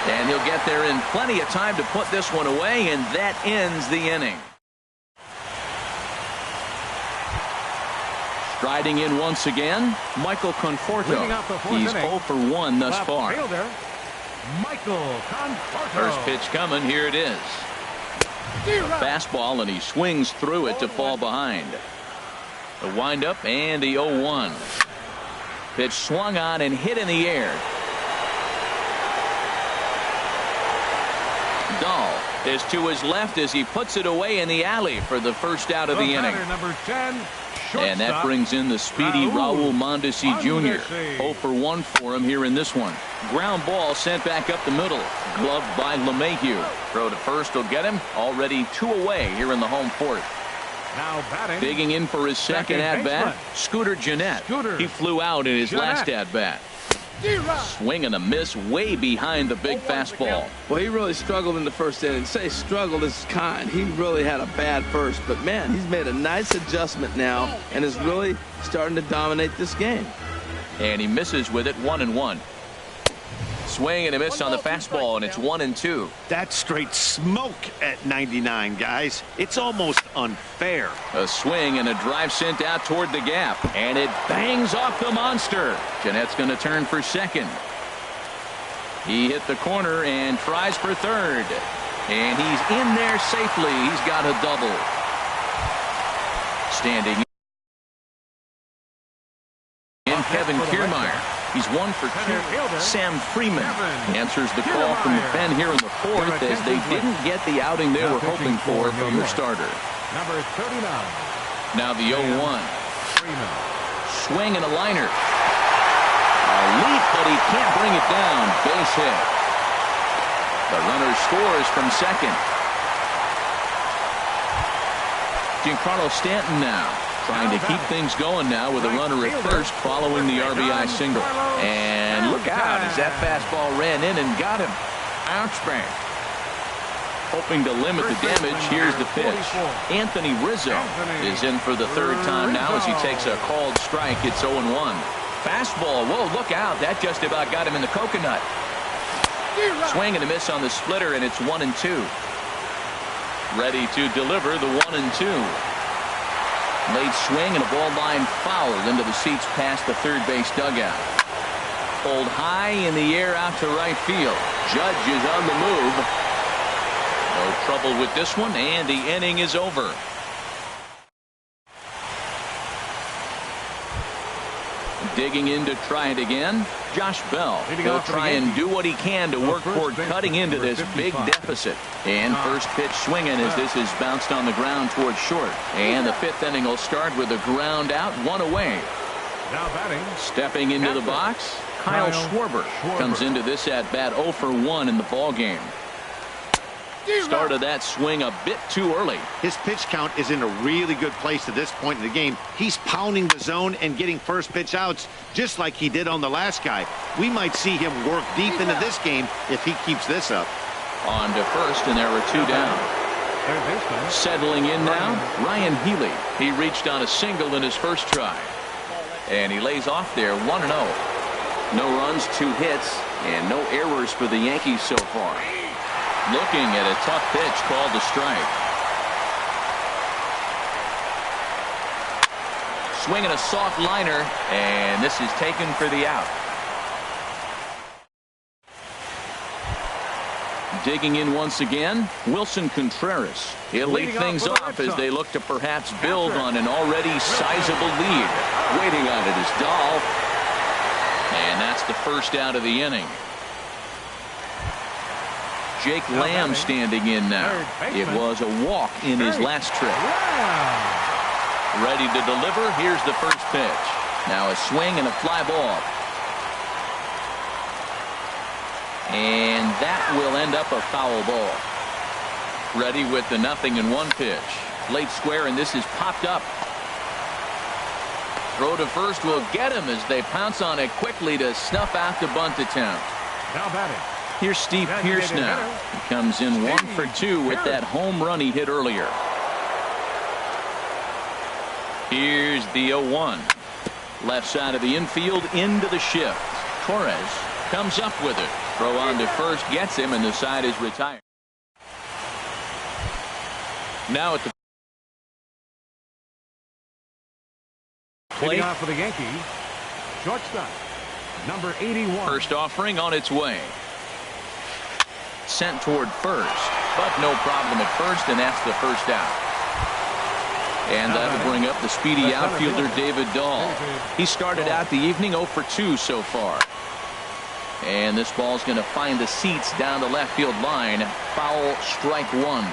And he'll get there in plenty of time to put this one away, and that ends the inning. Striding in once again, Michael Conforto. He's 0 for 1 thus far. Michael Conforto. First pitch coming. Here it is. A fastball, and he swings through it to fall behind. The windup and the 0-1. Pitch swung on and hit in the air. Dahl is to his left as he puts it away in the alley for the first out of the inning. Number 10, and that brings in the speedy Raul Mondesi Jr. 0 for 1 for him here in this one. Ground ball sent back up the middle. Gloved by LeMahieu. Throw to first will get him. Already 2 away here in the home fourth. Now batting. Digging in for his second at-bat, Scooter Gennett. He flew out in his last at-bat. Swing and a miss way behind the big fastball. Well, he really struggled in the first inning. Say struggled is kind. He really had a bad first, but man, he's made a nice adjustment now and is really starting to dominate this game. And he misses with it. 1-1. Swing and a miss on the fastball, and it's 1-2. That's straight smoke at 99, guys. It's almost unfair. A swing and a drive sent out toward the gap, and it bangs off the monster. Gennett's going to turn for second. He hit the corner and tries for third, and he's in there safely. He's got a double. Standing in, Kevin Kiermaier. He's 1 for 2. Sam Freeman answers the call from the pen here in the fourth as they didn't get the outing they were hoping for from their starter. Number 39. Now the 0-1. Swing and a liner. A leap, but he can't bring it down. Base hit. The runner scores from second. Giancarlo Stanton now, trying to keep things going now with a runner at first following the RBI single. And look out as that fastball ran in and got him. Ouch bang. Hoping to limit the damage, here's the pitch. Anthony Rizzo is in for the third time now as he takes a called strike. It's 0-1. Fastball, whoa, look out. That just about got him in the coconut. Swing and a miss on the splitter, and it's 1-2. Ready to deliver the 1-2. Late swing and a ball line foul into the seats past the third base dugout. Pulled high in the air out to right field. Judge is on the move. No trouble with this one, and the inning is over. Digging in to try it again, Josh Bell. He'll try and do what he can to work toward cutting into this big deficit. And first pitch swinging as this is bounced on the ground towards short. And the fifth inning will start with a ground out, 1 away. Now batting. Stepping into the box, Kyle Schwarber comes into this at bat 0 for 1 in the ball game. Started that swing a bit too early. His pitch count is in a really good place at this point in the game. He's pounding the zone and getting first pitch outs just like he did on the last guy. We might see him work deep into this game if he keeps this up. On to first, and there were two down. Settling in now, Ryan Healy. He reached on a single in his first try. And he lays off there 1-0. No runs, 2 hits, and no errors for the Yankees so far. Looking at a tough pitch called a strike. Swinging a soft liner, and this is taken for the out. Digging in once again, Wilson Contreras. He'll lead things off as they look to perhaps build on an already sizable lead. Waiting on it is Dahl. And that's the first out of the inning. Jake Lamb standing in now. It was a walk in his last trip. Ready to deliver. Here's the first pitch. Now a swing and a fly ball. And that will end up a foul ball. Ready with the 0-1 pitch. Late square, and this is popped up. Throw to first will get him as they pounce on it quickly to snuff out the bunt attempt. Now batting. Here's Steve Pearce now. He comes in 1 for 2 with that home run he hit earlier. Here's the 0-1. Left side of the infield into the shift. Torres comes up with it. Throw on to first gets him, and the side is retired. Now at the plate off for the Yankees. Shortstop, number 81. First offering on its way. Sent toward first, but no problem at first, and that's the first out. And that'll bring up the speedy outfielder David Dahl. He started out the evening 0 for 2 so far. And this ball's going to find the seats down the left field line. Foul, strike 1.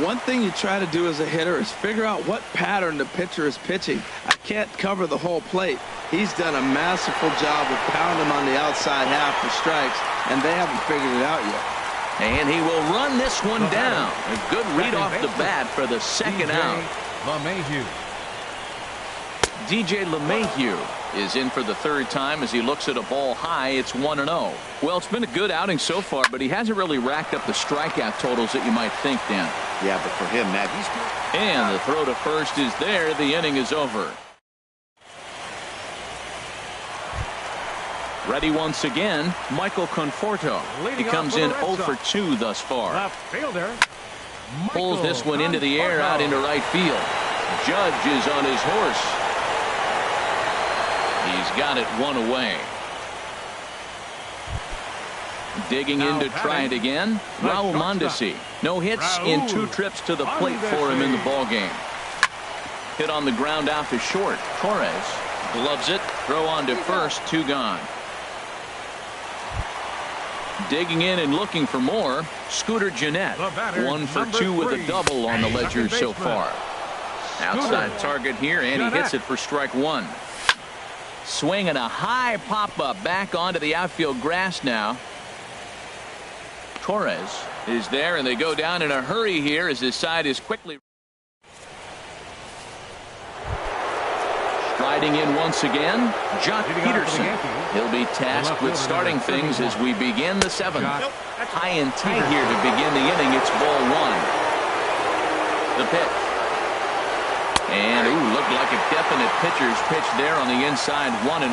One thing you try to do as a hitter is figure out what pattern the pitcher is pitching. I can't cover the whole plate. He's done a masterful job of pounding on the outside half for strikes, and they haven't figured it out yet. And he will run this one down. A good read off the bat for the second out. DJ LeMahieu is in for the third time as he looks at a ball high. It's 1-0. Well, it's been a good outing so far, but he hasn't really racked up the strikeout totals that you might think, Dan. Yeah, but for him, Matt, he's good. And the throw to first is there. The inning is over. Ready once again, Michael Conforto. He comes in 0 for 2 thus far. Pulls this one into the air out into right field. Judge is on his horse. He's got it 1 away. Digging in to try it again. Raul Mondesi. No hits in 2 trips to the plate for him in the ballgame. Hit on the ground out to short. Torres gloves it. Throw on to first. 2 gone. Digging in and looking for more. Scooter Gennett. 1 for 2 with a double on the ledger so far. Outside target here, and he hits it for strike 1. Swinging a high pop-up back onto the outfield grass now. Torres is there, and they go down in a hurry here as his side is quickly. Striding in once again, Jock Peterson. He'll be tasked with starting things as we begin the 7th. High and tight here to begin the inning. It's ball 1. The pitch. And, looked like a definite pitcher's pitch there on the inside, 1-1.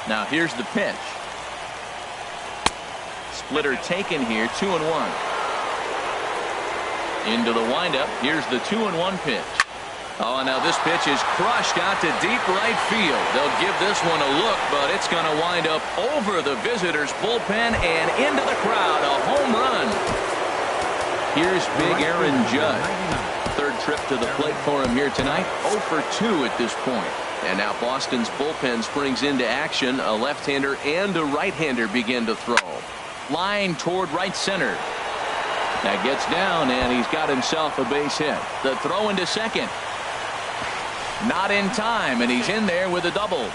Now here's the pitch. Splitter taken here, 2-1. Into the windup. Here's the 2-1 pitch. Oh, now this pitch is crushed out to deep right field. They'll give this one a look, but it's going to wind up over the visitors' bullpen and into the crowd. A home run. Here's big Aaron Judge. Third trip to the plate for him here tonight. 0 for 2 at this point. And now Boston's bullpen springs into action. A left-hander and a right-hander begin to throw. Line toward right center. That gets down, and he's got himself a base hit. The throw into second. Not in time, and he's in there with a double.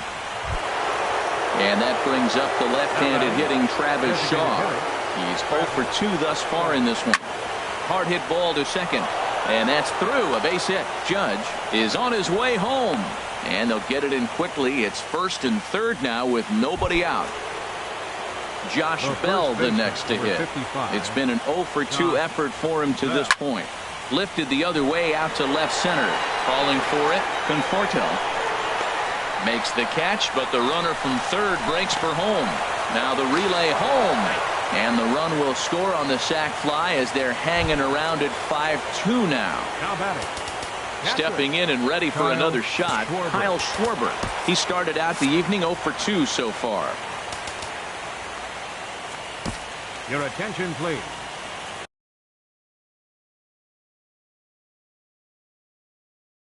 And that brings up the left-handed hitting Travis Shaw. He's 0 for 2 thus far in this one. Hard hit ball to second. And that's through. A base hit. Judge is on his way home. And they'll get it in quickly. It's 1st and 3rd now with nobody out. Josh Bell the next to hit. It's been an 0 for 2 effort for him to this point. Lifted the other way out to left center. Calling for it, Conforto. Makes the catch, but the runner from 3rd breaks for home. Now the relay home. And the run will score on the sac fly as they're hanging around at 5-2 now. Now batting. Stepping in and ready for another shot, Kyle Schwarber. He started out the evening 0 for 2 so far. Your attention, please.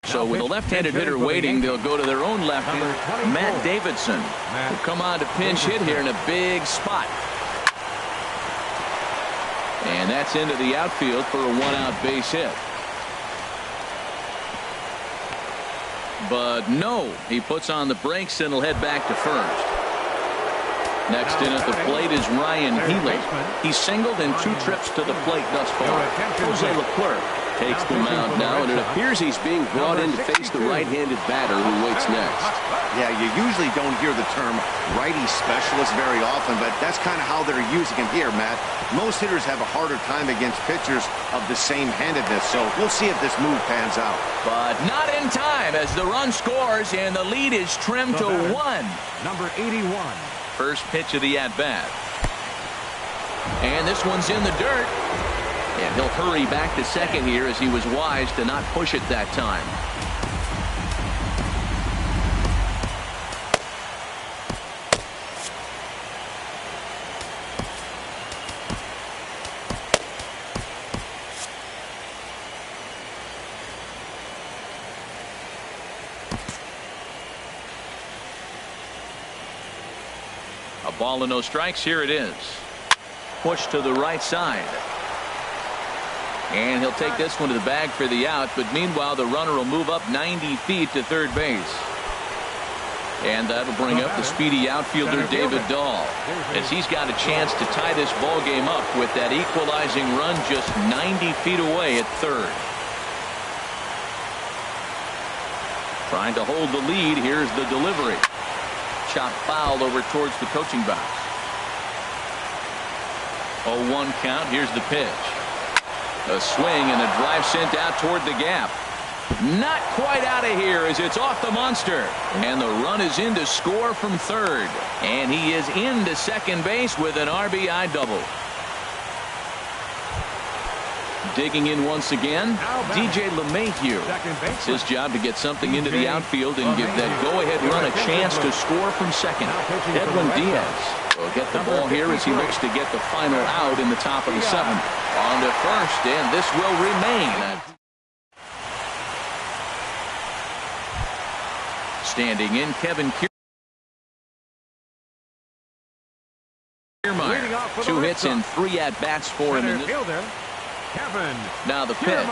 So with a left-handed hitter waiting, they'll go to their own lefty, Matt Davidson, will come on to pinch hit here in a big spot. And that's into the outfield for a 1-out base hit. But no, he puts on the brakes and will head back to first. Next in at the plate is Ryan Healy. He singled in 2 trips to the plate thus far. Jose Leclerc takes the mound now, and it appears he's being brought in to face the right-handed batter who waits next. Yeah, you usually don't hear the term righty specialist very often, but that's kind of how they're using him here, Matt. Most hitters have a harder time against pitchers of the same handedness, so we'll see if this move pans out. But not in time as the run scores and the lead is trimmed to 1. Number 81. First pitch of the at-bat. And this one's in the dirt. And he'll hurry back to second here as he was wise to not push it that time. A ball and no strikes. Here it is. Push to the right side. And he'll take this one to the bag for the out, but meanwhile the runner will move up 90 feet to third base. And that'll bring up the speedy outfielder David Dahl, as he's got a chance to tie this ball game up with that equalizing run just 90 feet away at third. Trying to hold the lead. Here's the delivery. Chop foul over towards the coaching box. 0-1 count. Here's the pitch. A swing and a drive sent out toward the gap. Not quite out of here as it's off the monster. And the run is in to score from third. And he is into second base with an RBI double. Digging in once again, DJ LeMahieu. It's his job to get something into the outfield and give that go-ahead run a chance to score from second. Edwin Diaz will get the ball here as he looks to get the final out in the top of the 7th. On to first, and this will remain. Standing in, Kevin Kiermaier. 2 hits and 3 at-bats for him in this. Kevin. Now the pitch.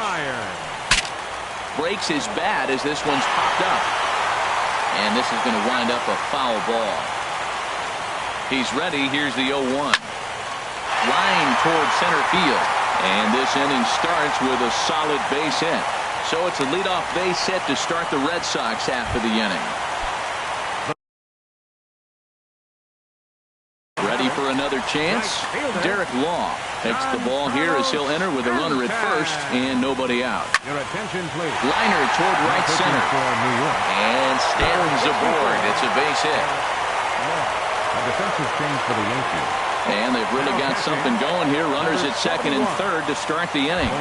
Breaks his bat as this one's popped up. And this is going to wind up a foul ball. He's ready. Here's the 0-1. Line toward center field. And this inning starts with a solid base hit. So it's a leadoff base hit to start the Red Sox half of the inning. Ready for another chance? Derek Law takes the ball here as he'll enter with a runner at first and nobody out. Your attention, please. Liner toward right center. And Stanton's aboard. It's a base hit. A defensive change for the Yankees. And they've really got something going here. Runners at second and third to start the inning.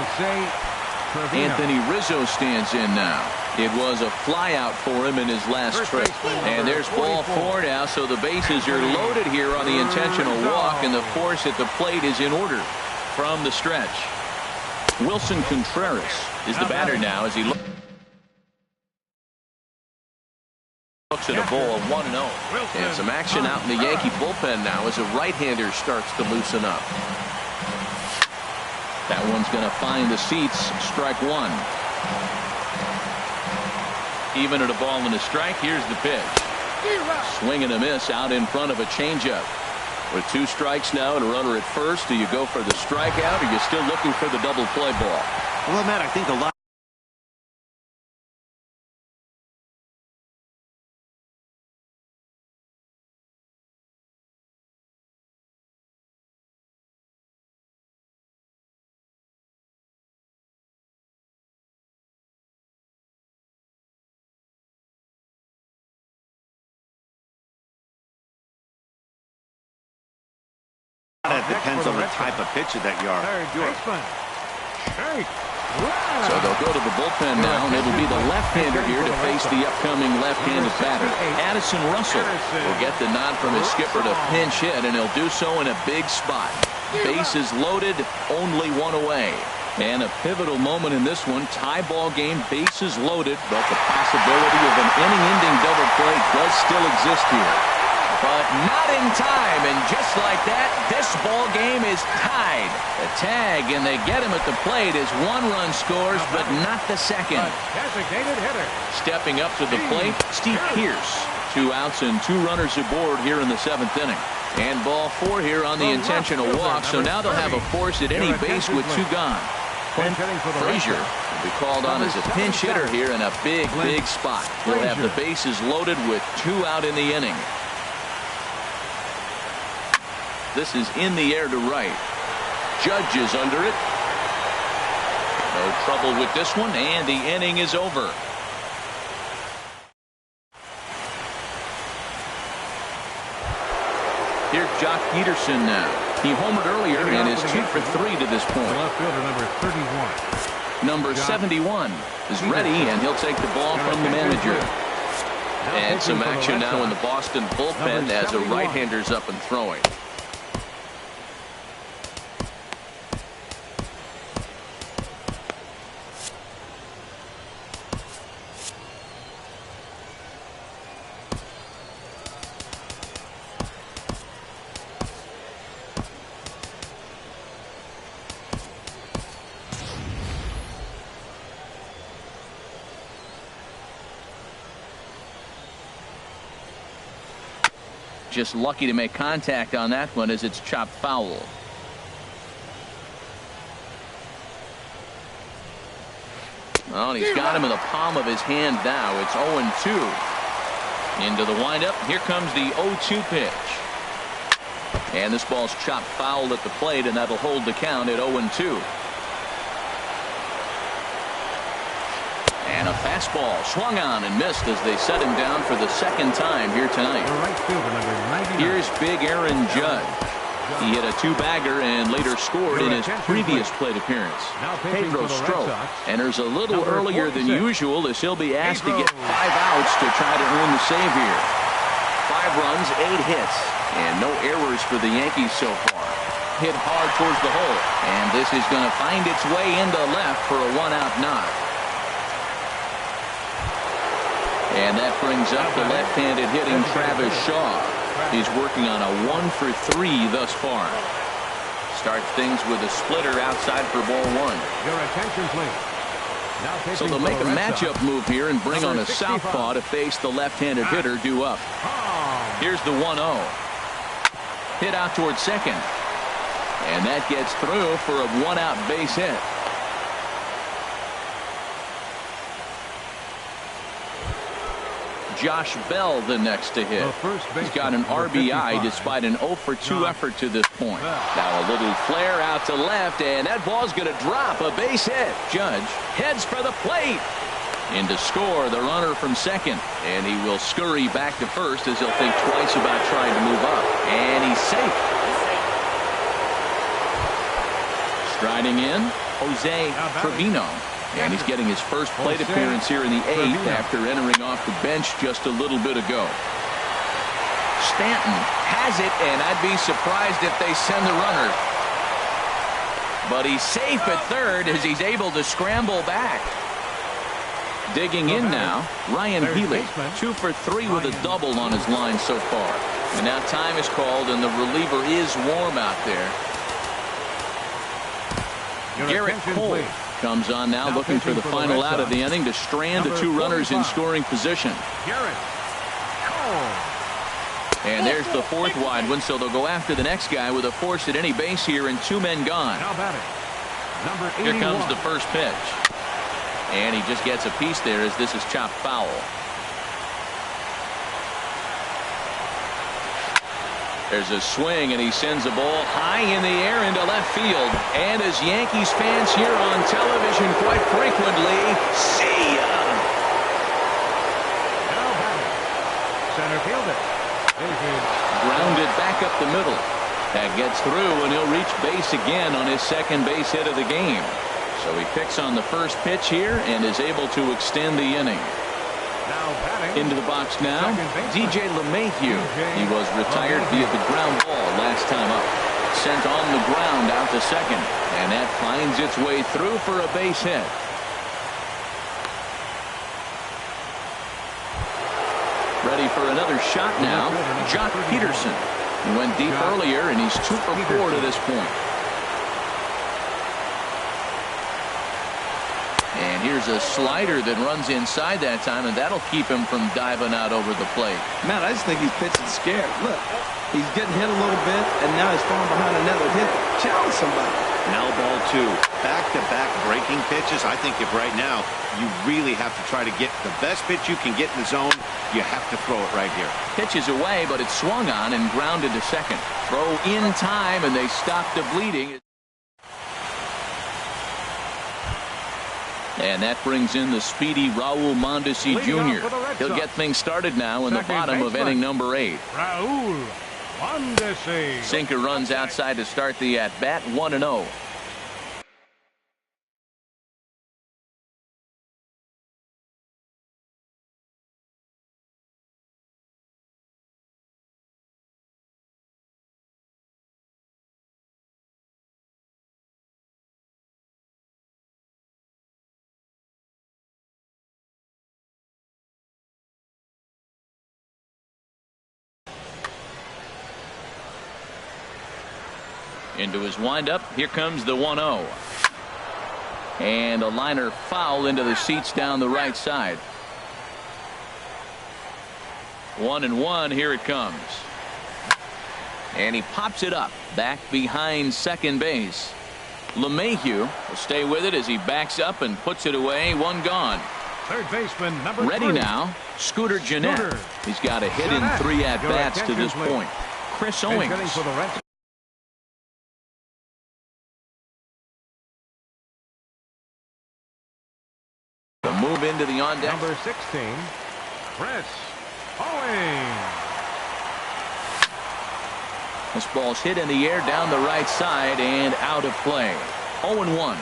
Anthony Rizzo stands in now. It was a flyout for him in his last trip. And there's ball 4 now, so the bases are loaded here on the intentional walk, and the force at the plate is in order from the stretch. Wilson Contreras is the batter now as he looks at a ball of 1-0. And some action out in the Yankee bullpen now as a right-hander starts to loosen up. That one's going to find the seats. Strike 1. Even at a ball and a strike. Here's the pitch. Swing and a miss out in front of a changeup. With 2 strikes now and a runner at first, do you go for the strikeout, or are you still looking for the double play ball? Well, Matt, I think a lot that depends on the type of pitcher that you are. So they'll go to the bullpen now, and it'll be the left-hander here to face the upcoming left-handed batter. Addison Russell will get the nod from his skipper to pinch hit, and he'll do so in a big spot. Bases loaded, only 1 away. And a pivotal moment in this one. Tie ball game, bases loaded, but the possibility of an inning-ending double play does still exist here. But not in time, and just like that, this ball game is tied. The tag, and they get him at the plate as 1 run scores, but not the second. Designated hitter. Stepping up to the plate, Steve Pearce. 2 outs and 2 runners aboard here in the 7th inning. And ball 4 here on the intentional walk, so now they'll have a force at any base with 2 gone. Clint Frazier will be called on as a pinch hitter here in a big spot. He'll have the bases loaded with 2 out in the inning. This is in the air to right. Judge is under it. No trouble with this one, and the inning is over. Here's Jock Peterson now. He homered earlier and is 2 for 3 to this point. Left fielder number 31. Number 71 is ready, and he'll take the ball from the manager. And some action now in the Boston bullpen as a right-hander's up and throwing. Just lucky to make contact on that one as it's chopped foul. Well, and he's got him in the palm of his hand now. It's 0-2. Into the windup. Here comes the 0-2 pitch. And this ball's chopped foul at the plate, and that'll hold the count at 0-2. And a fastball swung on and missed as they set him down for the 2nd time here tonight. Here's big Aaron Judge. He hit a 2-bagger and later scored in his previous plate appearance. Pedro Strop enters a little earlier than usual as he'll be asked to get 5 outs to try to earn the save here. 5 runs, 8 hits, and no errors for the Yankees so far. Hit hard towards the hole, and this is going to find its way into left for a 1-out knock. And that brings up the left-handed hitting Travis Shaw. He's working on a 1 for 3 thus far. Start things with a splitter outside for ball 1. Your attention, please. So they'll make a matchup move here and bring on a southpaw to face the left-handed hitter due up. Here's the 1-0. Hit out towards second. And that gets through for a 1-out base hit. Josh Bell the next to hit. He's got an RBI despite an 0 for 2 effort to this point. Now a little flare out to left, and that ball's going to drop. A base hit. Judge heads for the plate. In to score the runner from second, and he will scurry back to first as he'll think twice about trying to move up. And he's safe. Striding in, Jose Trevino. And he's getting his first plate appearance here in the 8th after entering off the bench just a little bit ago. Stanton has it, and I'd be surprised if they send the runner. But he's safe at third as he's able to scramble back. Digging in now, Ryan Healy, 2 for 3 with a double on his line so far. And now time is called, and the reliever is warm out there. Garrett Cole comes on now, looking for the final out of the inning to strand the 2 runners in scoring position. And there's the fourth wide one, so they'll go after the next guy with a force at any base here and 2 men gone. Now batting, number 81. Here comes the first pitch. And he just gets a piece there as this is chopped foul. There's a swing, and he sends the ball high in the air into left field. And as Yankees fans hear on television quite frequently, see ya! Now batting, center fielder. Grounded back up the middle. That gets through, and he'll reach base again on his second base hit of the game. So he picks on the first pitch here and is able to extend the inning. Now batting, into the box now, DJ LeMahieu. He was retired via the ground ball last time up. Sent on the ground out to second, and that finds its way through for a base hit. Ready for another shot now, Jock Peterson. He went deep earlier, and he's 2 for 4 to this point. And here's a slider that runs inside that time, and that'll keep him from diving out over the plate. Man, I just think he's pitching scared. Look, he's getting hit a little bit, and now he's falling behind another hit. Challenge somebody. Now ball 2. Back-to-back breaking pitches. I think if right now you really have to try to get the best pitch you can get in the zone, you have to throw it right here. Pitch is away, but it's swung on and grounded to second. Throw in time, and they stop the bleeding. And that brings in the speedy Raul Mondesi Jr. He'll get things started now in the bottom of inning number 8. Raul Mondesi. Sinker runs outside to start the at-bat, 1-0. Into his windup. Here comes the 1-0. And a liner foul into the seats down the right side. 1-1. Here it comes. And he pops it up back behind second base. LeMahieu will stay with it as he backs up and puts it away. 1 gone. Third baseman number Ready 3. now, Scooter Gennett. He's got a hit in 3 at-bats to this point. Chris Owings. The move into the on-deck. Number 16, Chris Owings. This ball's hit in the air down the right side and out of play. 0-1.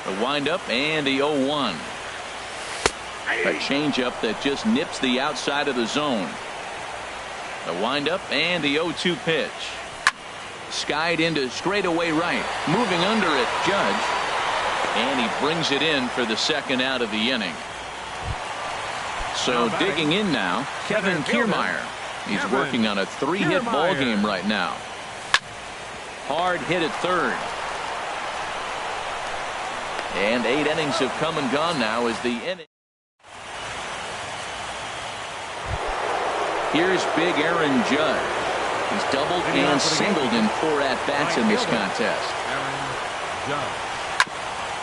The windup and the 0-1. A changeup that just nips the outside of the zone. The windup and the 0-2 pitch. Skied into straightaway right. Moving under it, Judge. And he brings it in for the second out of the inning. So digging in now, Kevin Kiermaier. He's working on a 3-hit ball game right now. Hard hit at third. And 8 innings have come and gone now as the inning. Here's big Aaron Judge. He's doubled and singled in 4 at-bats in this contest.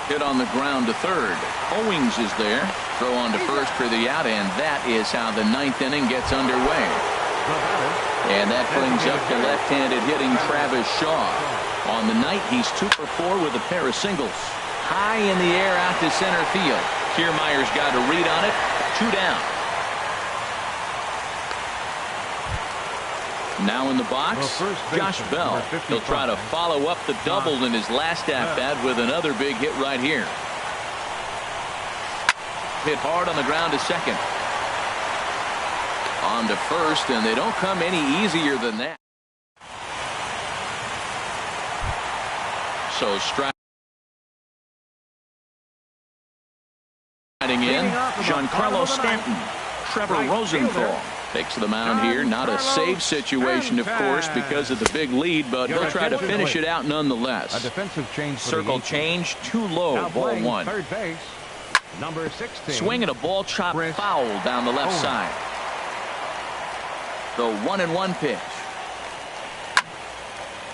Hit on the ground to third. Owings is there. Throw on to first for the out, and that is how the 9th inning gets underway. And that brings up the left-handed hitting Travis Shaw. On the night, he's 2 for 4 with a pair of singles. High in the air out to center field. Kiermaier's got a read on it. 2 down. Now in the box, Josh Bell. He'll try to follow up the double in his last at-bat with another big hit right here. Hit hard on the ground to second. On to first, and they don't come any easier than that. So striding in, Giancarlo Stanton. Trevor Rosenthal takes the mound here. Not a save situation, of course, because of the big lead, but he'll try to finish it out nonetheless. A defensive change. Circle change, too low, ball 1. Third base, number 16. Swinging a ball chopped foul down the left side. The 1-1 pitch.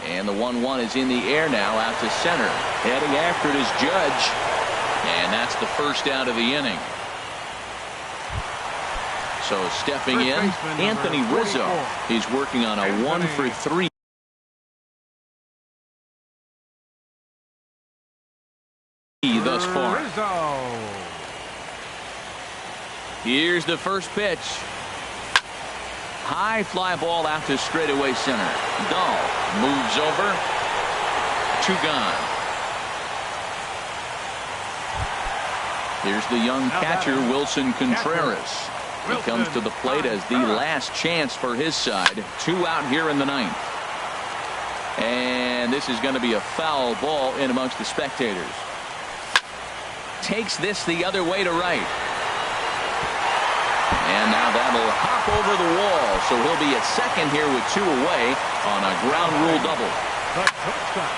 And the 1-1 is in the air now out to center. Heading after it is Judge. And that's the first out of the inning. So stepping in, Anthony Rizzo. He's working on a 1-for-3 thus far. Here's the first pitch. High fly ball out to straightaway center. Dahl moves over. 2 gone. Here's the young catcher, Wilson Contreras. He comes to the plate as the last chance for his side. 2 out here in the 9th. And this is going to be a foul ball in amongst the spectators. Takes this the other way to right. And now that'll hop over the wall. So he'll be at second here with 2 away on a ground rule double.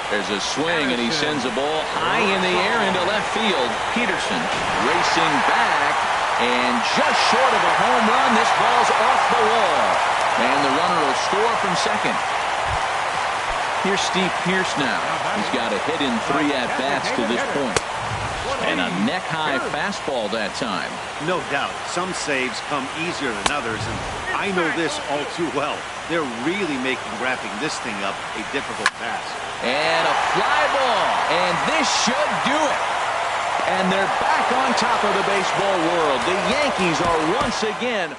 There's a swing, and he sends a ball high in the air into left field. Peterson racing back, and just short of a home run. This ball's off the wall. And the runner will score from second. Here's Steve Pearce now. He's got a hit in 3 at-bats to this point. And a neck-high fastball that time. No doubt. Some saves come easier than others, and I know this all too well. They're really making wrapping this thing up a difficult task. And a fly ball, and this should do it. And they're back on top of the baseball world. The Yankees are once again